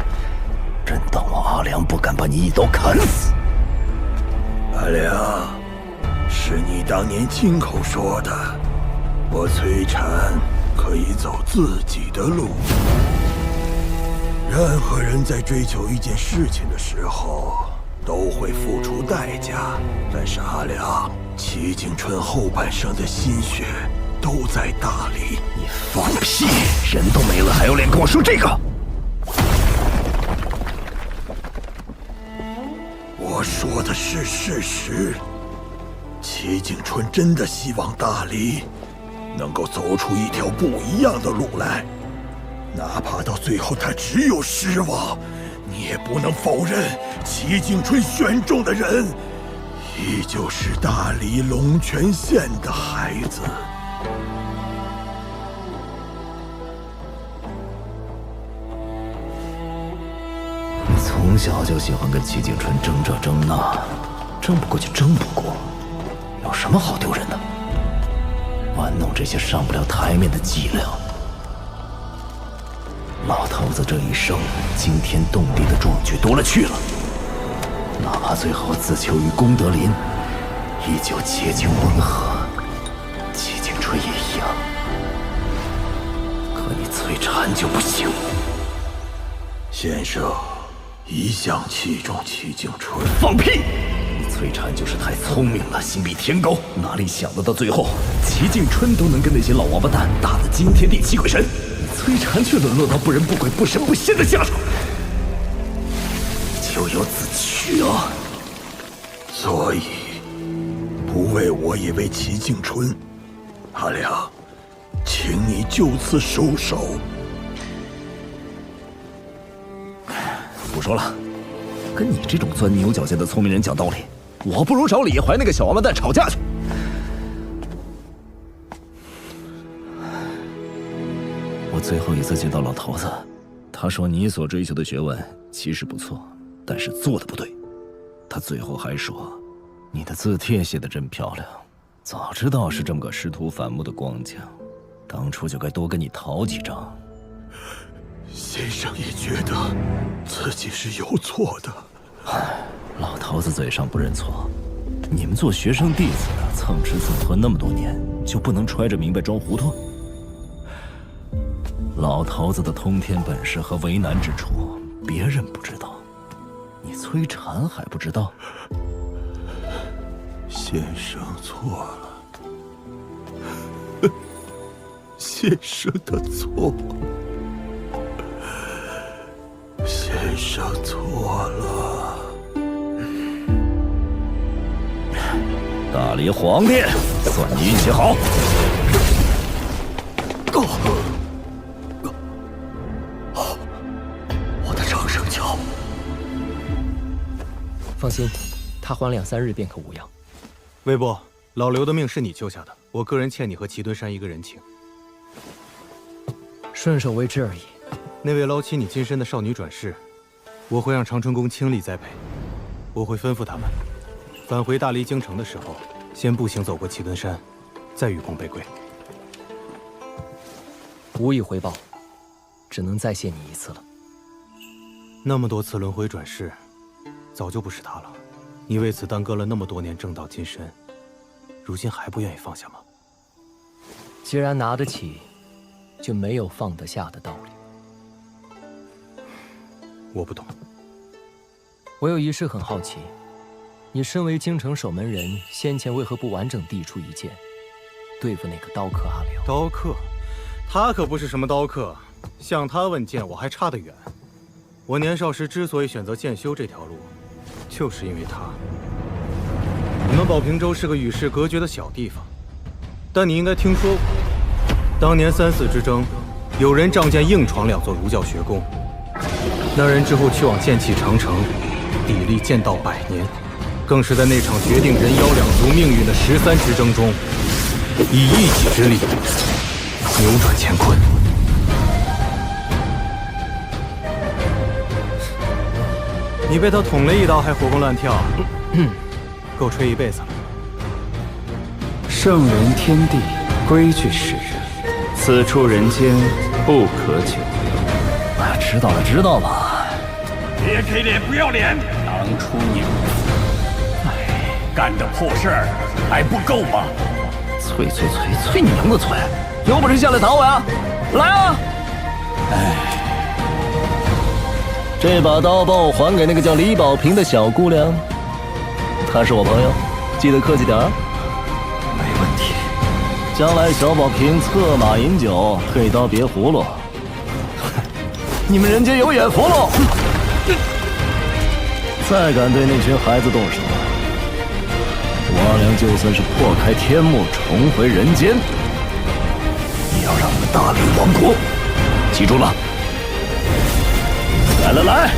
真当我阿良不敢把你一刀砍死？阿良，是你当年亲口说的，我崔禅可以走自己的路。任何人在追求一件事情的时候，都会付出代价。但是阿良，齐景春后半生的心血都在大理。你放屁！人都没了，还有脸跟我说这个？我说的是事实。齐景春真的希望大理能够走出一条不一样的路来，哪怕到最后他只有失望，你也不能否认齐景春选中的人依旧是大理龙泉县的孩子。你从小就喜欢跟齐景春争这争那，争不过就争不过，有什么好丢人的？玩弄这些上不了台面的伎俩。老头子这一生惊天动地的壮举多了去了，哪怕最后自囚于功德林，依旧洁净温和。齐景春也一样。崔禅就不行。先生一向器重齐景春。放屁！你崔禅就是太聪明了，心比天高，哪里想得到最后齐景春都能跟那些老王八蛋打得惊天地泣鬼神，你崔禅却沦落到不人不鬼不神不仙的下场，咎由自取啊！所以，不为我，也为齐景春，阿良，请你就此收手。不说了，跟你这种钻牛角尖的聪明人讲道理，我不如找李怀那个小王八蛋吵架去。我最后一次见到老头子，他说你所追求的学问其实不错，但是做的不对。他最后还说，你的字帖写得真漂亮，早知道是这么个师徒反目的光景，当初就该多跟你讨几张。先生也觉得自己是有错的。老头子嘴上不认错，你们做学生弟子的蹭吃蹭喝那么多年，就不能揣着明白装糊涂？老头子的通天本事和为难之处，别人不知道，你崔禅还不知道？先生错了，先生的错。先生错了。大理皇帝，算你运气好。我的长生脚。放心，他缓2、3日便可无恙。魏部，老刘的命是你救下的，我个人欠你和齐敦山一个人情。顺手为之而已。那位捞起你金身的少女转世，我会让长春宫倾力栽培。我会吩咐他们，返回大理京城的时候，先步行走过齐敦山，再与共背归。无以回报，只能再谢你一次了。那么多次轮回转世，早就不是他了。你为此耽搁了那么多年正道金身，如今还不愿意放下吗？既然拿得起，就没有放得下的道理。我不懂。我有一事很好奇，你身为京城守门人，先前为何不完整地出一剑，对付那个刀客阿辽？刀客？他可不是什么刀客，向他问剑我还差得远。我年少时之所以选择剑修这条路，就是因为他。你们宝平州是个与世隔绝的小地方，但你应该听说过，当年3、4之争，有人仗剑硬闯2座儒教学宫。那人之后去往剑气长城，砥砺剑道100年，更是在那场决定人妖2族命运的13之争中，以一己之力扭转乾坤。你被他捅了一刀还活蹦乱跳，够吹一辈子了。圣人天地，规矩使人，此处人间不可久留。知道了，知道了。别给脸不要脸！当初你们干的破事儿还不够吗？催你娘的催！有本事下来打我呀！来啊！这把刀帮我还给那个叫李宝平的小姑娘，她是我朋友，记得客气点儿。没问题。将来小宝平策马饮酒，退刀别葫芦。你们人间有眼福喽！再敢对那群孩子动手，我阿良就算是破开天幕重回人间，也要让你们大理亡国！记住了！来，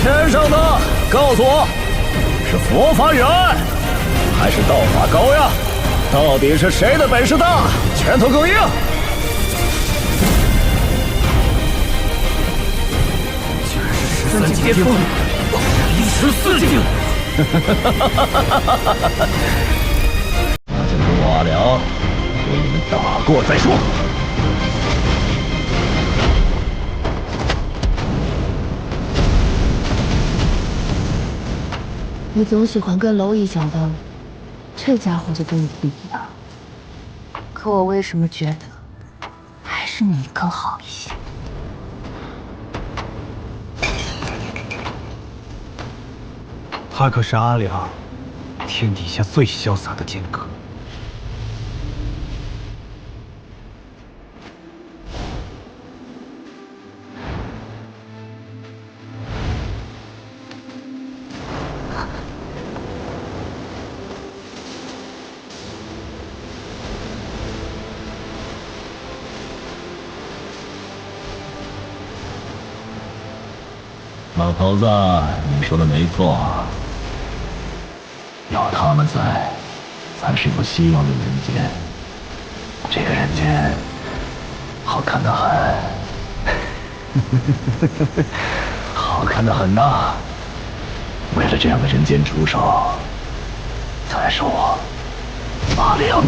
天上的告诉我，是佛法远还是道法高呀？到底是谁的本事大，拳头更硬？13级巅峰，14境。那就由我阿良给你们打过再说。你总喜欢跟蝼蚁讲道理，这家伙就跟你不一样。可我为什么觉得还是是你更好一些。他可是阿良，天底下最潇洒的剑客。老头子，你说的没错，有他们在，才是有希望的人间。这个人间，好看得很，好看得很呐！为了这样的人间出手，才是我阿良。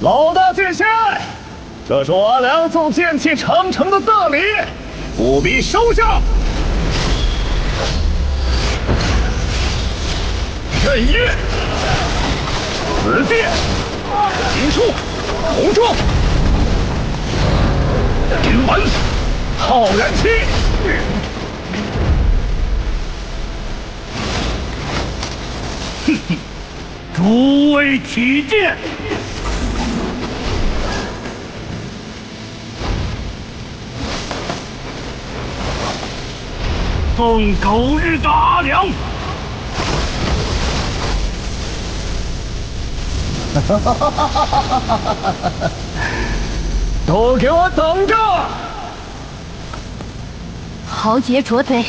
老大见仙，这是我阿良送剑气长城的赠礼，务必收下。刃月，紫剑，金术，红妆，云丸，浩然气。哼哼，诸位取剑。奉狗日的阿良！都给我等着！豪杰捉贼，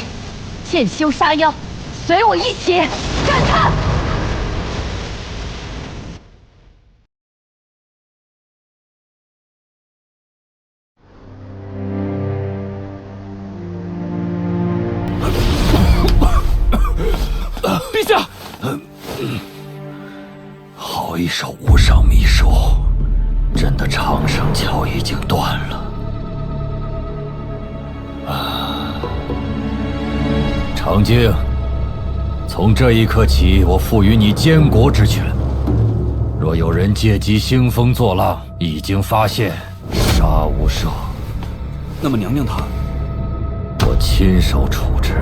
剑修杀妖，随我一起战他！陛下，好一手无上秘术，朕的长生桥已经断了。长靖，从这一刻起，我赋予你监国之权。若有人借机兴风作浪，一经发现，杀无赦。那么娘娘她，我亲手处置。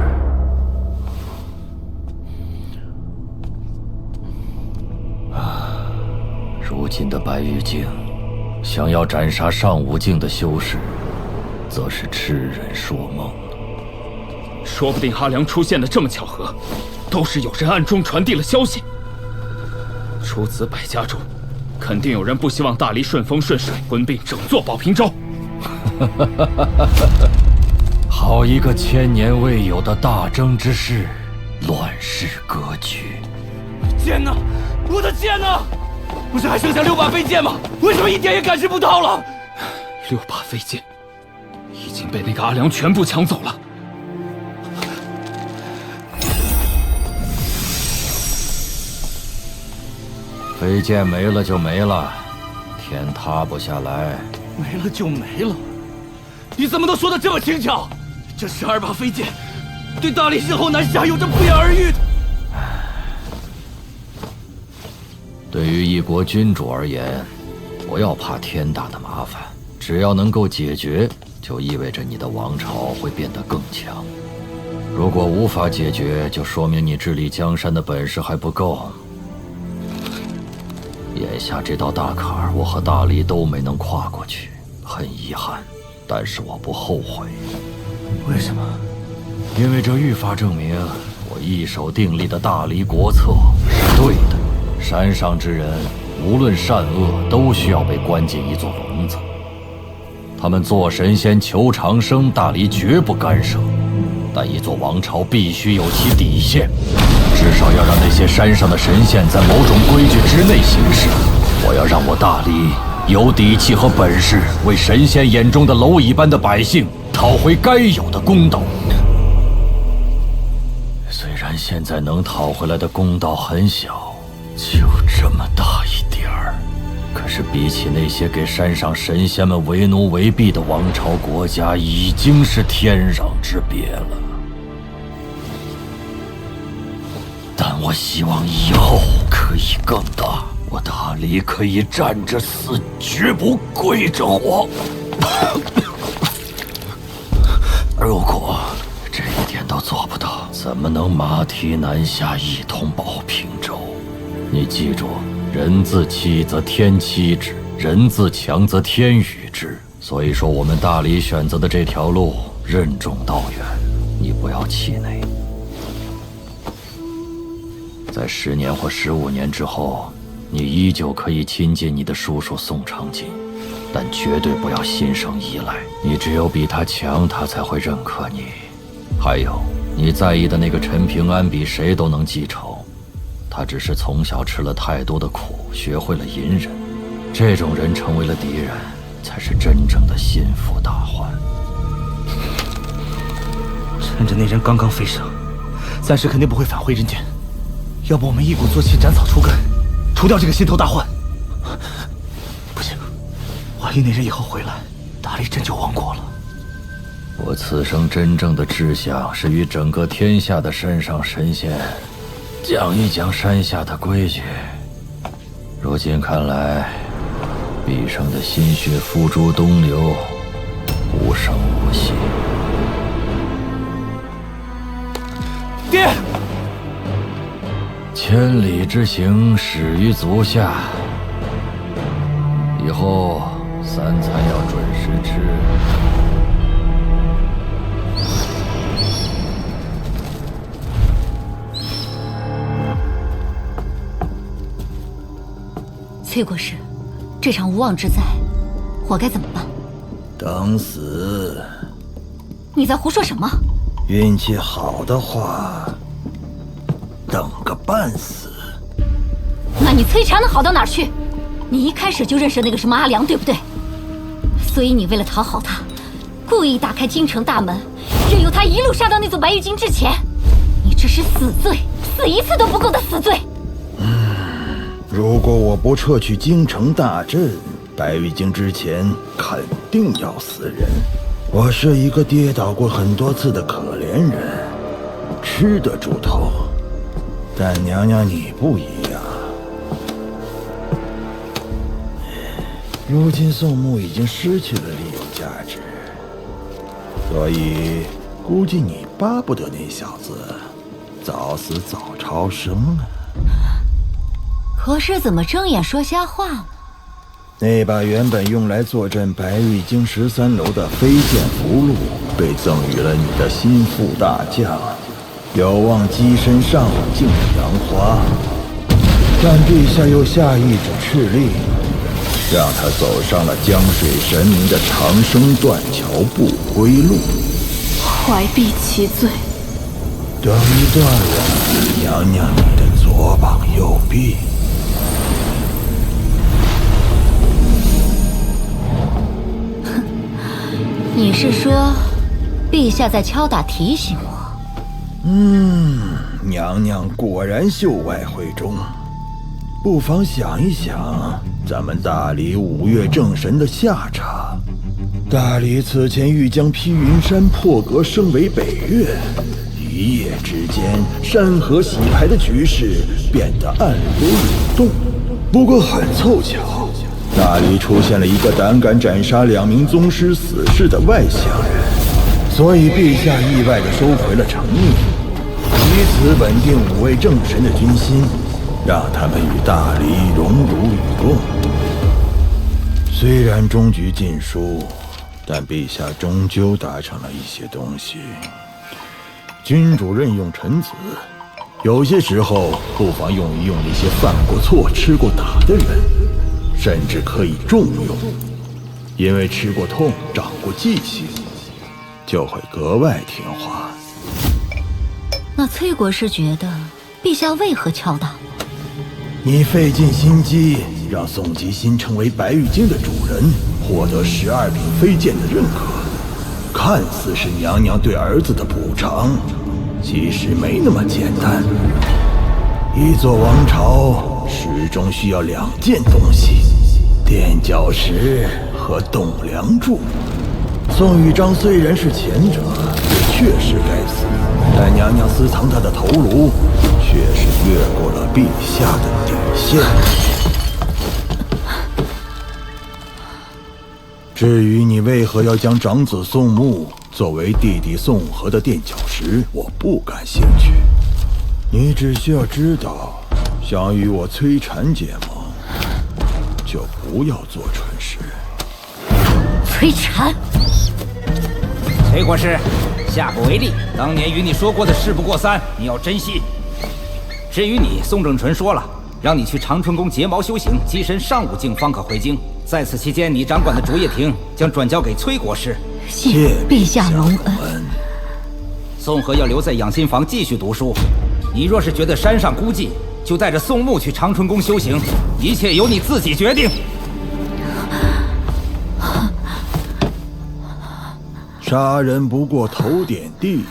如今的白玉镜，想要斩杀上武境的修士，则是痴人说梦。说不定阿良出现的这么巧合，都是有人暗中传递了消息。出此百家中，肯定有人不希望大黎顺风顺水，吞并整座宝平州。好一个千年未有的大争之势，乱世割据。剑呢？我的剑呢？不是还剩下6把飞剑吗？为什么一点也感知不到了？6把飞剑已经被那个阿良全部抢走了。飞剑没了就没了，天塌不下来。没了就没了？你怎么能说得这么轻巧？这12把飞剑，对大理日后南下有着不言而喻的。对于一国君主而言，不要怕天大的麻烦，只要能够解决，就意味着你的王朝会变得更强。如果无法解决，就说明你治理江山的本事还不够。眼下这道大坎儿，我和大黎都没能跨过去，很遗憾，但是我不后悔。为什么？因为这愈发证明，我一手订立的大黎国策是对的。山上之人，无论善恶，都需要被关进一座笼子。他们做神仙求长生，大黎绝不干涉；但一座王朝必须有其底线，至少要让那些山上的神仙在某种规矩之内行事。我要让我大理有底气和本事，为神仙眼中的蝼蚁般的百姓讨回该有的公道。虽然现在能讨回来的公道很小，就这么大一点儿，可是比起那些给山上神仙们为奴为婢的王朝国家，已经是天壤之别了。但我希望以后可以更大，我大理可以站着死，绝不跪着活。如果这一点都做不到，怎么能马蹄南下，一统保平州？你记住，人自欺则天欺之，人自强则天与之。所以说，我们大理选择的这条路任重道远，你不要气馁。在10年或15年之后，你依旧可以亲近你的叔叔宋长锦，但绝对不要心生依赖。你只有比他强，他才会认可你。还有，你在意的那个陈平安比谁都能记仇，他只是从小吃了太多的苦，学会了隐忍。这种人成为了敌人，才是真正的心腹大患。趁着那人刚刚飞升，暂时肯定不会返回人间。要不我们一鼓作气，斩草除根，除掉这个心头大患。不行，万一那人以后回来，大理真就亡国了。我此生真正的志向是与整个天下的山上神仙讲一讲山下的规矩。如今看来，毕生的心血付诸东流，无声无息。爹，千里之行，始于足下。以后3餐要准时吃。崔国师，这场无妄之灾，我该怎么办？等死。你在胡说什么？运气好的话，等个半死。那你崔强能好到哪儿去？你一开始就认识那个什么阿良，对不对？所以你为了讨好他，故意打开京城大门，任由他一路杀到那座白玉京之前。你这是死罪，死一次都不够的死罪。如果我不撤去京城大阵，白玉京之前肯定要死人。我是一个跌倒过很多次的可怜人，吃得住头。但娘娘你不一样，如今宋牧已经失去了利用价值，所以估计你巴不得那小子早死早超生啊。可是怎么睁眼说瞎话呢？那把原本用来坐镇白玉京13楼的飞剑符箓，被赠予了你的心腹大将，有望跻身上境的杨花。但陛下又下一纸敕令，让他走上了江水神明的长生断桥不归路。怀璧其罪。等于断了娘娘你的左膀右臂。你是说，陛下在敲打提醒我？娘娘果然秀外慧中，不妨想一想咱们大理5岳正神的下场。大理此前欲将披云山破格升为北岳，一夜之间山河洗牌的局势变得暗流涌动。不过很凑巧，大理出现了一个胆敢斩杀2名宗师死士的外乡人，所以陛下意外地收回了成命，以此稳定5位正神的军心，让他们与大理荣辱与共。虽然终局尽输，但陛下终究达成了一些东西。君主任用臣子，有些时候不妨用一用那些犯过错、吃过打的人，甚至可以重用，因为吃过痛、长过记性，就会格外听话。那崔国师觉得，陛下为何敲打我？你费尽心机让宋吉新成为白玉京的主人，获得12品飞剑的认可，看似是娘娘对儿子的补偿，其实没那么简单。一座王朝始终需要2件东西：垫脚石和栋梁柱。宋玉章虽然是前者，也确实该死，但娘娘私藏他的头颅，却是越过了陛下的底线。至于你为何要将长子宋牧作为弟弟宋和的垫脚石，我不感兴趣。你只需要知道，想与我崔禅结盟，就不要做蠢事。崔禅，崔国师，下不为例。当年与你说过的事不过3，你要珍惜。至于你，宋正淳说了，让你去长春宫结毛修行，跻身上5境方可回京。在此期间，你掌管的竹叶亭将转交给崔国师。谢陛下隆恩。宋和要留在养心房继续读书。你若是觉得山上孤寂，就带着宋牧去长春宫修行，一切由你自己决定。杀人不过头点地，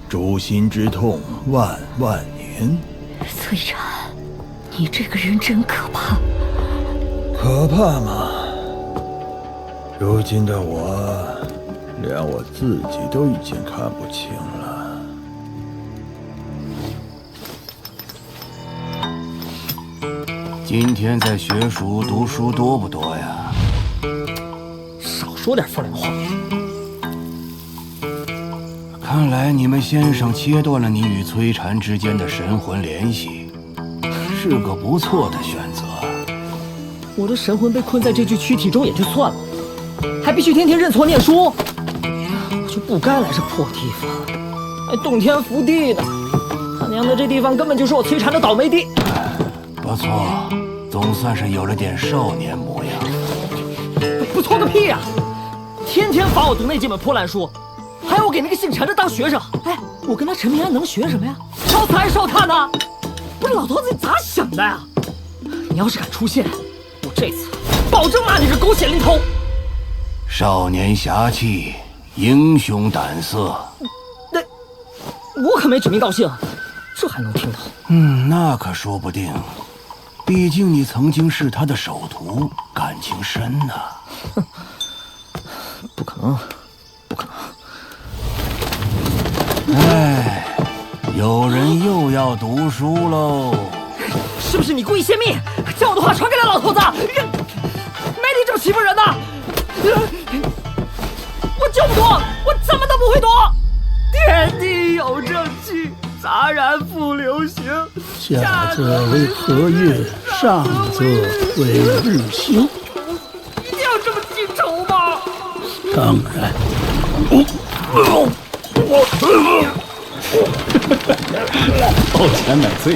诛心之痛万万年。崔禅，你这个人真可怕。可怕吗？如今的我，连我自己都已经看不清了。今天在学塾读书多不多呀？少说点风凉话。看来你们先生切断了你与崔禅之间的神魂联系，是个不错的选择。我的神魂被困在这具躯体中也就算了，还必须天天认错念书，我就不该来这破地方，还动天伏地的。他娘的，这地方根本就是我崔禅的倒霉地。不错，总算是有了点少年模样。不错个屁呀！天天罚我读那几本破烂书，还要我给那个姓陈的当学生。哎，我跟他陈平安能学什么呀？烧瓷还是烧炭呢？不是老头子，你咋想的呀？你要是敢出现，我这次保证骂你是狗血淋头。少年侠气，英雄胆色。那我可没指名道姓，这还能听到？那可说不定。毕竟你曾经是他的首徒，感情深呐。不可能，不可能。哎，有人又要读书喽。是不是你故意泄密，将我的话传给了老头子？没你这么欺负人的！我就不读，我怎么都不会读。天地有正气，杂然复流行。下则为和月，上则为日星。一定要这么记仇吗？当然。抱拳买醉。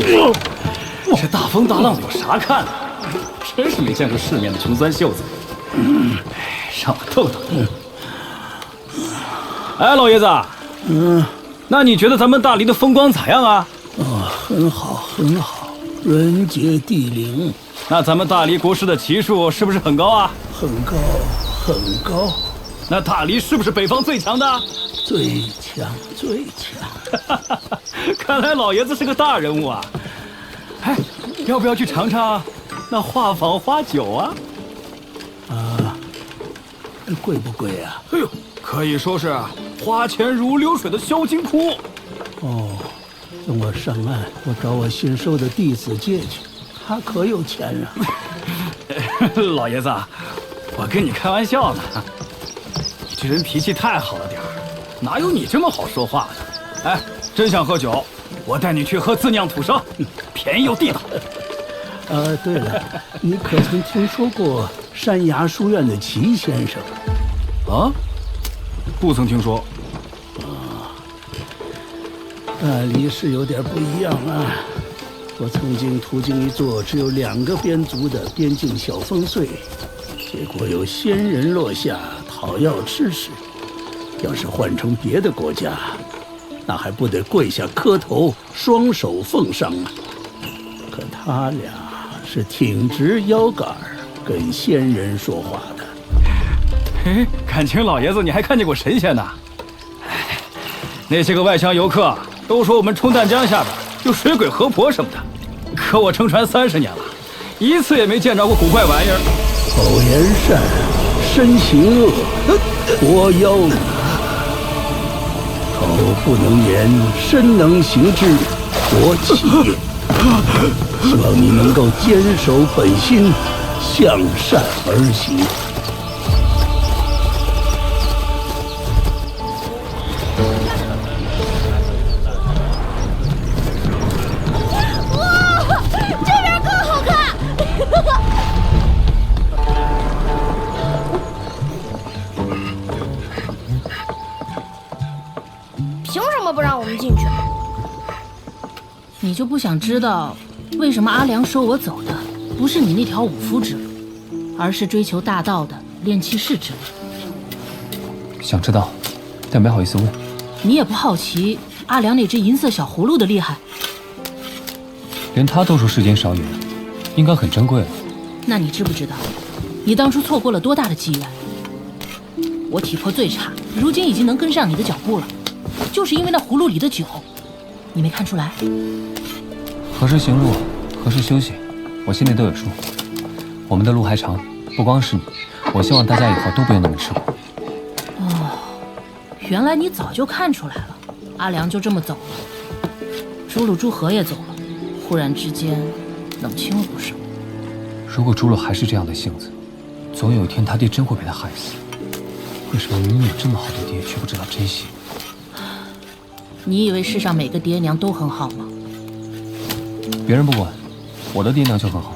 这大风大浪的有啥看的？真是没见过世面的穷酸秀才。让我逗逗你。哎，老爷子。那你觉得咱们大黎的风光咋样啊？很好，很好，人杰地灵。那咱们大黎国师的骑术是不是很高啊？很高，很高。那大黎是不是北方最强的？最强，最强。看来老爷子是个大人物啊！哎，要不要去尝尝那画舫花酒啊？贵不贵啊？哎呦，可以说是花钱如流水的销金窟。等我上岸，我找我新收的弟子借去，他可有钱啊！老爷子，我跟你开玩笑呢。你这人脾气太好了点儿，哪有你这么好说话的？哎，真想喝酒，我带你去喝自酿土生，便宜又地道。对了，你可曾听说过山崖书院的齐先生？啊？不曾听说。大黎是有点不一样啊。我曾经途经一座只有2个边族的边境小烽燧，结果有仙人落下讨要吃食。要是换成别的国家，那还不得跪下磕头，双手奉上啊？可他俩是挺直腰杆跟仙人说话的。嘿，感情老爷子你还看见过神仙呢？哎，那些个外乡游客都说我们冲淡江下边有水鬼河婆什么的，可我乘船30年了，一次也没见着过古怪玩意儿。口言善，身行恶，活妖呢。口不能言，身能行之，活气也。希望你能够坚守本心，向善而行。哇，这边更好看！凭什么不让我们进去？你就不想知道，为什么阿良收我走的不是你那条武夫之路，而是追求大道的炼气士之路？想知道，但没好意思问。你也不好奇阿良那只银色小葫芦的厉害？连他都说世间少有，应该很珍贵了。那你知不知道，你当初错过了多大的机缘？我体魄最差，如今已经能跟上你的脚步了，就是因为那葫芦里的酒，你没看出来？何时行路，何时休息，我心里都有数。我们的路还长，不光是你，我希望大家以后都不要那么吃苦。哦，原来你早就看出来了，阿良就这么走了，朱鲁朱河也走了，忽然之间冷清了不少。如果朱鲁还是这样的性子，总有一天他爹真会被他害死。为什么明明有这么好的爹，却不知道珍惜？你以为世上每个爹娘都很好吗？别人不管，我的爹娘就很好。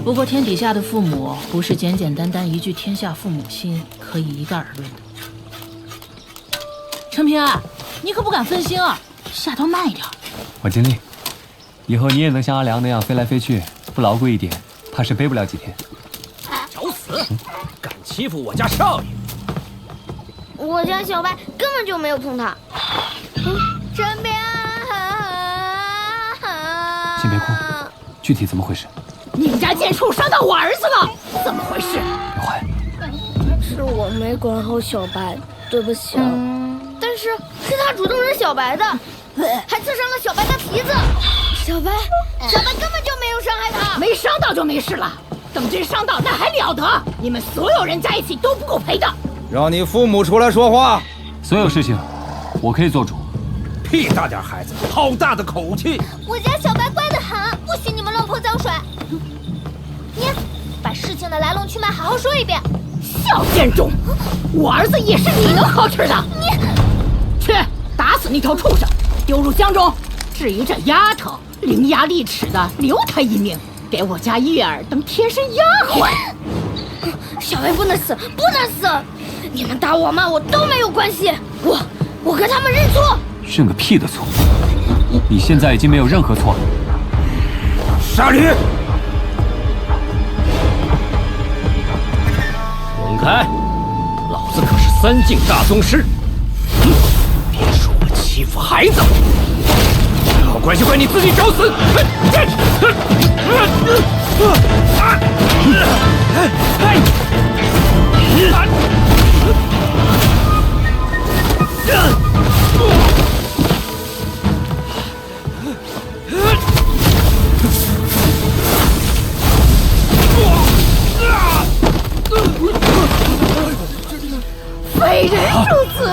不过天底下的父母不是简简单单一句天下父母心可以一概而论的。陈平安，你可不敢分心啊，下刀慢一点。我尽力，以后你也能像阿良那样飞来飞去，不牢固一点，怕是飞不了几天。找死！敢欺负我家少爷！我家小白根本就没有碰他。陈平先别哭，具体怎么回事？你们家贱畜伤到我儿子了，怎么回事？刘怀，是我没管好小白，对不起啊。但是他主动惹小白的，还刺伤了小白的蹄子。小白根本就没有伤害他，没伤到就没事了。等真伤到那还了得？你们所有人在一起都不够赔的。让你父母出来说话。所有事情，我可以做主。屁大点孩子，好大的口气！我家小白乖得很，不许你们乱泼脏水。你把事情的来龙去脉好好说一遍。小贱种，我儿子也是你能好取的。你去打死那条畜生，丢入江中。至于这丫头，伶牙俐齿的，留她一命，给我家月儿当贴身丫鬟。小白不能死，不能死！你们打我骂我都没有关系，我跟他们认错。认个屁的错！你现在已经没有任何错了。杀驴！滚开！老子可是3境大宗师。别说我欺负孩子，好怪就怪你自己找死！匪人如此，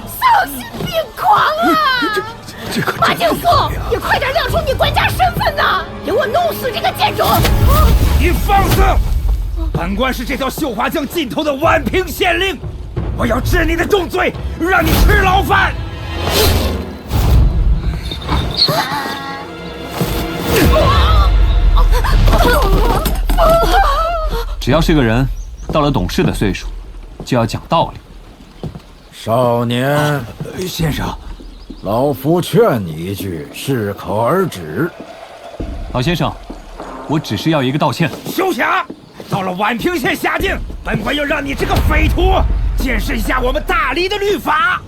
丧心病狂啊！马景素，你快点亮出你官家身份呐！给我弄死这个贱种！你放肆！本官是这条绣华江尽头的宛平县令，我要治你的重罪，让你吃牢饭！只要是个人，到了懂事的岁数，就要讲道理。少年，先生，老夫劝你一句，适可而止。老先生，我只是要一个道歉。休想！到了宛平县辖境，本官要让你这个匪徒见识一下我们大理的律法。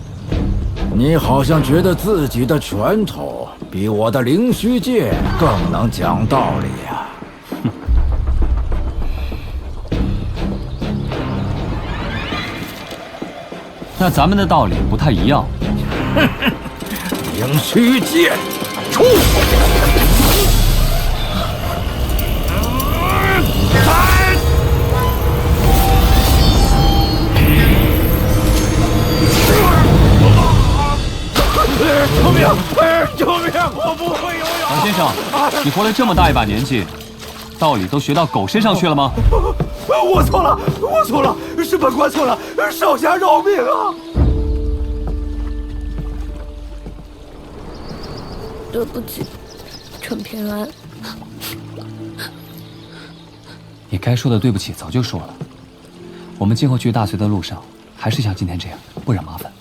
你好像觉得自己的拳头比我的灵虚剑更能讲道理呀！那咱们的道理不太一样。灵虚剑出！救命！救命！我不会游泳。王先生，你活了这么大一把年纪，道理都学到狗身上去了吗？我错了，我错了，是本官错了，少侠饶命啊！对不起，陈平安。你该说的对不起早就说了。我们今后去大隋的路上，还是像今天这样，不惹麻烦。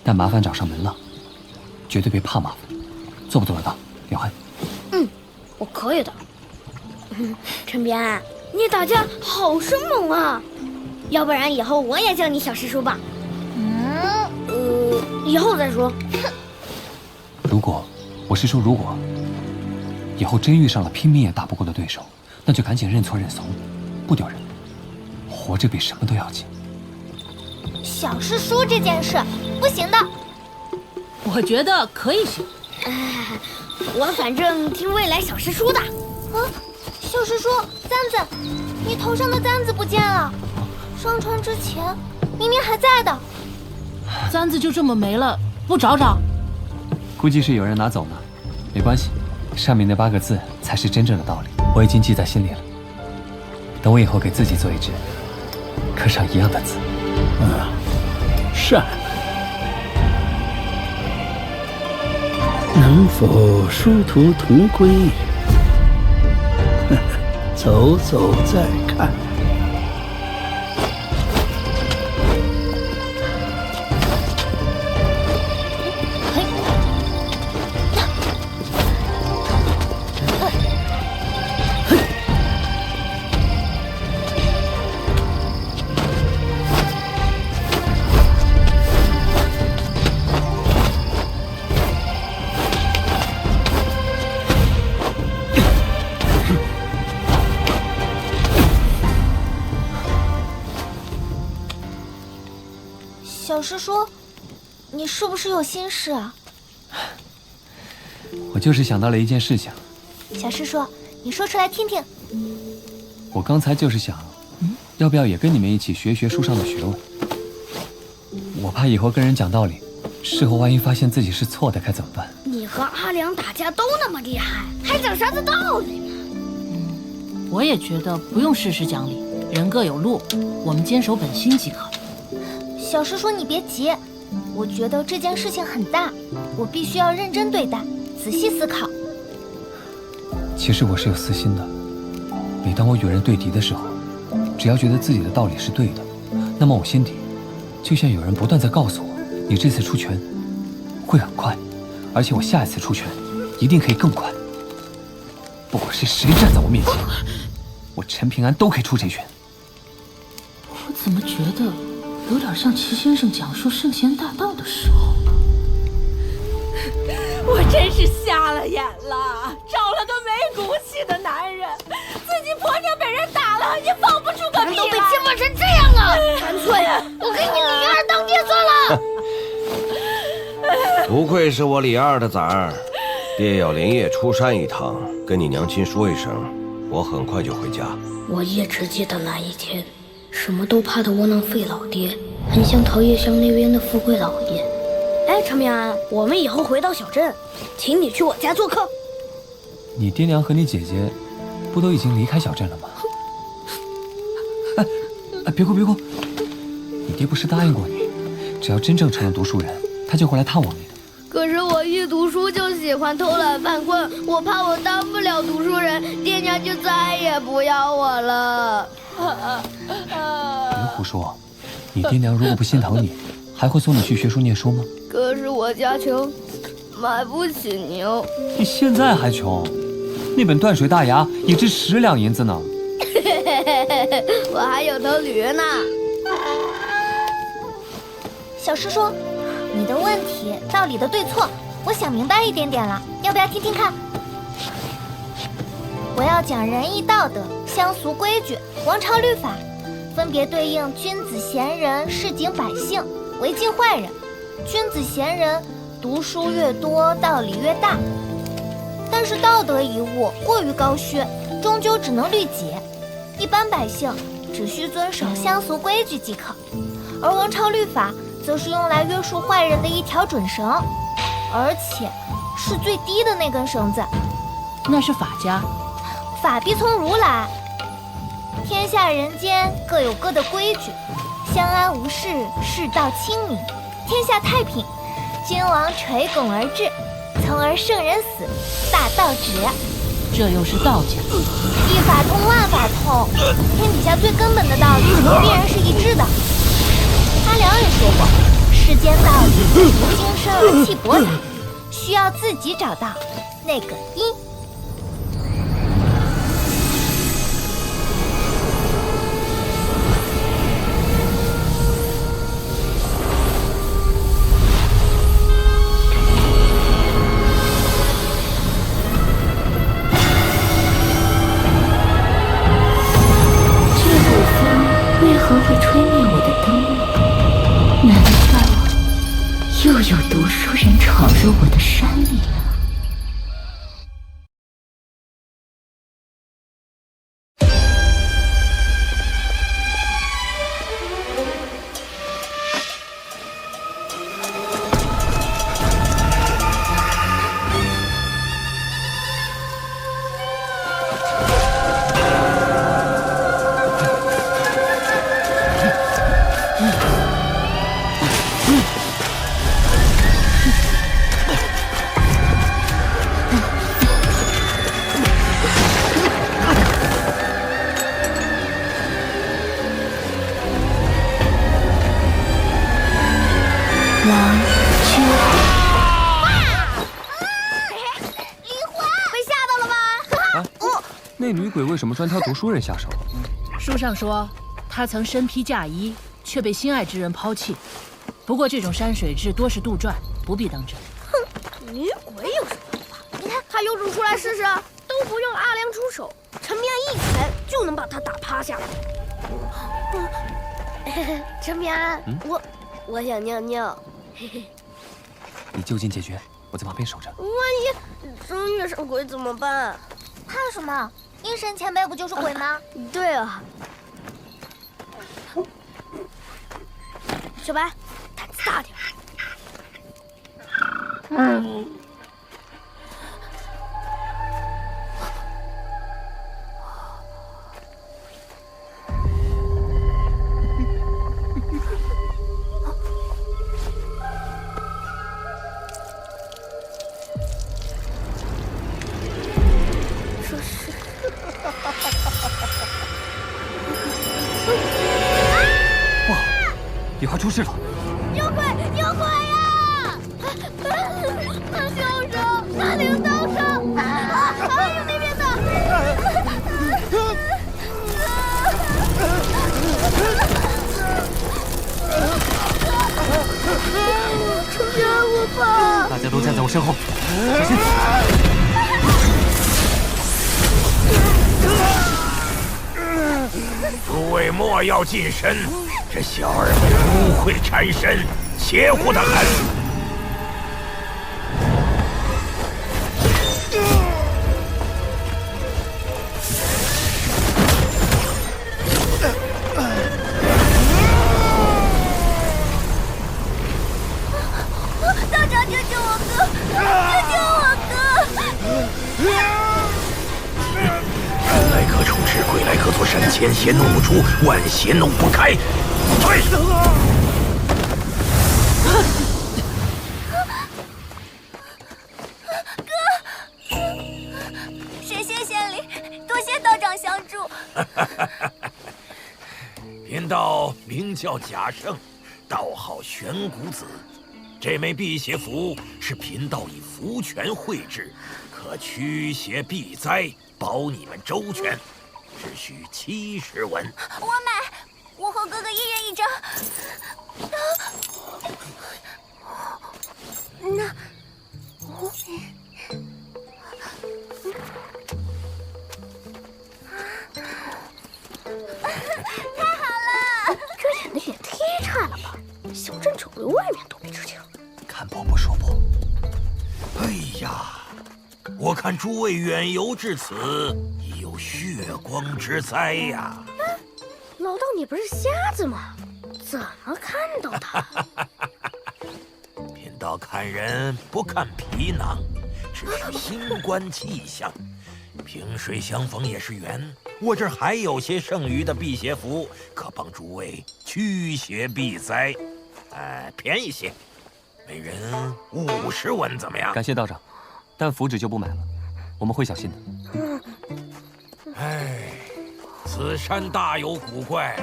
但麻烦找上门了，绝对别怕麻烦。做不做得到，刘汉？我可以的。陈平安，你打架好生猛啊！要不然以后我也叫你小师叔吧。以后再说。如果以后真遇上了拼命也打不过的对手，那就赶紧认错认怂，不丢人。活着比什么都要紧。小师叔这件事不行的。我觉得可以行。我反正听未来小师叔的。小师叔，簪子，你头上的簪子不见了。上船之前明明还在的。簪子就这么没了，不找找？估计是有人拿走了，没关系，上面那8个字才是真正的道理，我已经记在心里了。等我以后给自己做一只，刻上一样的字。善。能否殊途同归？走走再看。小师叔，你是不是有心事啊？我就是想到了一件事情。小师叔，你说出来听听。我刚才就是想，要不要也跟你们一起学一学书上的学问？我怕以后跟人讲道理，事后万一发现自己是错的，该怎么办？你和阿良打架都那么厉害，还讲啥子道理呢？我也觉得不用事事讲理，人各有路，我们坚守本心即可。小师叔，你别急，我觉得这件事情很大，我必须要认真对待，仔细思考。其实我是有私心的，每当我与人对敌的时候，只要觉得自己的道理是对的，那么我心底就像有人不断在告诉我，你这次出拳会很快，而且我下一次出拳一定可以更快。不管是谁站在我面前，我陈平安都可以出这拳。我怎么觉得有点像齐先生讲述圣贤大道的时候？我真是瞎了眼了，找了个没骨气的男人，自己婆娘被人打了也放不出个屁来。人都被欺负成这样了，干脆我给你李二当爹算了。不愧是我李二的崽儿，爹要连夜出山一趟，跟你娘亲说一声，我很快就回家。我也只记得那一天，什么都怕的窝囊废老爹，很像桃叶乡那边的富贵老爷。哎，陈平安，我们以后回到小镇，请你去我家做客。你爹娘和你姐姐不都已经离开小镇了吗？别哭别哭，你爹不是答应过你，只要真正成了读书人，他就会来探望你的。可是我一读书就喜欢偷懒犯困，我怕我当不了读书人，爹娘就再也不要我了。别胡说，你爹娘如果不心疼你，还会送你去学书念书吗？可是我家穷，买不起牛。你现在还穷，那本《断水大牙》也值10两银子呢。我还有头驴呢。小师叔，你的问题道理的对错，我想明白一点点了，要不要听听看？我要讲仁义道德、乡俗规矩、王朝律法，分别对应君子贤人、市井百姓、违禁坏人。君子贤人，读书越多，道理越大。但是道德一物过于高虚，终究只能律己。一般百姓只需遵守乡俗规矩即可，而王朝律法则是用来约束坏人的一条准绳，而且是最低的那根绳子。那是法家，法必从儒来。天下人间各有各的规矩，相安无事，世道清明，天下太平。君王垂拱而治，从而圣人死，大道止。这又是道家。一法通万法通，天底下最根本的道理必然是一致的。阿良也说过，世间道理不经深而气薄杂，需要自己找到那个因。为何会吹灭我的灯呢？难道又有读书人闯入我的山里了？那女鬼为什么专挑读书人下手？书上说，她曾身披嫁衣，却被心爱之人抛弃。不过这种山水志多是杜撰，不必当真。哼，女鬼有什么办法？你看，他有种出来试试，都不用阿良出手，陈明安一拳就能把他打趴下。陈明安，我想尿尿。你就近解决，我在旁边守着。万一真遇上鬼怎么办？怕什么？阴神前辈不就是鬼吗？对啊。小白，胆子大点。哇，也快出事了！有鬼！有鬼呀！那凶手，那领刀手，还有那边的。陈明安，我怕。大家都站在我身后，小心！诸位莫要近身，这小儿们污秽缠身，邪乎的很。道长，救救我哥！救救我哥！人来可处置，鬼来可做闪，千邪弄不出，万邪弄不开。退！哥，神仙显灵，多谢道长相助。贫道名叫贾胜，道号玄谷子。这枚辟邪符是贫道以福泉绘制，可驱邪避灾，保你们周全。只需70文。我买，我和哥哥一人一张。那我太好了！这演的也太差了吧！小镇守卫外面都没事情。看破不说破。哎呀，我看诸位远游至此，已有血光之灾呀！老道，你不是瞎子吗？怎么看到的？贫道看人不看皮囊，只是心观气象。萍水相逢也是缘，我这儿还有些剩余的辟邪符，可帮诸位驱邪避灾。便宜些，每人50文，怎么样？感谢道长，但符纸就不买了，我们会小心的。哎，此山大有古怪，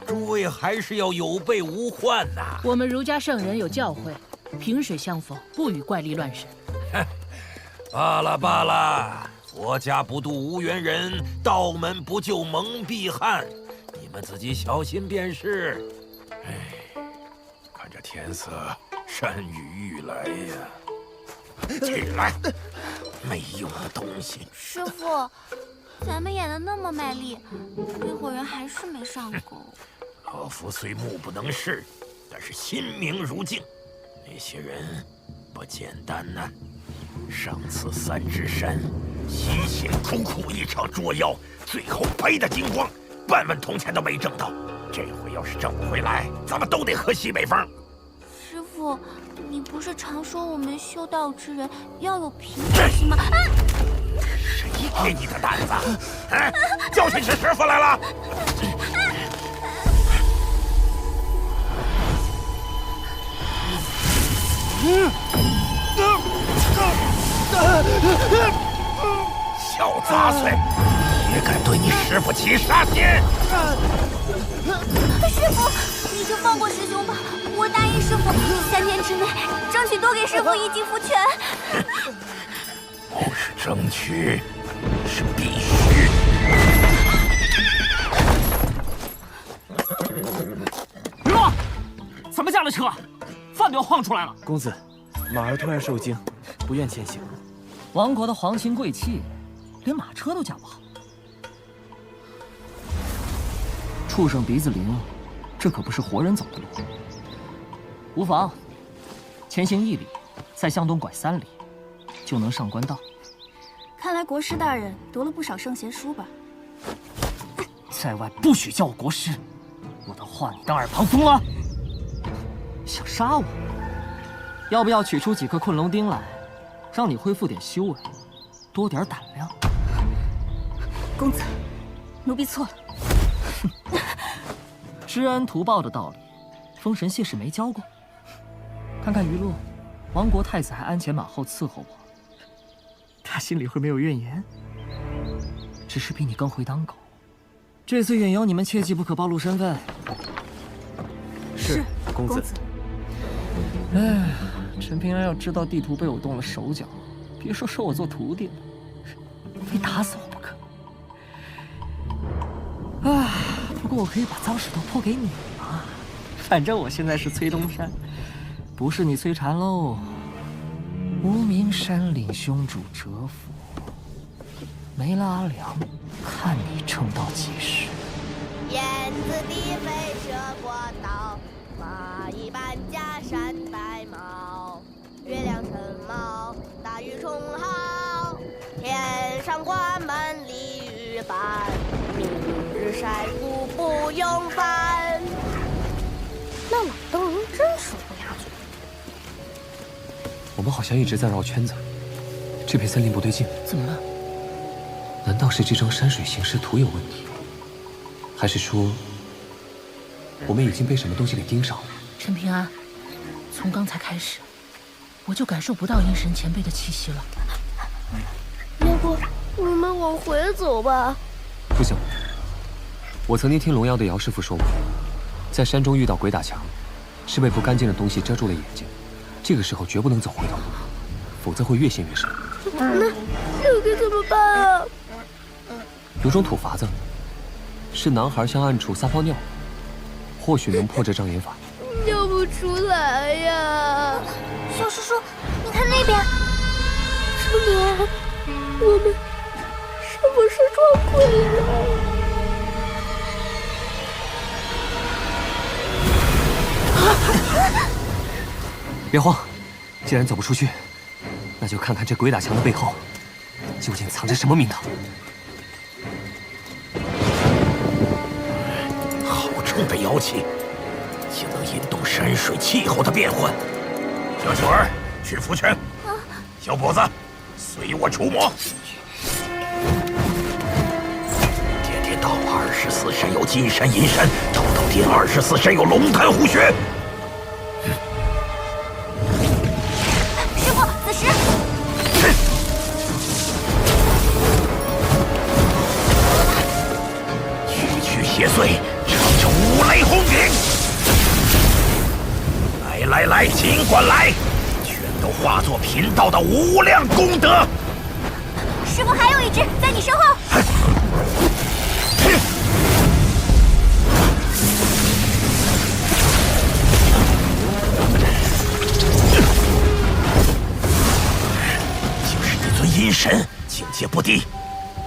诸位还是要有备无患呐。我们儒家圣人有教诲，萍水相逢，不与怪力乱神。罢了罢了，佛家不渡无缘人，道门不救蒙蔽汉，你们自己小心便是。哎，看这天色，山雨欲来呀！起来，没用的东西！师傅，咱们演的那么卖力，那伙人还是没上钩。老夫虽目不能视，但是心明如镜。那些人不简单呐！上次三指山辛辛苦苦一场捉妖，最后赔得精光，半文铜钱都没挣到。这回要是挣不回来，咱们都得喝西北风。师傅，你不是常说我们修道之人要有平常心吗？谁给你的胆子？教训起师傅来了！小杂碎，也敢对你师傅起杀心！师傅，你就放过师兄吧，我答应师傅，3天之内争取多给师傅1级符拳。不是争取，是必须。雨落，怎么下了车？饭都要晃出来了。公子，马儿突然受惊，不愿前行。亡国的皇亲贵戚，连马车都驾不好。畜生鼻子灵，这可不是活人走的路。无妨，前行1里，在向东拐3里，就能上官道。看来国师大人读了不少圣贤书吧？在外不许叫我国师，我的话你当耳旁风了？想杀我？要不要取出几颗困龙钉来，让你恢复点修为，多点胆量？公子，奴婢错了。知恩图报的道理，封神谢氏没教过。看看余洛，亡国太子还鞍前马后伺候我，他心里会没有怨言？只是比你更会当狗。这次远游，你们切记不可暴露身份。是，公子。哎，陈平安要知道地图被我动了手脚，别说收我做徒弟了，非打死我不可。啊，不过我可以把脏事都泼给你嘛，反正我现在是崔东山，不是你崔禅喽。无名山岭凶主蛰伏，没了阿良，看你撑到几时。燕子低飞射过道，蚂蚁搬家山白毛。月亮沉茂，大雨冲号，天上挂满鲤鱼帆，明日晒谷不用烦。那老道人真是乌鸦嘴。我们好像一直在绕圈子，这片森林不对劲。怎么了？难道是这张山水行事图有问题？还是说，我们已经被什么东西给盯上了？陈平安，从刚才开始，我就感受不到阴神前辈的气息了。要不我们往回走吧？不行，我曾经听龙妖的姚师傅说过，在山中遇到鬼打墙，是被不干净的东西遮住了眼睛，这个时候绝不能走回头路，否则会越陷越深。那这该怎么办啊？有种土法子，是男孩向暗处撒泡尿，或许能破这障眼法。尿不出来呀！小叔叔，你看那边。师母，我们是不是撞鬼了？别慌，既然走不出去，那就看看这鬼打墙的背后究竟藏着什么名堂。好重的妖气，竟能引动山水气候的变换。小九儿，去福泉。小伙子，随我除魔。天天道24山有金山银山，道殿24山有龙潭虎穴。师傅，子时。区邪祟，唱着五雷轰顶。来，尽管来，全都化作贫道的无量功德。师傅，还有一只在你身后。就是一尊阴神，境界不低。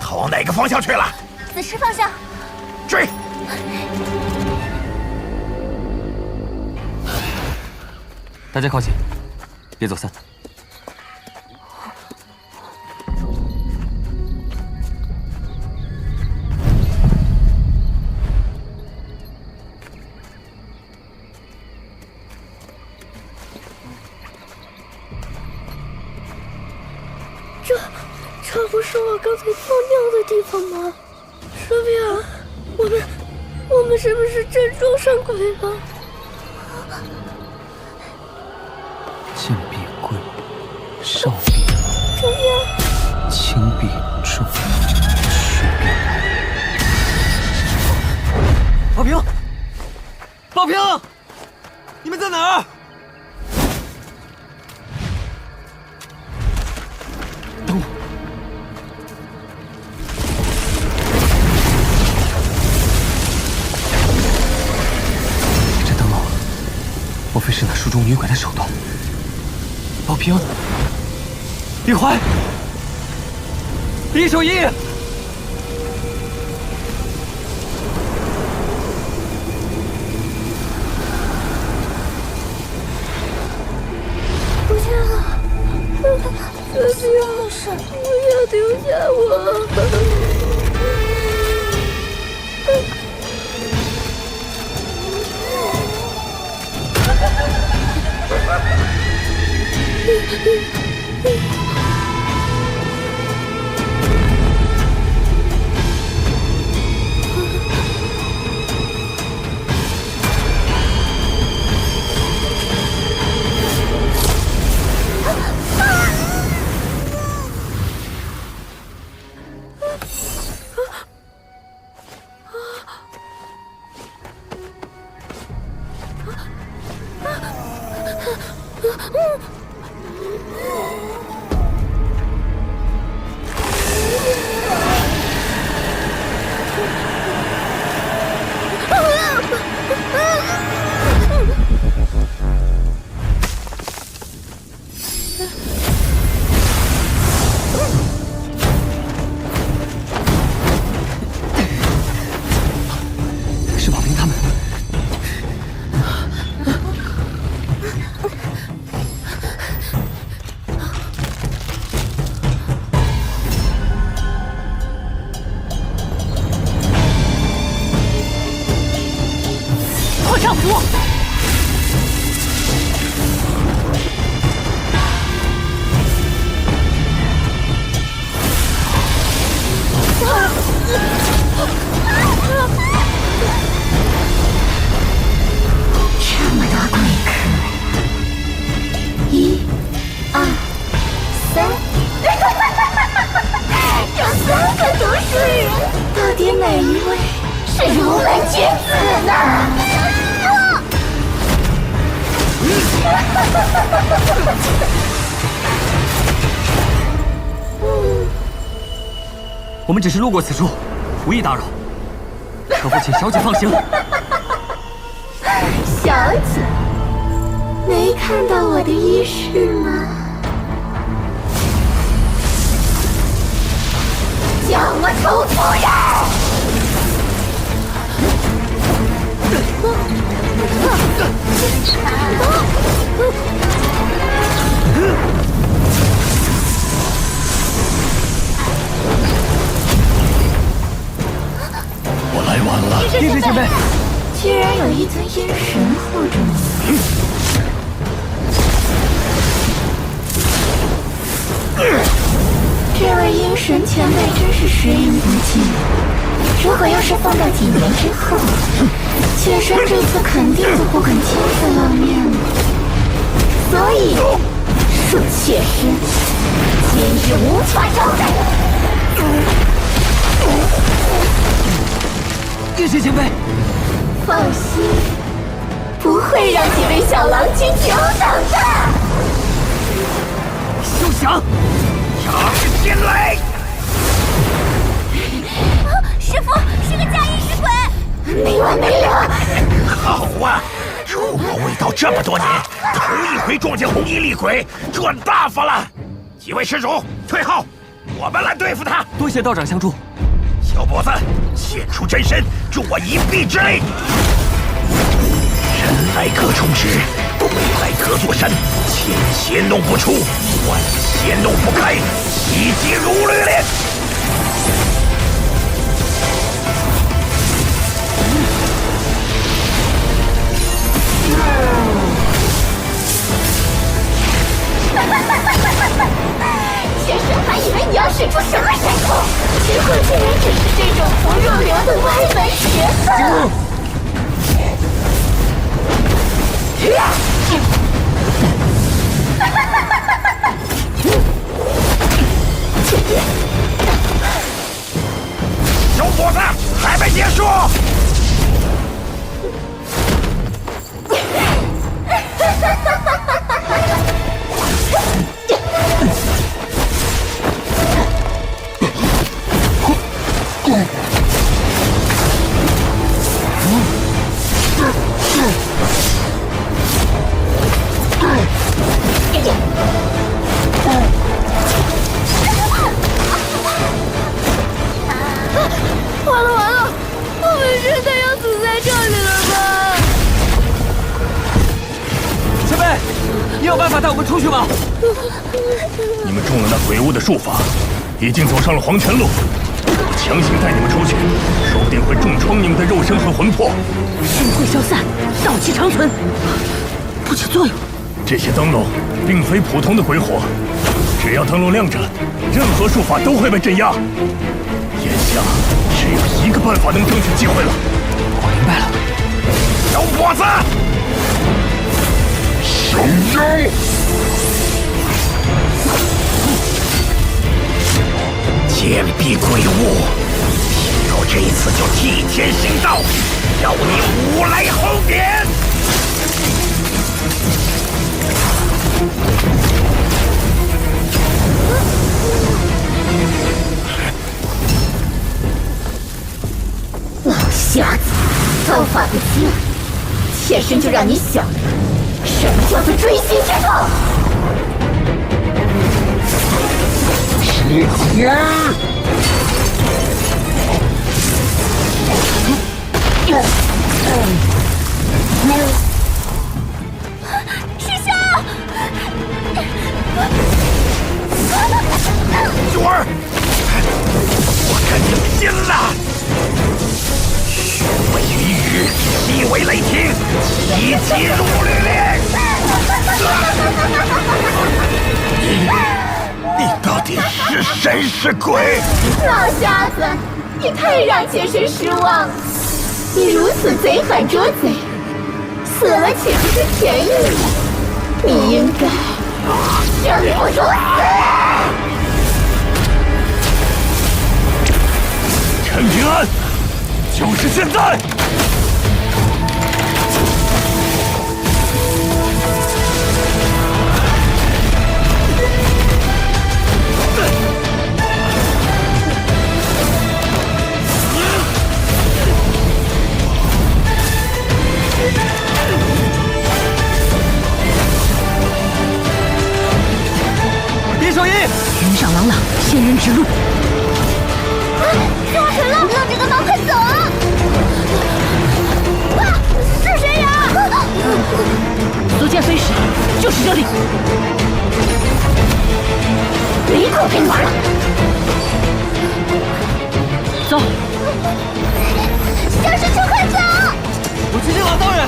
他往哪个方向去了？子时方向。追！大家靠近，别走散。这不是我刚才尿尿的地方吗？师傅，我们是不是真撞上鬼了？进必贵，上必轻必重，虚必来。宝平，宝平，你们在哪儿？等我。这灯笼，莫非是那书中女鬼的手段？宝平，李怀，李守义，不见了！师兄，不要丢下我！是宝平他们。破丈夫！这么多贵客，1、2、3，有3个读书人，到底哪一位是如来君子呢？我们只是路过此处，无意打扰，可否请小姐放行？小姐，没看到我的衣饰吗？叫我楚夫人！我来晚了，阴神前辈，居然有一尊阴神护着你。这位阴神前辈真是识阴不尽。如果要是放到几年之后，妾身这次肯定就不肯亲自露面了。所以，恕妾身今日无法招待。阴神前辈，放心，不会让几位小郎君久等的。休想！长天雷！师傅是个假阴尸鬼，没完没了！好啊！出国未到这么多年，头一回撞见红衣厉鬼，赚大发了！几位施主退后，我们来对付他。多谢道长相助。小伙子，现出真身，助我一臂之力。人来隔重枝，鬼来隔座山，千邪弄不出，万邪弄不开，奇迹如律令。妾身还以为你要使出什么神通，结果竟然只是这种不入流的歪门邪法。小伙子，还没结束！完了完了，我们真的要死在这里了吗？前辈，你有办法带我们出去吗？你们中了那鬼物的术法，已经走上了黄泉路。我强行带你们出去，说不定会重创你们的肉身和魂魄。虚会消散，道气长存，不起作用。这些灯笼并非普通的鬼火，只要灯笼亮着，任何术法都会被镇压。眼下只有一个办法能争取机会了。我明白了，小伙子，收妖！剑逼鬼物，听说这一次就替天行道，要你五雷轰顶！老瞎子，刀法不精，妾身就让你晓得什么叫做锥心之痛。吃香！师兄，九儿，我跟你拼了！血为云雨，气为雷霆，奇迹如律令。你到底是神是鬼？老瞎子，你太让妾身失望了。你如此贼喊捉贼，死了岂不是便宜了？你应该生不如死！陈平安，就是现在！仙人之路。做成了，让这个猫快走啊！啊，是谁呀？所见飞石，就是这里。没空陪你玩了，走。小师兄，快走！我去见老道人。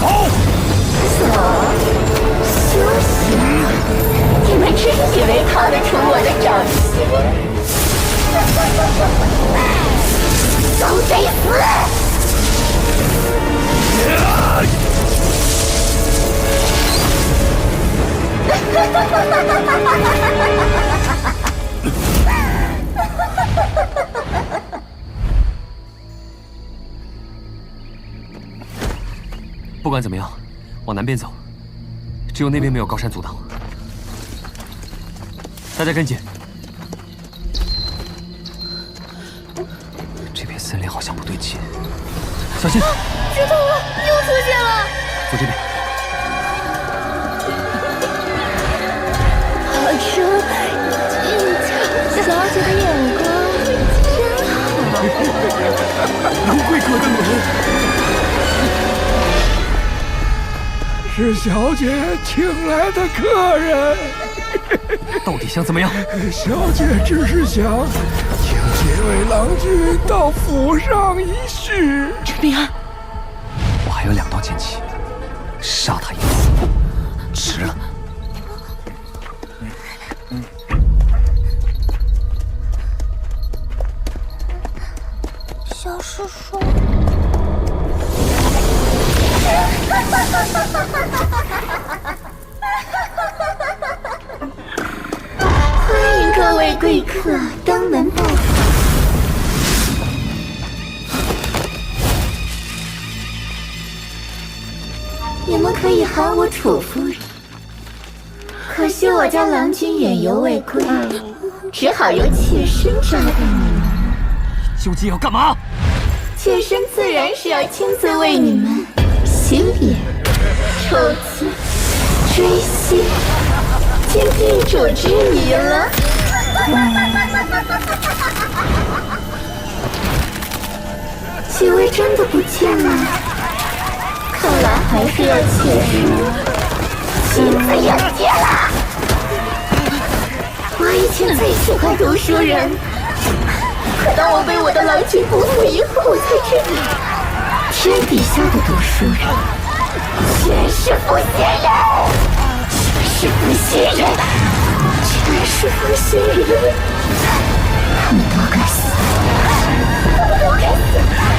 走。休息啊！你们真以为逃得出我的掌心？都得死！不管怎么样，往南边走，只有那边没有高山阻挡。大家跟紧。这片森林好像不对劲，小心！知道了，又出现了。走这边。好生俊俏，小姐的眼光真好。杨贵阁的门。是小姐请来的客人。到底想怎么样？小姐只是想请几位郎君到府上一叙。陈平安，我还有2道剑气，杀他一次，迟了。小师叔。欢迎各位贵客登门拜访。你们可以喊我楚夫人。可惜我家郎君远游未归，只好由妾身招待你们。究竟要干嘛？妾身自然是要亲自为你们洗脸、抽筋、追星，尽地主之谊了。几位真的不见了？看来还是要妾身亲自迎接了。我以前最喜欢读书人，可当我被我的郎君俘虏以后，我才知道，天底下的读书人全是负心人，全是负心人，全是负心人，他们都该死，他们都该死。